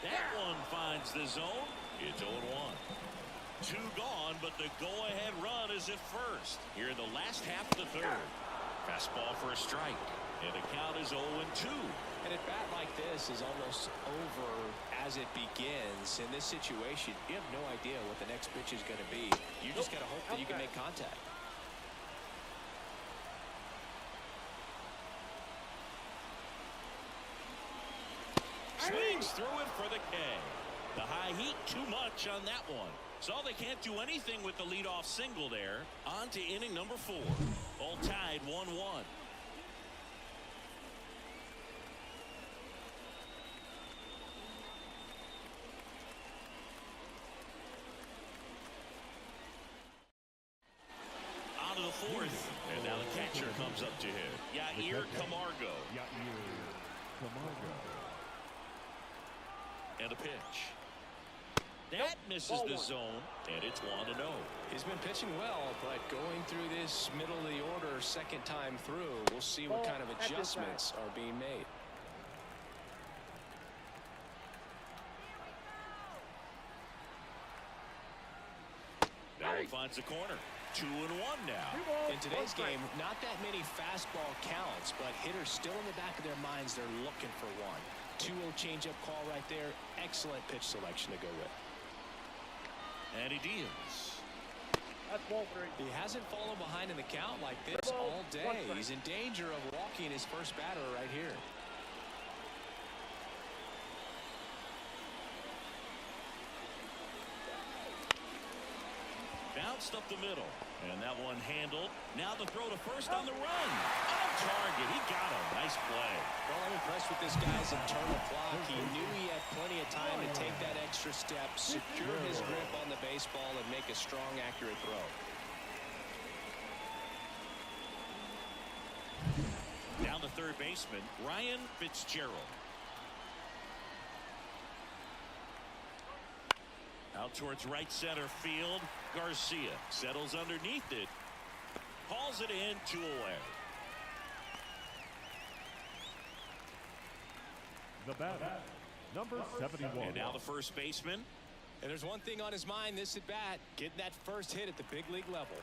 That one finds the zone. It's 0-1. 2 gone, but the go-ahead run is at first. Here in the last half of the third. Fastball for a strike. And the count is 0-2. And a bat like this is almost over as it begins. In this situation, you have no idea what the next pitch is going to be. You just got to hope that you can make contact. Swings through it for the K. The high heat, too much on that one. So they can't do anything with the leadoff single there. On to inning number 4. All tied 1-1. On to the 4th. And now the catcher comes up to him. Yair Camargo. And a pitch. That misses the zone, and it's 1-0. He's been pitching well, but going through this middle of the order second time through, we'll see what kind of adjustments are being made. Now he finds the corner. 2-1 now. In today's game, not that many fastball counts, but hitters still in the back of their minds, they're looking for one. 2-0 changeup call right there. Excellent pitch selection to go with. And he deals. That's ball 3. He hasn't fallen behind in the count like this all day. He's in danger of walking his first batter right here. Bounced up the middle. And that one handled. Now the throw to first on the run. On target. He got him. Nice play. Well, I'm impressed with this guy's internal clock. He knew he had plenty of time to take that extra step, secure his grip on the baseball, and make a strong, accurate throw. Down the third baseman, Ryan Fitzgerald. Out towards right center field. Garcia settles underneath it. Hauls it in, 2 away. The batter, number 71. And now the first baseman. And there's one thing on his mind this at bat, getting that first hit at the big league level.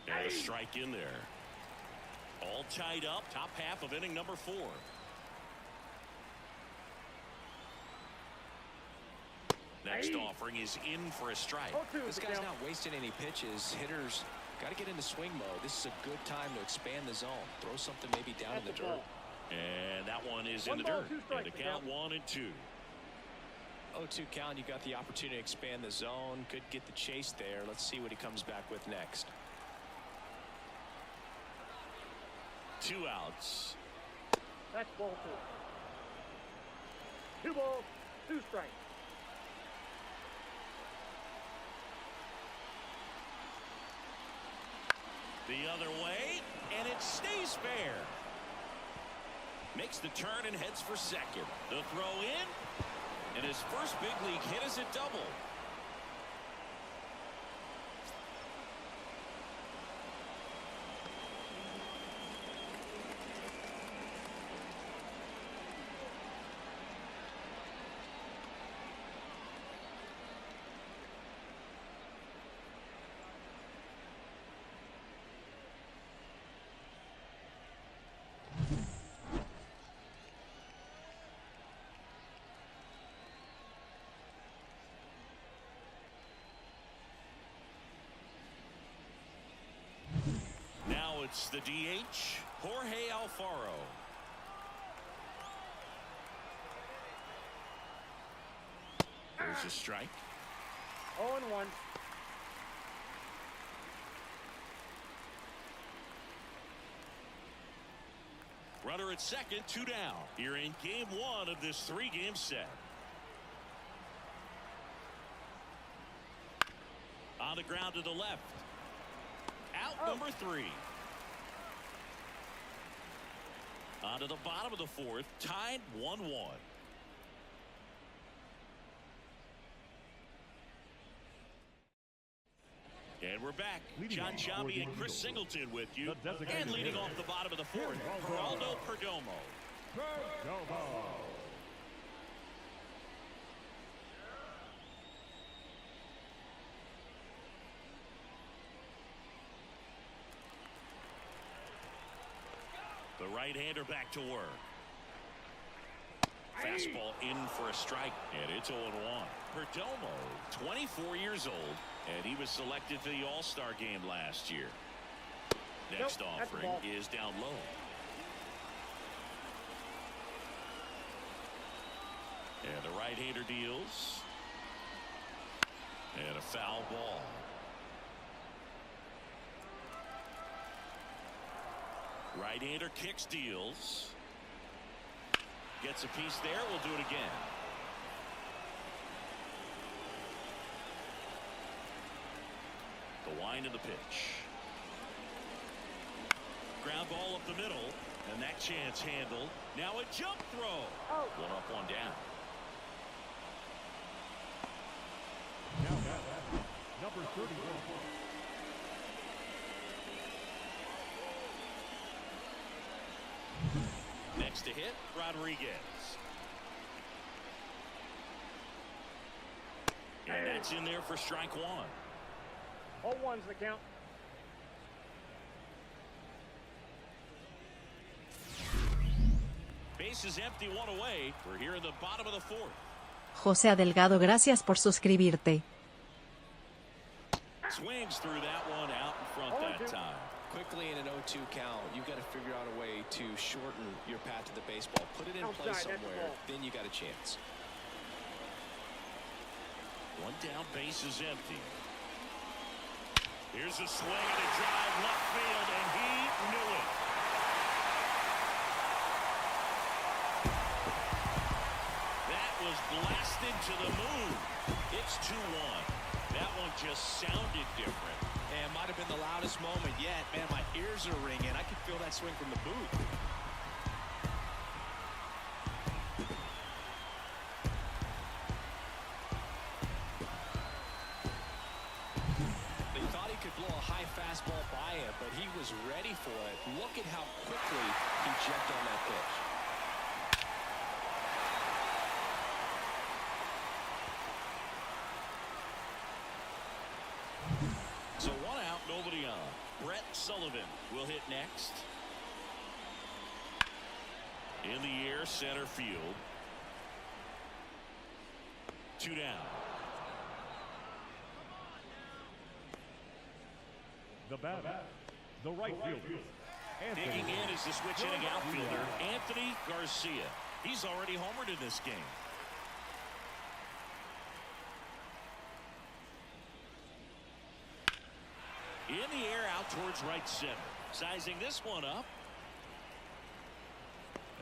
And a strike in there. All tied up, top half of inning number 4. Next offering is in for a strike. This guy's not wasting any pitches. Hitters got to get into swing mode. This is a good time to expand the zone. Throw something maybe down in the dirt. And that one is in the dirt. And the count 1-2. 0-2 count. You got the opportunity to expand the zone. Could get the chase there. Let's see what he comes back with next. 2 outs. That's ball 2. 2 balls, 2 strikes. The other way, and it stays fair. Makes the turn and heads for second. The throw in, and his first big league hit is a double. it's the DH, Jorge Alfaro. There's a strike. 0-1. Runner at second, 2 down. Here in game 1 of this 3-game set. On the ground to the left. Out number 3. On to the bottom of the 4th, tied 1-1. And we're back. John Chambi and Chris Singleton with you. And leading off the bottom of the 4th, Geraldo Perdomo. The right-hander back to work. Fastball in for a strike, and it's 0-1. Perdomo, 24 years old, and he was selected to the All-Star game last year. Next offering is down low. And the right-hander deals. And a foul ball. Right-hander kicks, deals. Gets a piece there. We'll do it again. The wind of the pitch. Ground ball up the middle. And that chance handled. Now a jump throw. One up, one down. Now number 31. Next to hit, Rodriguez. And that's in there for strike 1. 0-1's the count. Base is empty, 1 away. We're here in the bottom of the 4th. José Adelgado, gracias por suscribirte. Swings through that one, out in front that time. Quickly in an 0-2 count, you've got to figure out a way to shorten your path to the baseball. Put it in play somewhere, then you got a chance. One down, base is empty. Here's a swing and a drive left field, and he knew it. That was blasted to the moon. It's 2-1. That one just sounded different. And might have been the loudest moment yet. Man, my ears are ringing. I can feel that swing from the booth. They thought he could blow a high fastball by him, but he was ready for it. Look at how quickly he jumped on that pitch. So 1 out, nobody on. Brett Sullivan will hit next. In the air, center field. 2 down. The batter, the right fielder. Digging in is the switch hitting outfielder, Anthony Garcia. He's already homered in this game. In the air, out towards right center. Sizing this one up.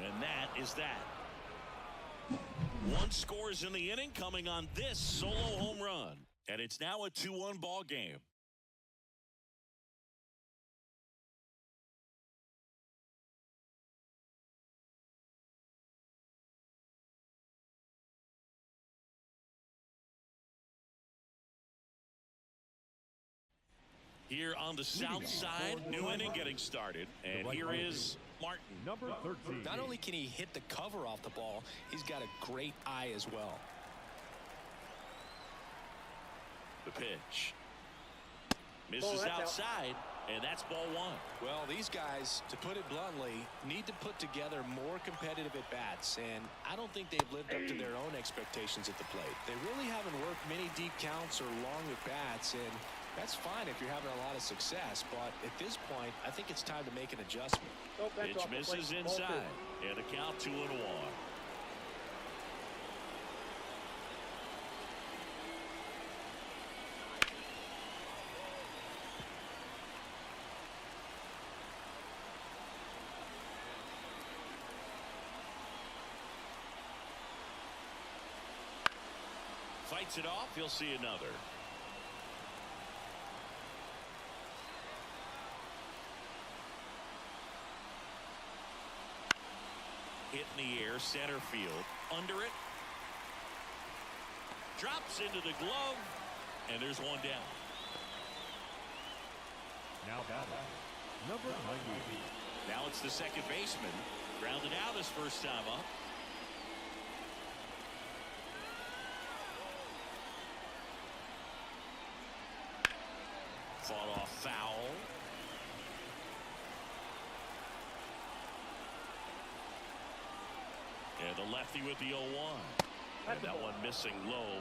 And that is that. 1 scores in the inning, coming on this solo home run. And it's now a 2-1 ball game. Here on the south side, new inning getting started. And here is Martin. Number 13. Not only can he hit the cover off the ball, he's got a great eye as well. The pitch. Misses outside, and that's ball 1. Well, these guys, to put it bluntly, need to put together more competitive at-bats, and I don't think they've lived up to their own expectations at the plate. They really haven't worked many deep counts or long at-bats, and That's fine if you're having a lot of success, but at this point, I think it's time to make an adjustment. Pitch misses inside, and a count 2-1. Fights it off. He'll see another. Hit in the air, center field, under it. Drops into the glove, and there's one down. Now batting, number 90. Now it's the second baseman. Grounded out his first time up. Fought off foul. And the lefty with the 0-1. And that one missing low.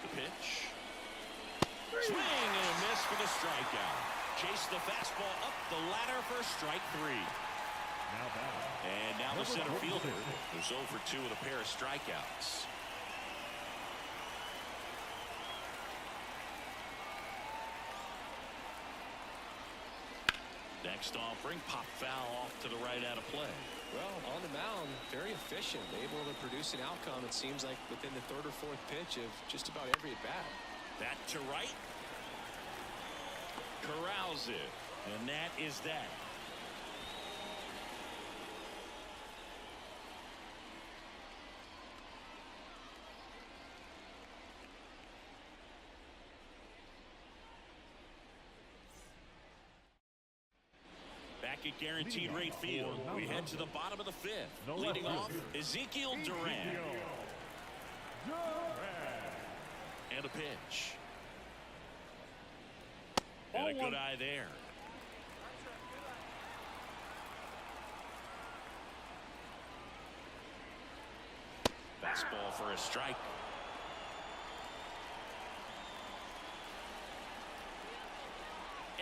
The pitch. Swing and a miss for the strikeout. Chase the fastball up the ladder for strike 3. Now batting. And now the center fielder who's 0 for 2 with a pair of strikeouts. Next offering, pop foul off to the right out of play. Well, on the mound, very efficient, able to produce an outcome, it seems like, within the third or fourth pitch of just about every at bat. That to right. Corrals it. And that is that. Back at Guaranteed Rate Field, we head to the bottom of the 5th. Leading off, Ezekiel Duran. And a pitch. And a good eye there. Fastball for a strike.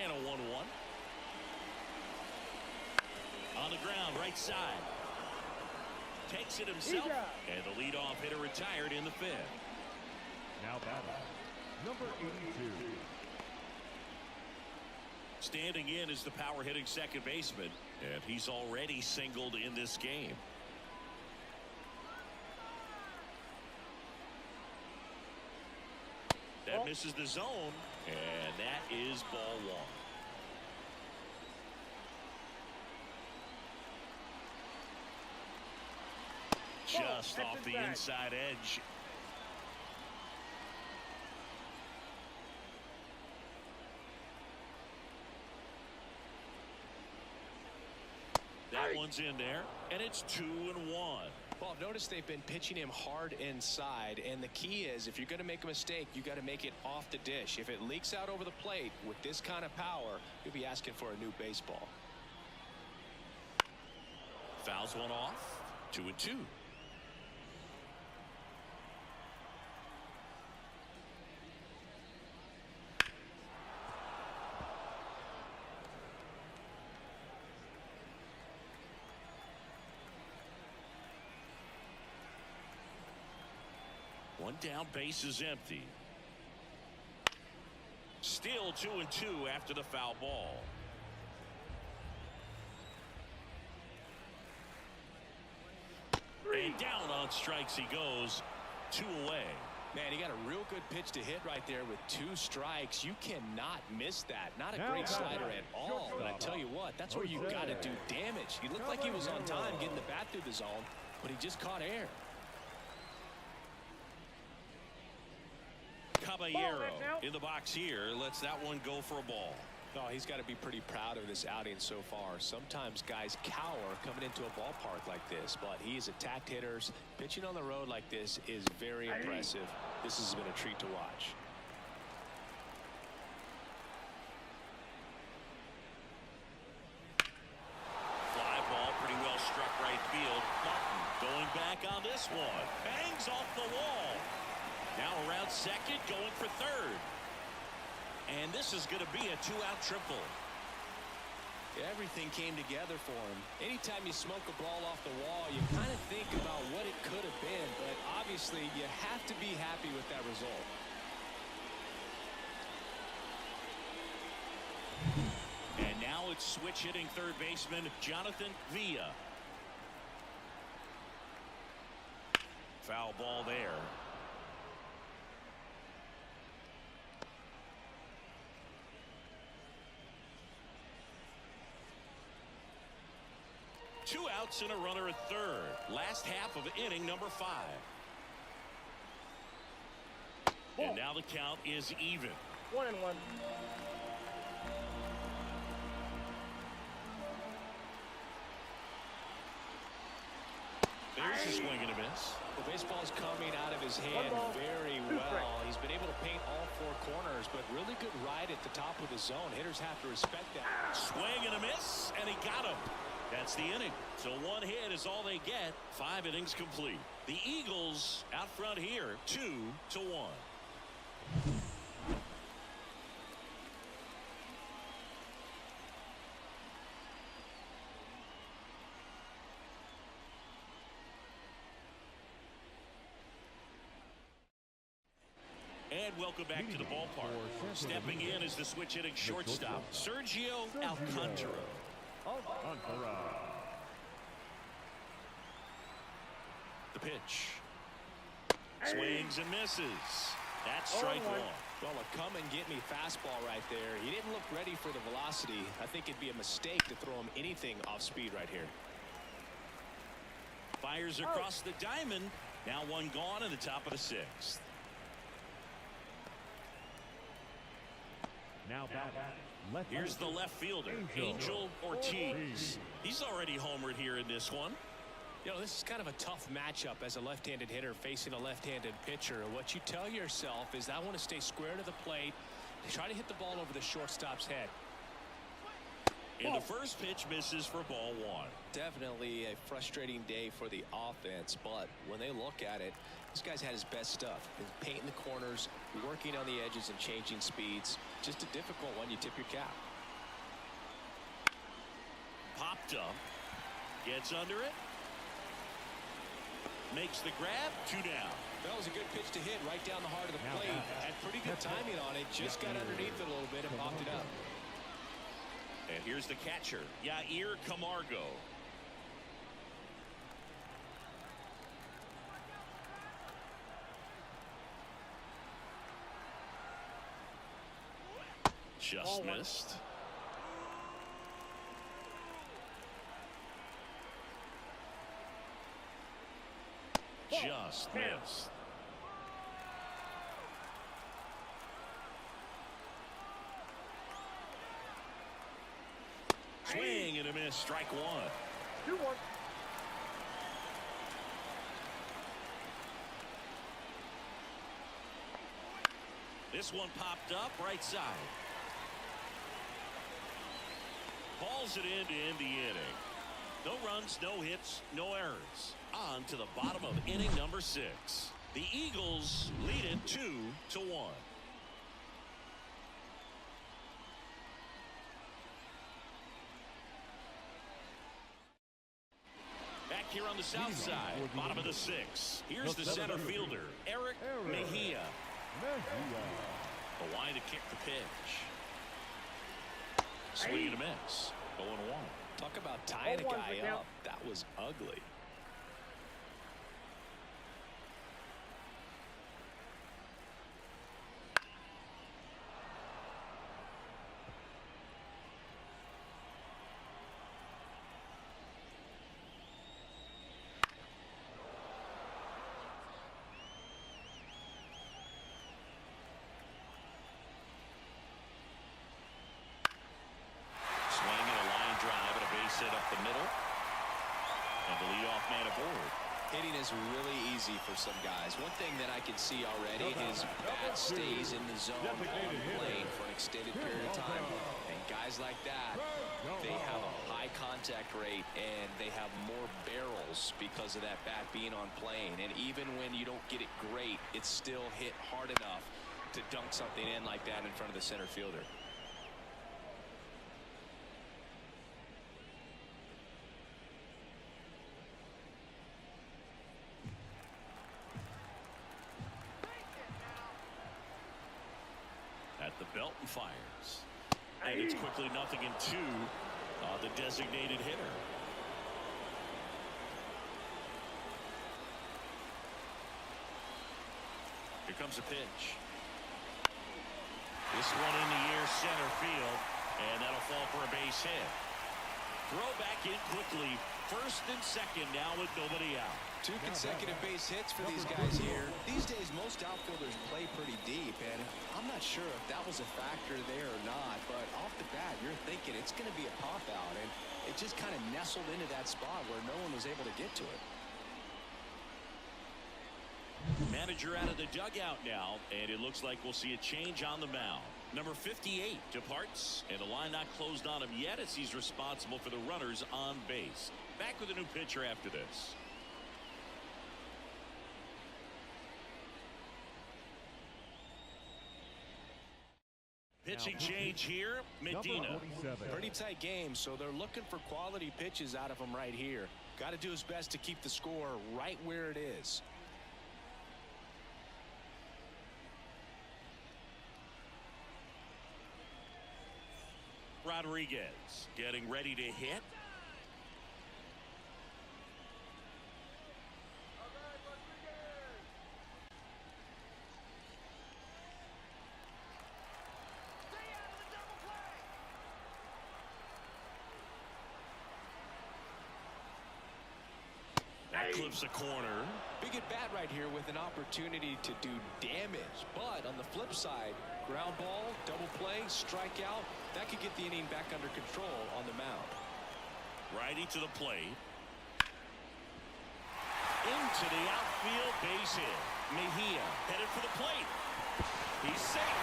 And a 1-1. On the ground, right side. Takes it himself. And the leadoff hitter retired in the 5th. Now batting, number 82. Standing in is the power hitting second baseman. And he's already singled in this game. That misses the zone. And that is ball 1. Just off the inside edge. That one's in there, and it's 2-1. Well, notice they've been pitching him hard inside, and the key is if you're going to make a mistake, you got to make it off the dish. If it leaks out over the plate with this kind of power, you'll be asking for a new baseball. Fouls one off. 2-2. One down, base is empty. Still 2-2 after the foul ball. And down on strikes he goes. 2 away. Man, he got a real good pitch to hit right there with 2 strikes. You cannot miss that. Not a great slider at all. But I tell you what, that's where you got to do damage. He looked like he was on time getting the bat through the zone, but he just caught air. Caballero in the box here lets that one go for a ball. Oh, he's got to be pretty proud of this outing so far. Sometimes guys cower coming into a ballpark like this, but he's attacked hitters. Pitching on the road like this is very impressive. This has been a treat to watch. this one. Bangs off the wall. Now around second, going for third. And this is going to be a two-out triple. Everything came together for him. Anytime you smoke a ball off the wall, you kind of think about what it could have been, but obviously you have to be happy with that result. And now it's switch hitting third baseman Jonathan Villa. Foul ball there. Two outs and a runner at third. Last half of inning number 5. And now the count is even. 1-1. There's a swing and a miss. The baseball is coming out of his hand very well. He's been able to paint all 4 corners, but really good ride at the top of the zone. Hitters have to respect that. Swing and a miss, and he got him. That's the inning. So 1 hit is all they get. 5 innings complete. The Eagles out front here, 2-1. And welcome back to the ballpark. Stepping in is the switch hitting shortstop, Sergio Alcantara. The pitch. Swings and misses. That's strike 1. Well, a come-and-get-me fastball right there. He didn't look ready for the velocity. I think it'd be a mistake to throw him anything off speed right here. Fires across the diamond. Now 1 gone in the top of the 6th. Now back. Here's the left fielder, Angel Ortiz. He's already homered here in this one. You know, this is kind of a tough matchup as a left-handed hitter facing a left-handed pitcher. What you tell yourself is, I want to stay square to the plate, try to hit the ball over the shortstop's head. And the first pitch misses for ball 1. Definitely a frustrating day for the offense, but when they look at it, this guy's had his best stuff. He's painting the corners, working on the edges and changing speeds. Just a difficult one. You tip your cap. Popped up. Gets under it. Makes the grab. 2 down. That was a good pitch to hit right down the heart of the plate. Had pretty good timing on it. Just got underneath it a little bit and popped it up. And here's the catcher, Yair Camargo. Just missed. Just missed. Swing and a miss. Strike 1. 2-1. This one popped up right side. Balls it in to end the inning. No runs, no hits, no errors. On to the bottom of inning number 6. The Eagles lead it 2-1. Back here on the south side, bottom of the 6th. Here's the center fielder, Eric Mejia. The line to kick the pitch. Swing and a miss. 0-1. Talk about tying a guy up. That was ugly. Set up the middle. And the leadoff man aboard. Hitting is really easy for some guys. One thing that I can see already is bat stays in the zone on the plane for an extended period of time. And guys like that, they have a high contact rate and they have more barrels because of that bat being on plane. And even when you don't get it great, it's still hit hard enough to dunk something in like that in front of the center fielder. At the belt and fires. And it's quickly 0-2. The designated hitter. Here comes a pitch. This one in the air center field, and that'll fall for a base hit. Throw back in quickly. First and second now with nobody out. 2 consecutive base hits for these guys here. These days, most outfielders play pretty deep, and I'm not sure if that was a factor there or not, but off the bat, you're thinking it's going to be a pop-out, and it just kind of nestled into that spot where no one was able to get to it. Manager out of the dugout now, and it looks like we'll see a change on the mound. Number 58 departs, and the line not closed on him yet as he's responsible for the runners on base. Back with a new pitcher after this. Pitching change here, Medina. Pretty tight game, so they're looking for quality pitches out of him right here. Got to do his best to keep the score right where it is. Rodriguez getting ready to hit. That clips a corner. Big at bat right here with an opportunity to do damage, but on the flip side, ground ball, double play, strikeout, that could get the inning back under control on the mound. Righty to the plate. Into the outfield, base hit. Mejia headed for the plate. He's safe.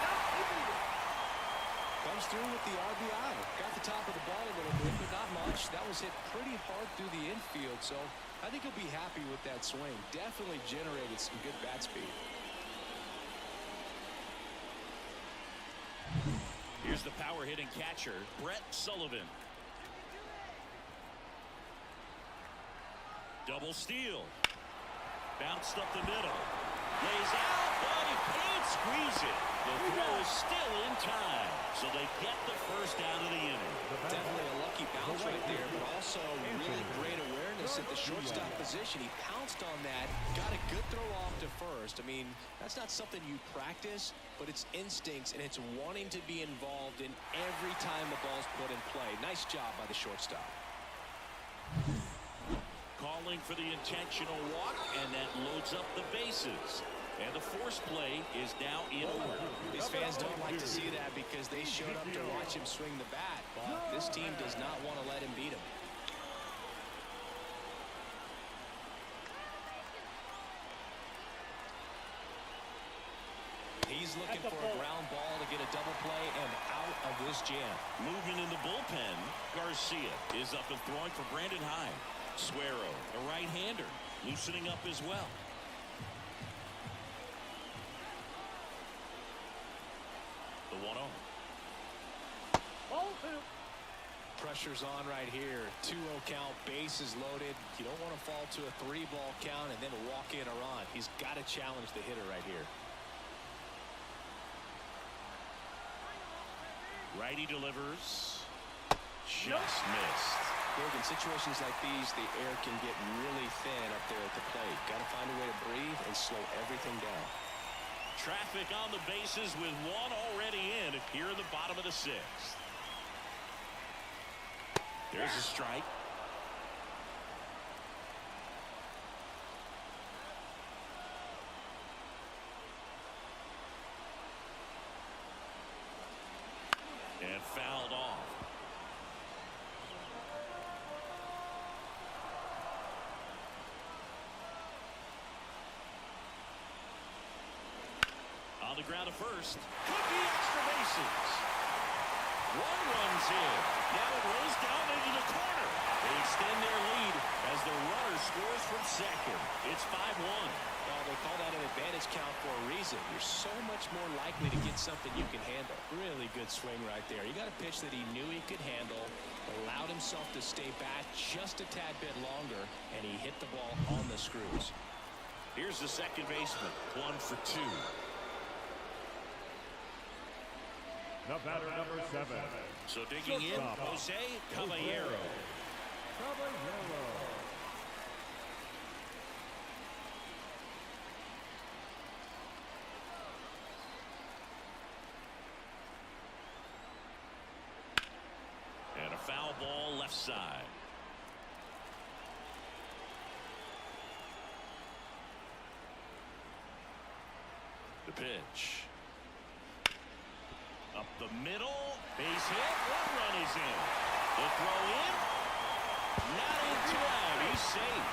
Comes through with the RBI. Got the top of the ball a little bit, but not much. That was hit pretty hard through the infield, so I think he'll be happy with that swing. Definitely generated some good bat speed. Here's the power hitting catcher, Brett Sullivan. Double steal. Bounced up the middle. Lays out, but he can't squeeze it. The throw is still in time, so they get the first out of the inning. Definitely a lucky bounce right there, but also really great awareness at the shortstop position. He pounced on that, got a good throw off to first. I mean, that's not something you practice, but it's instincts, and it's wanting to be involved in every time the ball's put in play. Nice job by the shortstop. Calling for the intentional walk, and that loads up the bases. And the force play is now in order. These fans don't like to see that because they showed up to watch him swing the bat, but this team does not want to let him beat him. He's looking for a ground ball to get a double play and out of this jam. Moving in the bullpen, Garcia is up and throwing for Brandon Hyde. Suero, a right-hander, loosening up as well. The 1-0. Ball two. Pressure's on right here. 2-0 count, bases loaded. You don't want to fall to a 3-ball count and then walk in or on. He's got to challenge the hitter right here. Righty delivers. Just missed. Big in situations like these, the air can get really thin up there at the plate. Got to find a way to breathe and slow everything down. Traffic on the bases with one already in here in the bottom of the 6th. There's a strike. And fouled off. On the ground at first. Could be extra bases. One runs in. Now it rolls down into the corner. They extend their lead as the runner scores from second. It's 5-1. Well, they call that an advantage count for a reason. You're so much more likely to get something you can handle. Really good swing right there. He got a pitch that he knew he could handle, allowed himself to stay back just a tad bit longer, and he hit the ball on the screws. Here's the second baseman. 1 for 2. The batter, number 7. So digging in, Jose Caballero. And a foul ball left side. The pitch. Up the middle. Base hit. One run is in. The throw in. Not in time. He's safe.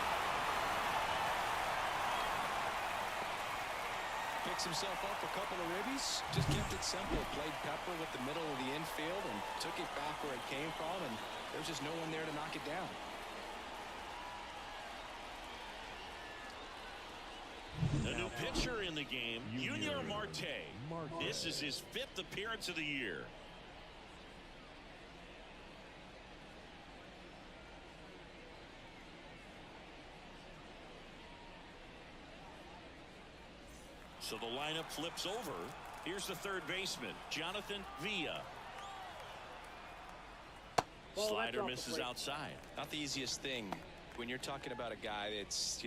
Picks himself up a couple of ribbies. Just kept it simple. Played pepper with the middle of the infield and took it back where it came from. And there's just no one there to knock it down. The new pitcher in the game, Junior Marte. This is his 5th appearance of the year. So the lineup flips over. Here's the third baseman, Jonathan Villa. Slider misses outside. Not the easiest thing when you're talking about a guy that's,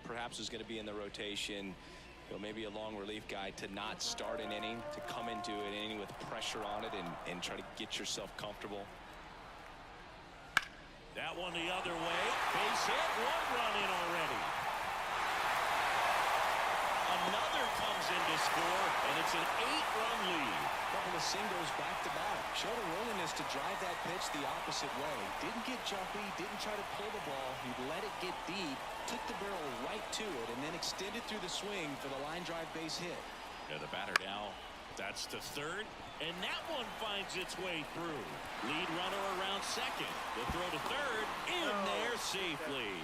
perhaps is going to be in the rotation, maybe a long relief guy, to not start an inning, to come into an inning with pressure on it and try to get yourself comfortable. That one the other way. Base hit. One run in already. Another comes in to score, and it's an 8-run lead. Couple of singles back-to-back. Showed a willingness to drive that pitch the opposite way. Didn't get jumpy, didn't try to pull the ball. He let it get deep, took the barrel right to it, and then extended through the swing for the line drive base hit. And the batter now, that's to third, and that one finds its way through. Lead runner around second. The throw to third, in there safely.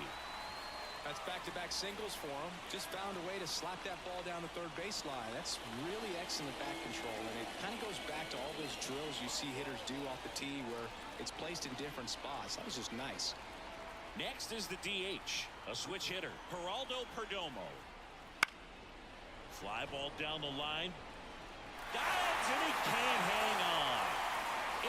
That's back-to-back singles for him. Just found a way to slap that ball down the third baseline. That's really excellent back control, and it kind of goes back to all those drills you see hitters do off the tee where it's placed in different spots. That was just nice. Next is the DH, a switch hitter, Geraldo Perdomo. Fly ball down the line. Dives, and he can't hang on.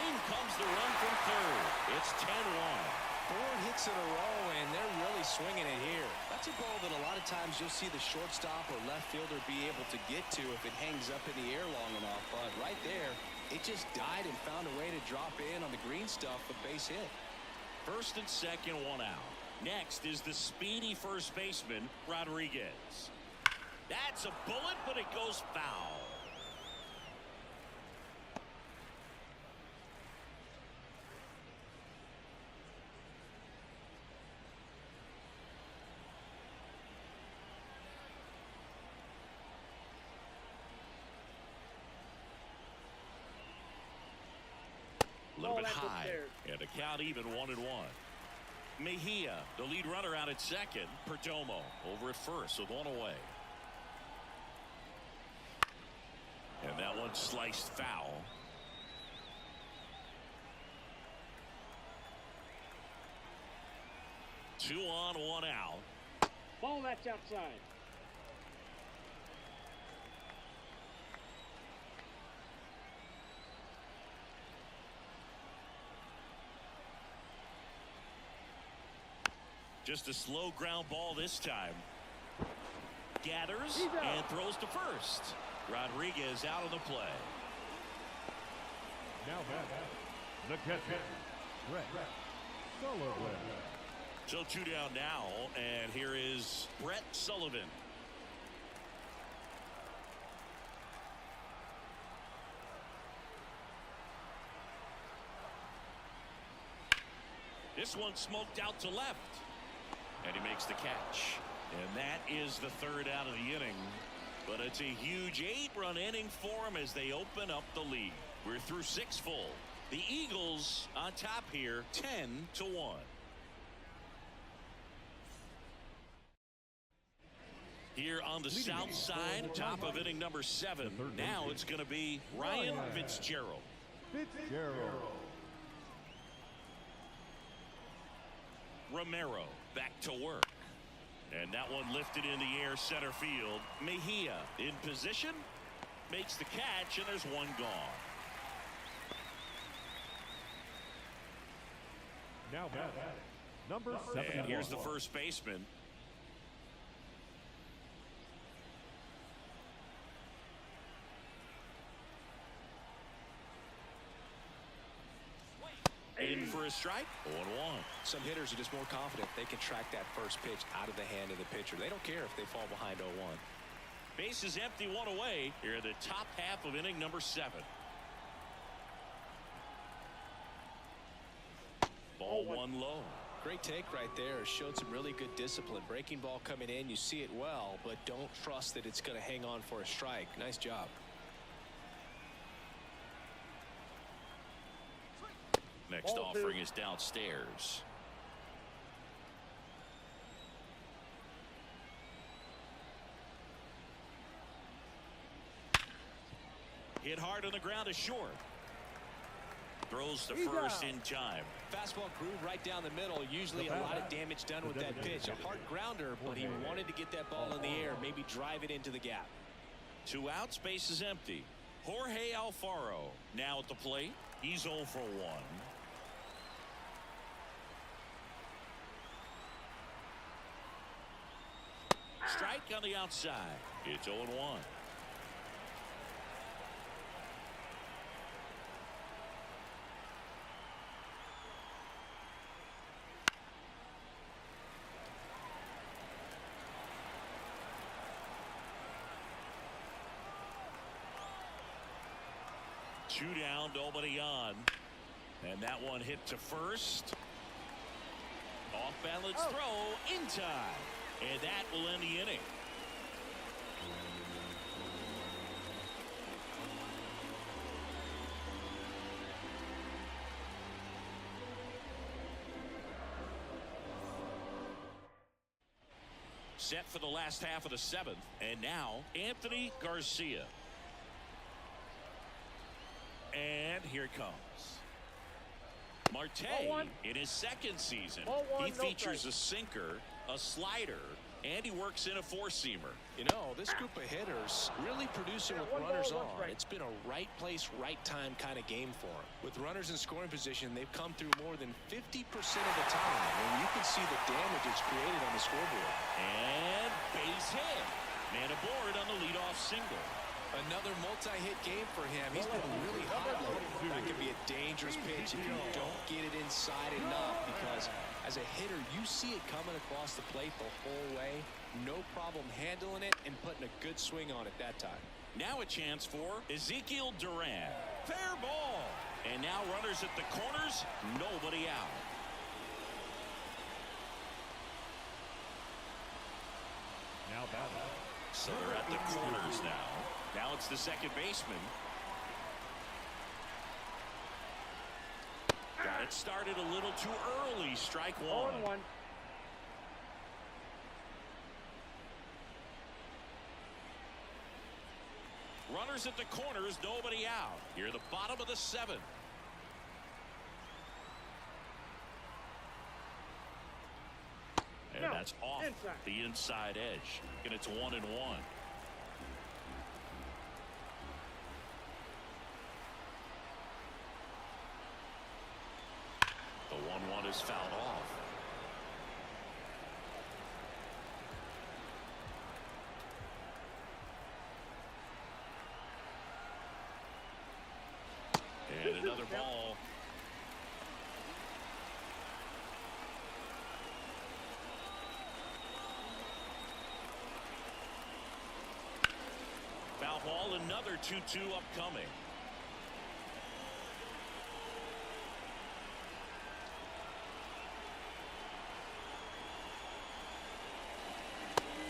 In comes the run from third. It's 10-1. 4 hits in a row, and they're really swinging it here. That's a ball that a lot of times you'll see the shortstop or left fielder be able to get to if it hangs up in the air long enough. But right there, it just died and found a way to drop in on the green stuff with base hit. First and second, 1 out. Next is the speedy first baseman, Rodriguez. That's a bullet, but it goes foul. A little bit high, and a count even 1-1. Mejia, the lead runner, out at second. Perdomo over at first with 1 away. And that one sliced foul. Two on, 1 out. Ball that's outside. Just a slow ground ball this time. Gathers and throws to first. Rodriguez out of the play. Now back, the catcher, Brett Sullivan. So 2 down now, and here is Brett Sullivan. This one smoked out to left. And he makes the catch. And that is the third out of the inning. But it's a huge 8-run inning for him as they open up the lead. We're through 6 full. The Eagles on top here, 10-1. Here on the south side, top of inning number 7. Now it's going to be Ryan Fitzgerald. Romero back to work. And that one lifted in the air, center field. Mejia in position, makes the catch, and there's one gone. Now batting, number 7. And here's the first baseman. In for a strike, 0-1. Some hitters are just more confident they can track that first pitch out of the hand of the pitcher. They don't care if they fall behind 0-1. Base is empty, one away. Here in the top half of inning number 7. Ball one low. Great take right there. Showed some really good discipline. Breaking ball coming in, you see it well, but don't trust that it's going to hang on for a strike. Nice job. Next offering is downstairs. Hit hard on the ground is short. Throws the first in time. Fastball groove right down the middle. Usually a lot of damage done with that pitch. A hard grounder, but he wanted to get that ball in the air, maybe drive it into the gap. 2 outs, base is empty. Jorge Alfaro now at the plate. He's 0 for 1. Strike on the outside. It's 0-1. Two down, nobody on. And that one hit to first. Off balance throw in time. And that will end the inning. Set for the last half of the 7th. And now Anthony Garcia. And here it comes. Marte in his 2nd season. He features a sinker, a slider, and he works in a 4-seamer. You know, this group of hitters really producing with runners on. It's been a right place, right time kind of game for them. With runners in scoring position, they've come through more than 50% of the time. And you can see the damage it's created on the scoreboard. And base hit. Man aboard on the leadoff single. Another multi-hit game for him. He's been really hot. That could be a dangerous pitch if you don't get it inside enough, because as a hitter, you see it coming across the plate the whole way. No problem handling it and putting a good swing on it that time. Now a chance for Ezekiel Duran. Fair ball. And now runners at the corners, nobody out. Now batting. So they're at the corners now. Now it's the second baseman. Got it started a little too early. Strike 1. 0-1. Runners at the corners, nobody out. Here, the bottom of the 7th. And that's off the inside edge. And it's 1-1. The 1-1 is fouled off. And another ball. Foul ball, another 2-2 upcoming.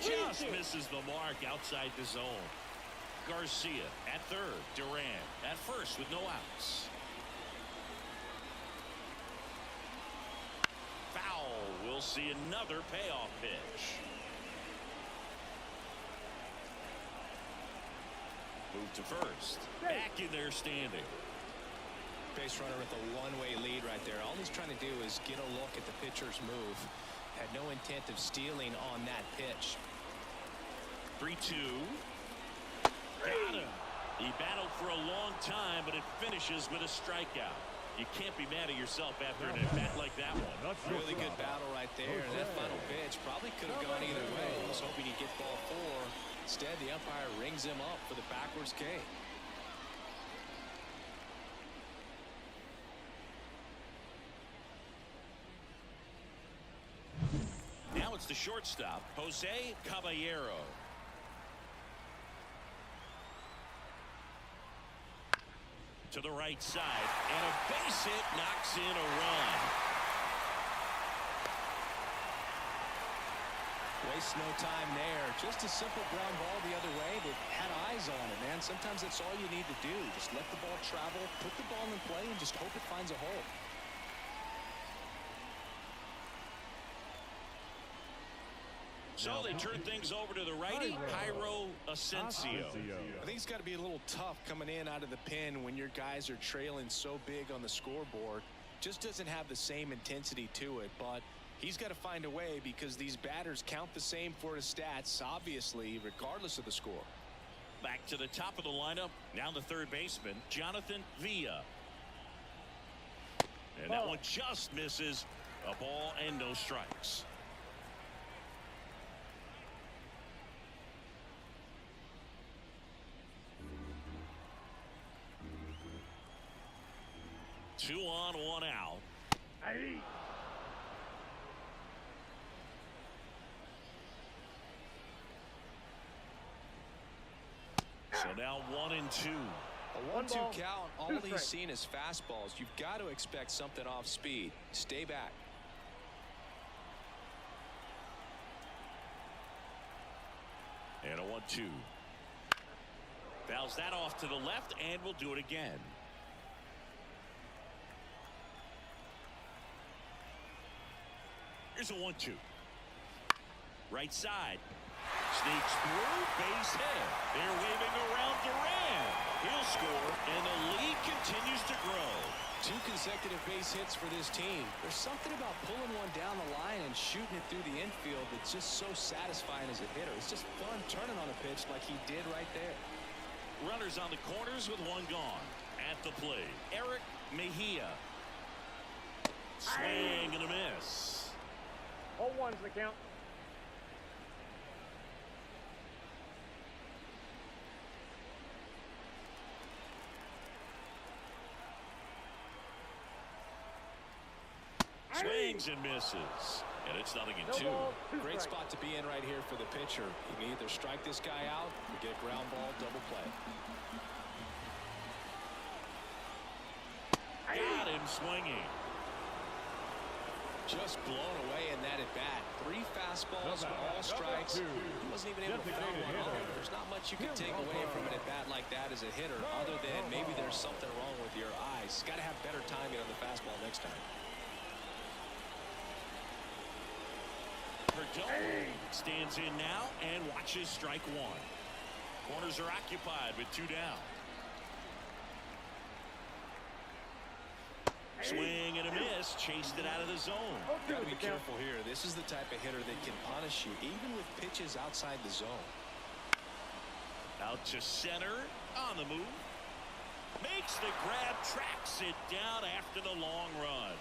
Just misses the mark outside the zone. Garcia at third. Duran at first with no outs. foul. We'll see another payoff pitch. Move to first. Back in there standing. Base runner with a one-way lead right there. All he's trying to do is get a look at the pitcher's move. Had no intent of stealing on that pitch. 3-2. Got him. He battled for a long time, but it finishes with a strikeout. You can't be mad at yourself after an at-bat like that one. Really good battle right there. And that final pitch probably could have gone either way. He was hoping he'd get ball 4. Instead, the umpire rings him up for the backwards K. Now it's the shortstop, Jose Caballero. To the right side, and a base hit knocks in a run. Waste no time there. Just a simple ground ball the other way, but had eyes on it, man. Sometimes that's all you need to do. Just let the ball travel, put the ball in play, and just hope it finds a hole. So they turn things over to the righty, Jairo Asensio. I think it's got to be a little tough coming in out of the pen when your guys are trailing so big on the scoreboard. Just doesn't have the same intensity to it, but he's got to find a way because these batters count the same for his stats, obviously, regardless of the score. Back to the top of the lineup, now the third baseman, Jonathan Villa. And that one just misses. A ball and no strikes. Two on, one out. So now 1-2. A 1-2 count. All he's seen is fastballs. You've got to expect something off speed. Stay back. And a 1-2. Fouls that off to the left, and we'll do it again. Here's a 1-2. Right side. Sneaks through. Base hit. They're waving around Duran. He'll score, and the lead continues to grow. 2 consecutive base hits for this team. There's something about pulling one down the line and shooting it through the infield that's just so satisfying as a hitter. It's just fun turning on a pitch like he did right there. Runners on the corners with one gone. At the plate, Eric Mejia. Swing and a miss. 0-1's the count. Swings and misses. And it's 0-2. Great spot to be in right here for the pitcher. You can either strike this guy out or get a ground ball double play. Got him swinging. Just blown away in that at bat. 3 fastballs for all strikes. He wasn't even able to foul one off. There's not much you can take away from an at bat like that as a hitter, other than maybe there's something wrong with your eyes. Got to have better timing on the fastball next time. Perdomo stands in now and watches strike 1. Corners are occupied with 2 down. Swing and a miss. Chased it out of the zone. Got to be careful here. This is the type of hitter that can punish you even with pitches outside the zone. Out to center. On the move. Makes the grab. Tracks it down after the long run.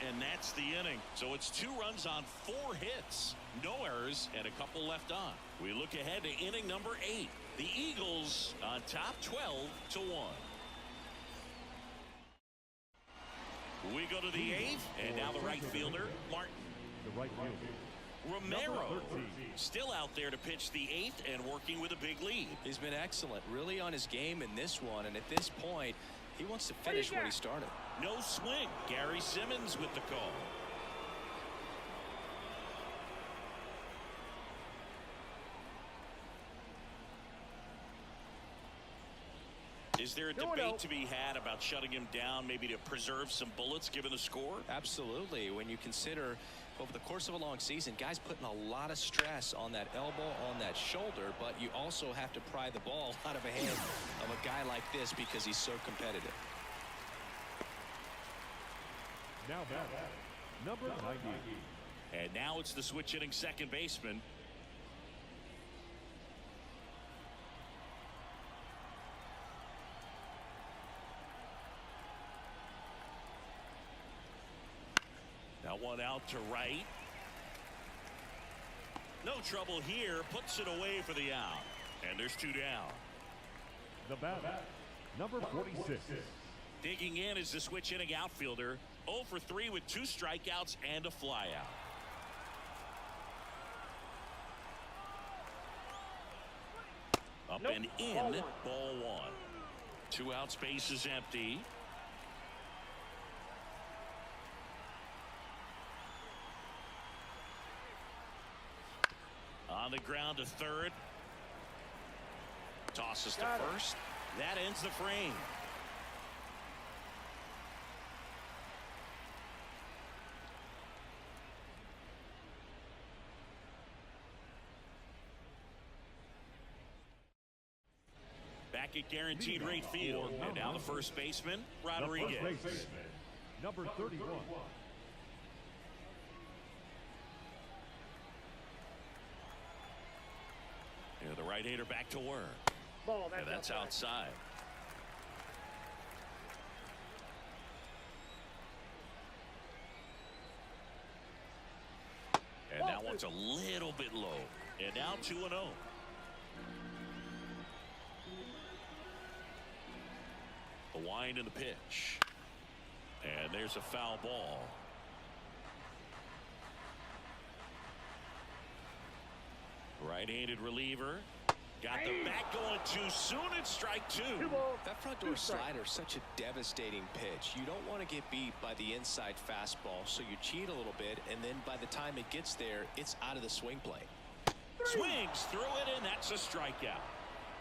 And that's the inning. So it's 2 runs on 4 hits. No errors and a couple left on. We look ahead to inning number 8. The Eagles on top 12-1. We go to the 8th, and now the right fielder, Martin. The right fielder. Romero still out there to pitch the 8th and working with a big lead. He's been excellent, really on his game in this one, and at this point, he wants to finish what he started. No swing. Gary Simmons with the call. Is there a debate to be had about shutting him down, maybe to preserve some bullets given the score? Absolutely. When you consider Over the course of a long season, guys putting a lot of stress on that elbow, on that shoulder, but you also have to pry the ball out of a hand of a guy like this because he's so competitive. Now back, number 90. And now it's the switch hitting second baseman. That one out to right. No trouble here. Puts it away for the out. And there's two down. The batter, number 46. Digging in is the switch hitting outfielder. 0 for 3 with 2 strikeouts and a flyout. Up and in. Ball 1. 2 outs, base is empty. On the ground to third. Tosses to first. That ends the frame. Back at guaranteed rate field. And now the first baseman, Rodriguez. The first baseman, number 31. Yeah, the right-hander back to work. Ball, And that's outside. And that one's a little bit low. And now 2-0. The wind and the pitch. And there's a foul ball. Right-handed reliever. Got the bat going too soon. It's strike 2. That front door slider is such a devastating pitch. You don't want to get beat by the inside fastball, so you cheat a little bit, and then by the time it gets there, it's out of the swing plane. Swings through it, and that's a strikeout.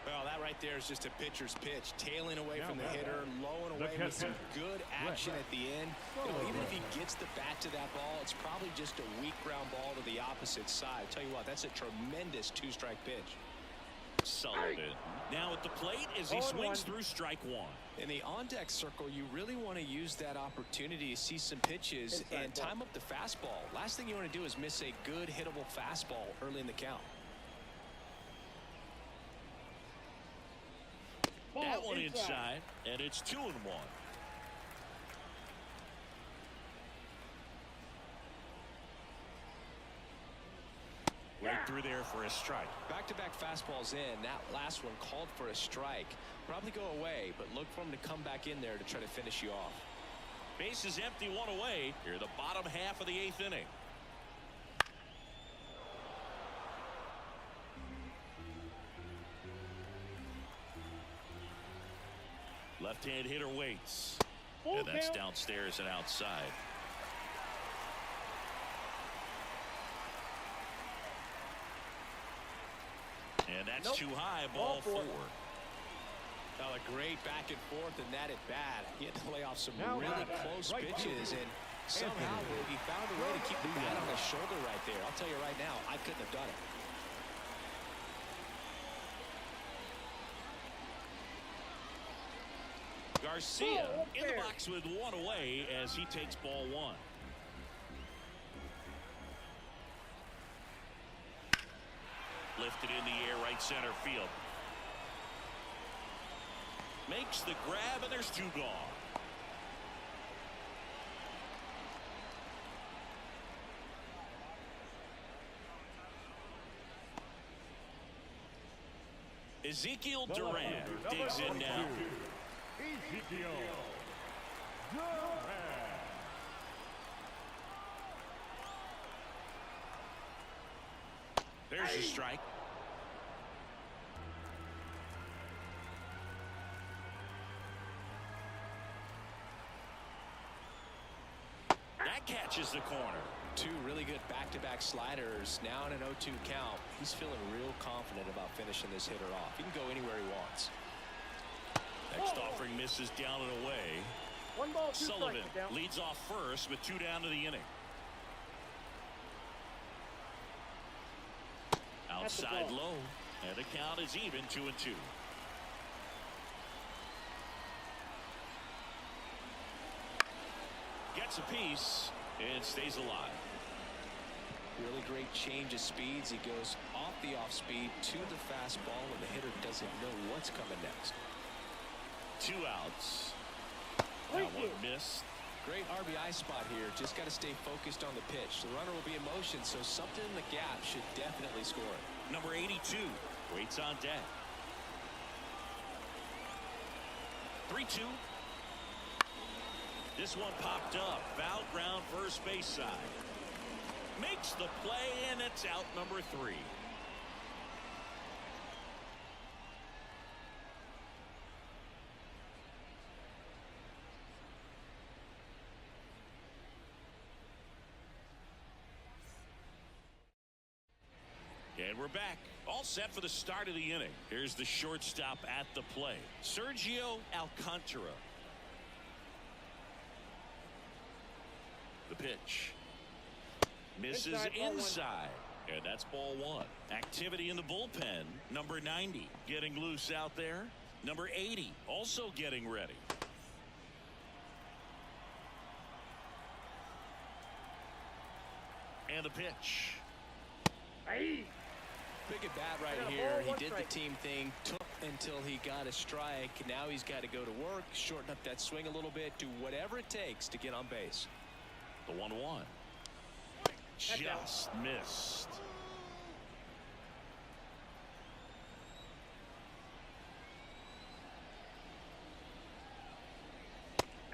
Well, that right there is just a pitcher's pitch, tailing away from the hitter, low and away with some good action at the end. You know, even if he gets the bat to that ball, it's probably just a weak ground ball to the opposite side. Tell you what, that's a tremendous 2-strike pitch. Sullivan now at the plate as he swings through strike 1. In the on-deck circle, you really want to use that opportunity to see some pitches and time up the fastball. Last thing you want to do is miss a good hittable fastball early in the count. That one inside, and it's 2-1. Right through there for a strike. Back-to-back fastballs in. That last one called for a strike. Probably go away, but look for him to come back in there to try to finish you off. Base is empty, 1 away. Here, the bottom half of the 8th inning. Left-hand hitter waits. And that's downstairs and outside. And that's too high, ball 4. Well, a great back and forth, and that at bat. He had to lay off some really close pitches, and somehow he found a way to keep the bat on his shoulder right there. I'll tell you right now, I couldn't have done it. Garcia in the box with 1 away as he takes ball 1. Lifted in the air, right center field. Makes the grab, and there's 2 gone. Ezekiel Duran digs in now. Ezekiel Duran. There's a strike. That catches the corner. 2 really good back-to-back sliders. Now in an 0-2 count. He's feeling real confident about finishing this hitter off. He can go anywhere he wants. Next offering misses down and away. 1 ball, 2 Sullivan strikes. leads off first with 2 down to the inning. Outside low, and the count is even 2-2. Gets a piece and stays alive. Really great change of speeds. He goes off the off speed to the fastball, and the hitter doesn't know what's coming next. 2 outs. That one missed. Great RBI spot here. Just got to stay focused on the pitch. The runner will be in motion, so something in the gap should definitely score it. Number 82 waits on deck. 3-2. This one popped up. Foul ground, first base side. Makes the play, and it's out number 3. And we're back. All set for the start of the inning. Here's the shortstop at the plate, Sergio Alcantara. The pitch. Misses inside. And that's ball 1. Activity in the bullpen. Number 90 getting loose out there. Number 80 also getting ready. And the pitch. Hey. Big at bat right here. He did the team thing, took until he got a strike. Now he's got to go to work, shorten up that swing a little bit, do whatever it takes to get on base. The 1-1. Just missed.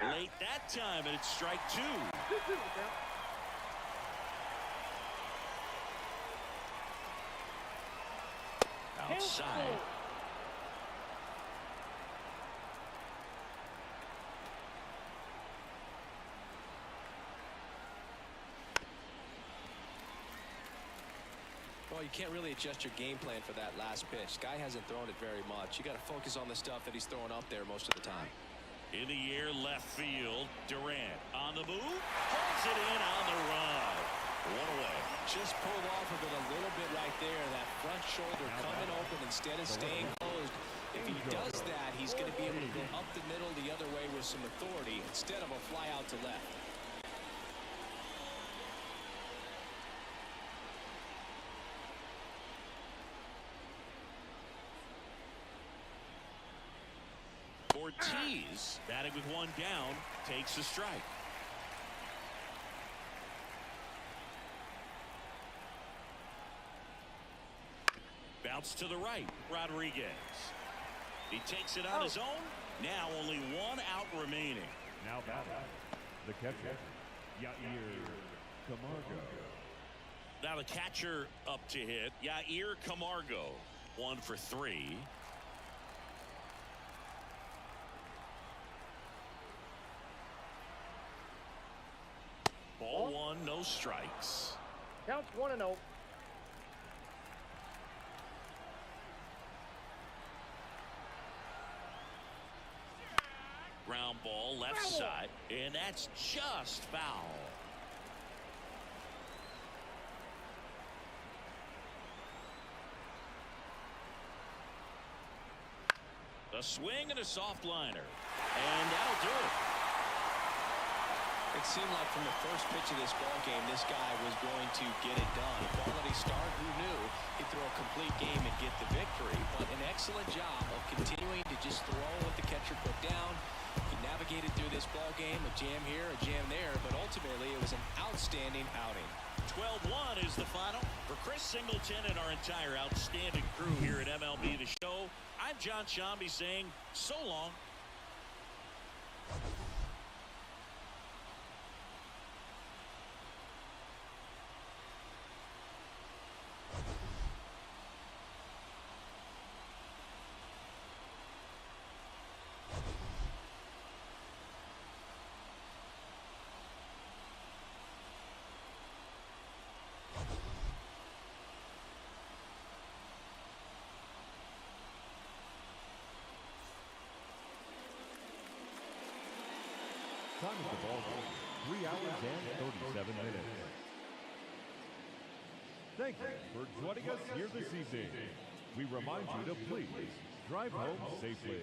Late that time, and it's strike 2. Outside. Well, you can't really adjust your game plan for that last pitch. Guy hasn't thrown it very much. You got to focus on the stuff that he's throwing up there most of the time. In the air, left field. Durant on the move. Holds it in on the run. One away. Just pulled off of it a little bit right there. That front shoulder coming open instead of staying closed. If he does that, he's going to be able to go up the middle the other way with some authority instead of a fly out to left. Ortiz, batting with 1 down, takes the strike. Bounce to the right, Rodriguez. He takes it on his own. Now only 1 out remaining. Now batting, the catcher, Yair Camargo. Now the catcher up to hit, Yair Camargo. 1 for 3. Ball 1, no strikes. Counts 1-0. Ground ball left side, and that's just foul. A swing and a soft liner, and that'll do it. It seemed like from the first pitch of this ball game, this guy was going to get it done. A quality start. Who knew he'd throw a complete game and get the victory? But an excellent job of continuing to just throw what the catcher put down. He navigated through this ball game, a jam here, a jam there, but ultimately it was an outstanding outing. 12-1 is the final. For Chris Singleton and our entire outstanding crew here at MLB The Show, I'm John Shambi saying so long. Time of the ball game, 3 hours and 37 minutes. Thank you for joining us here this evening. We remind you to please drive home safely.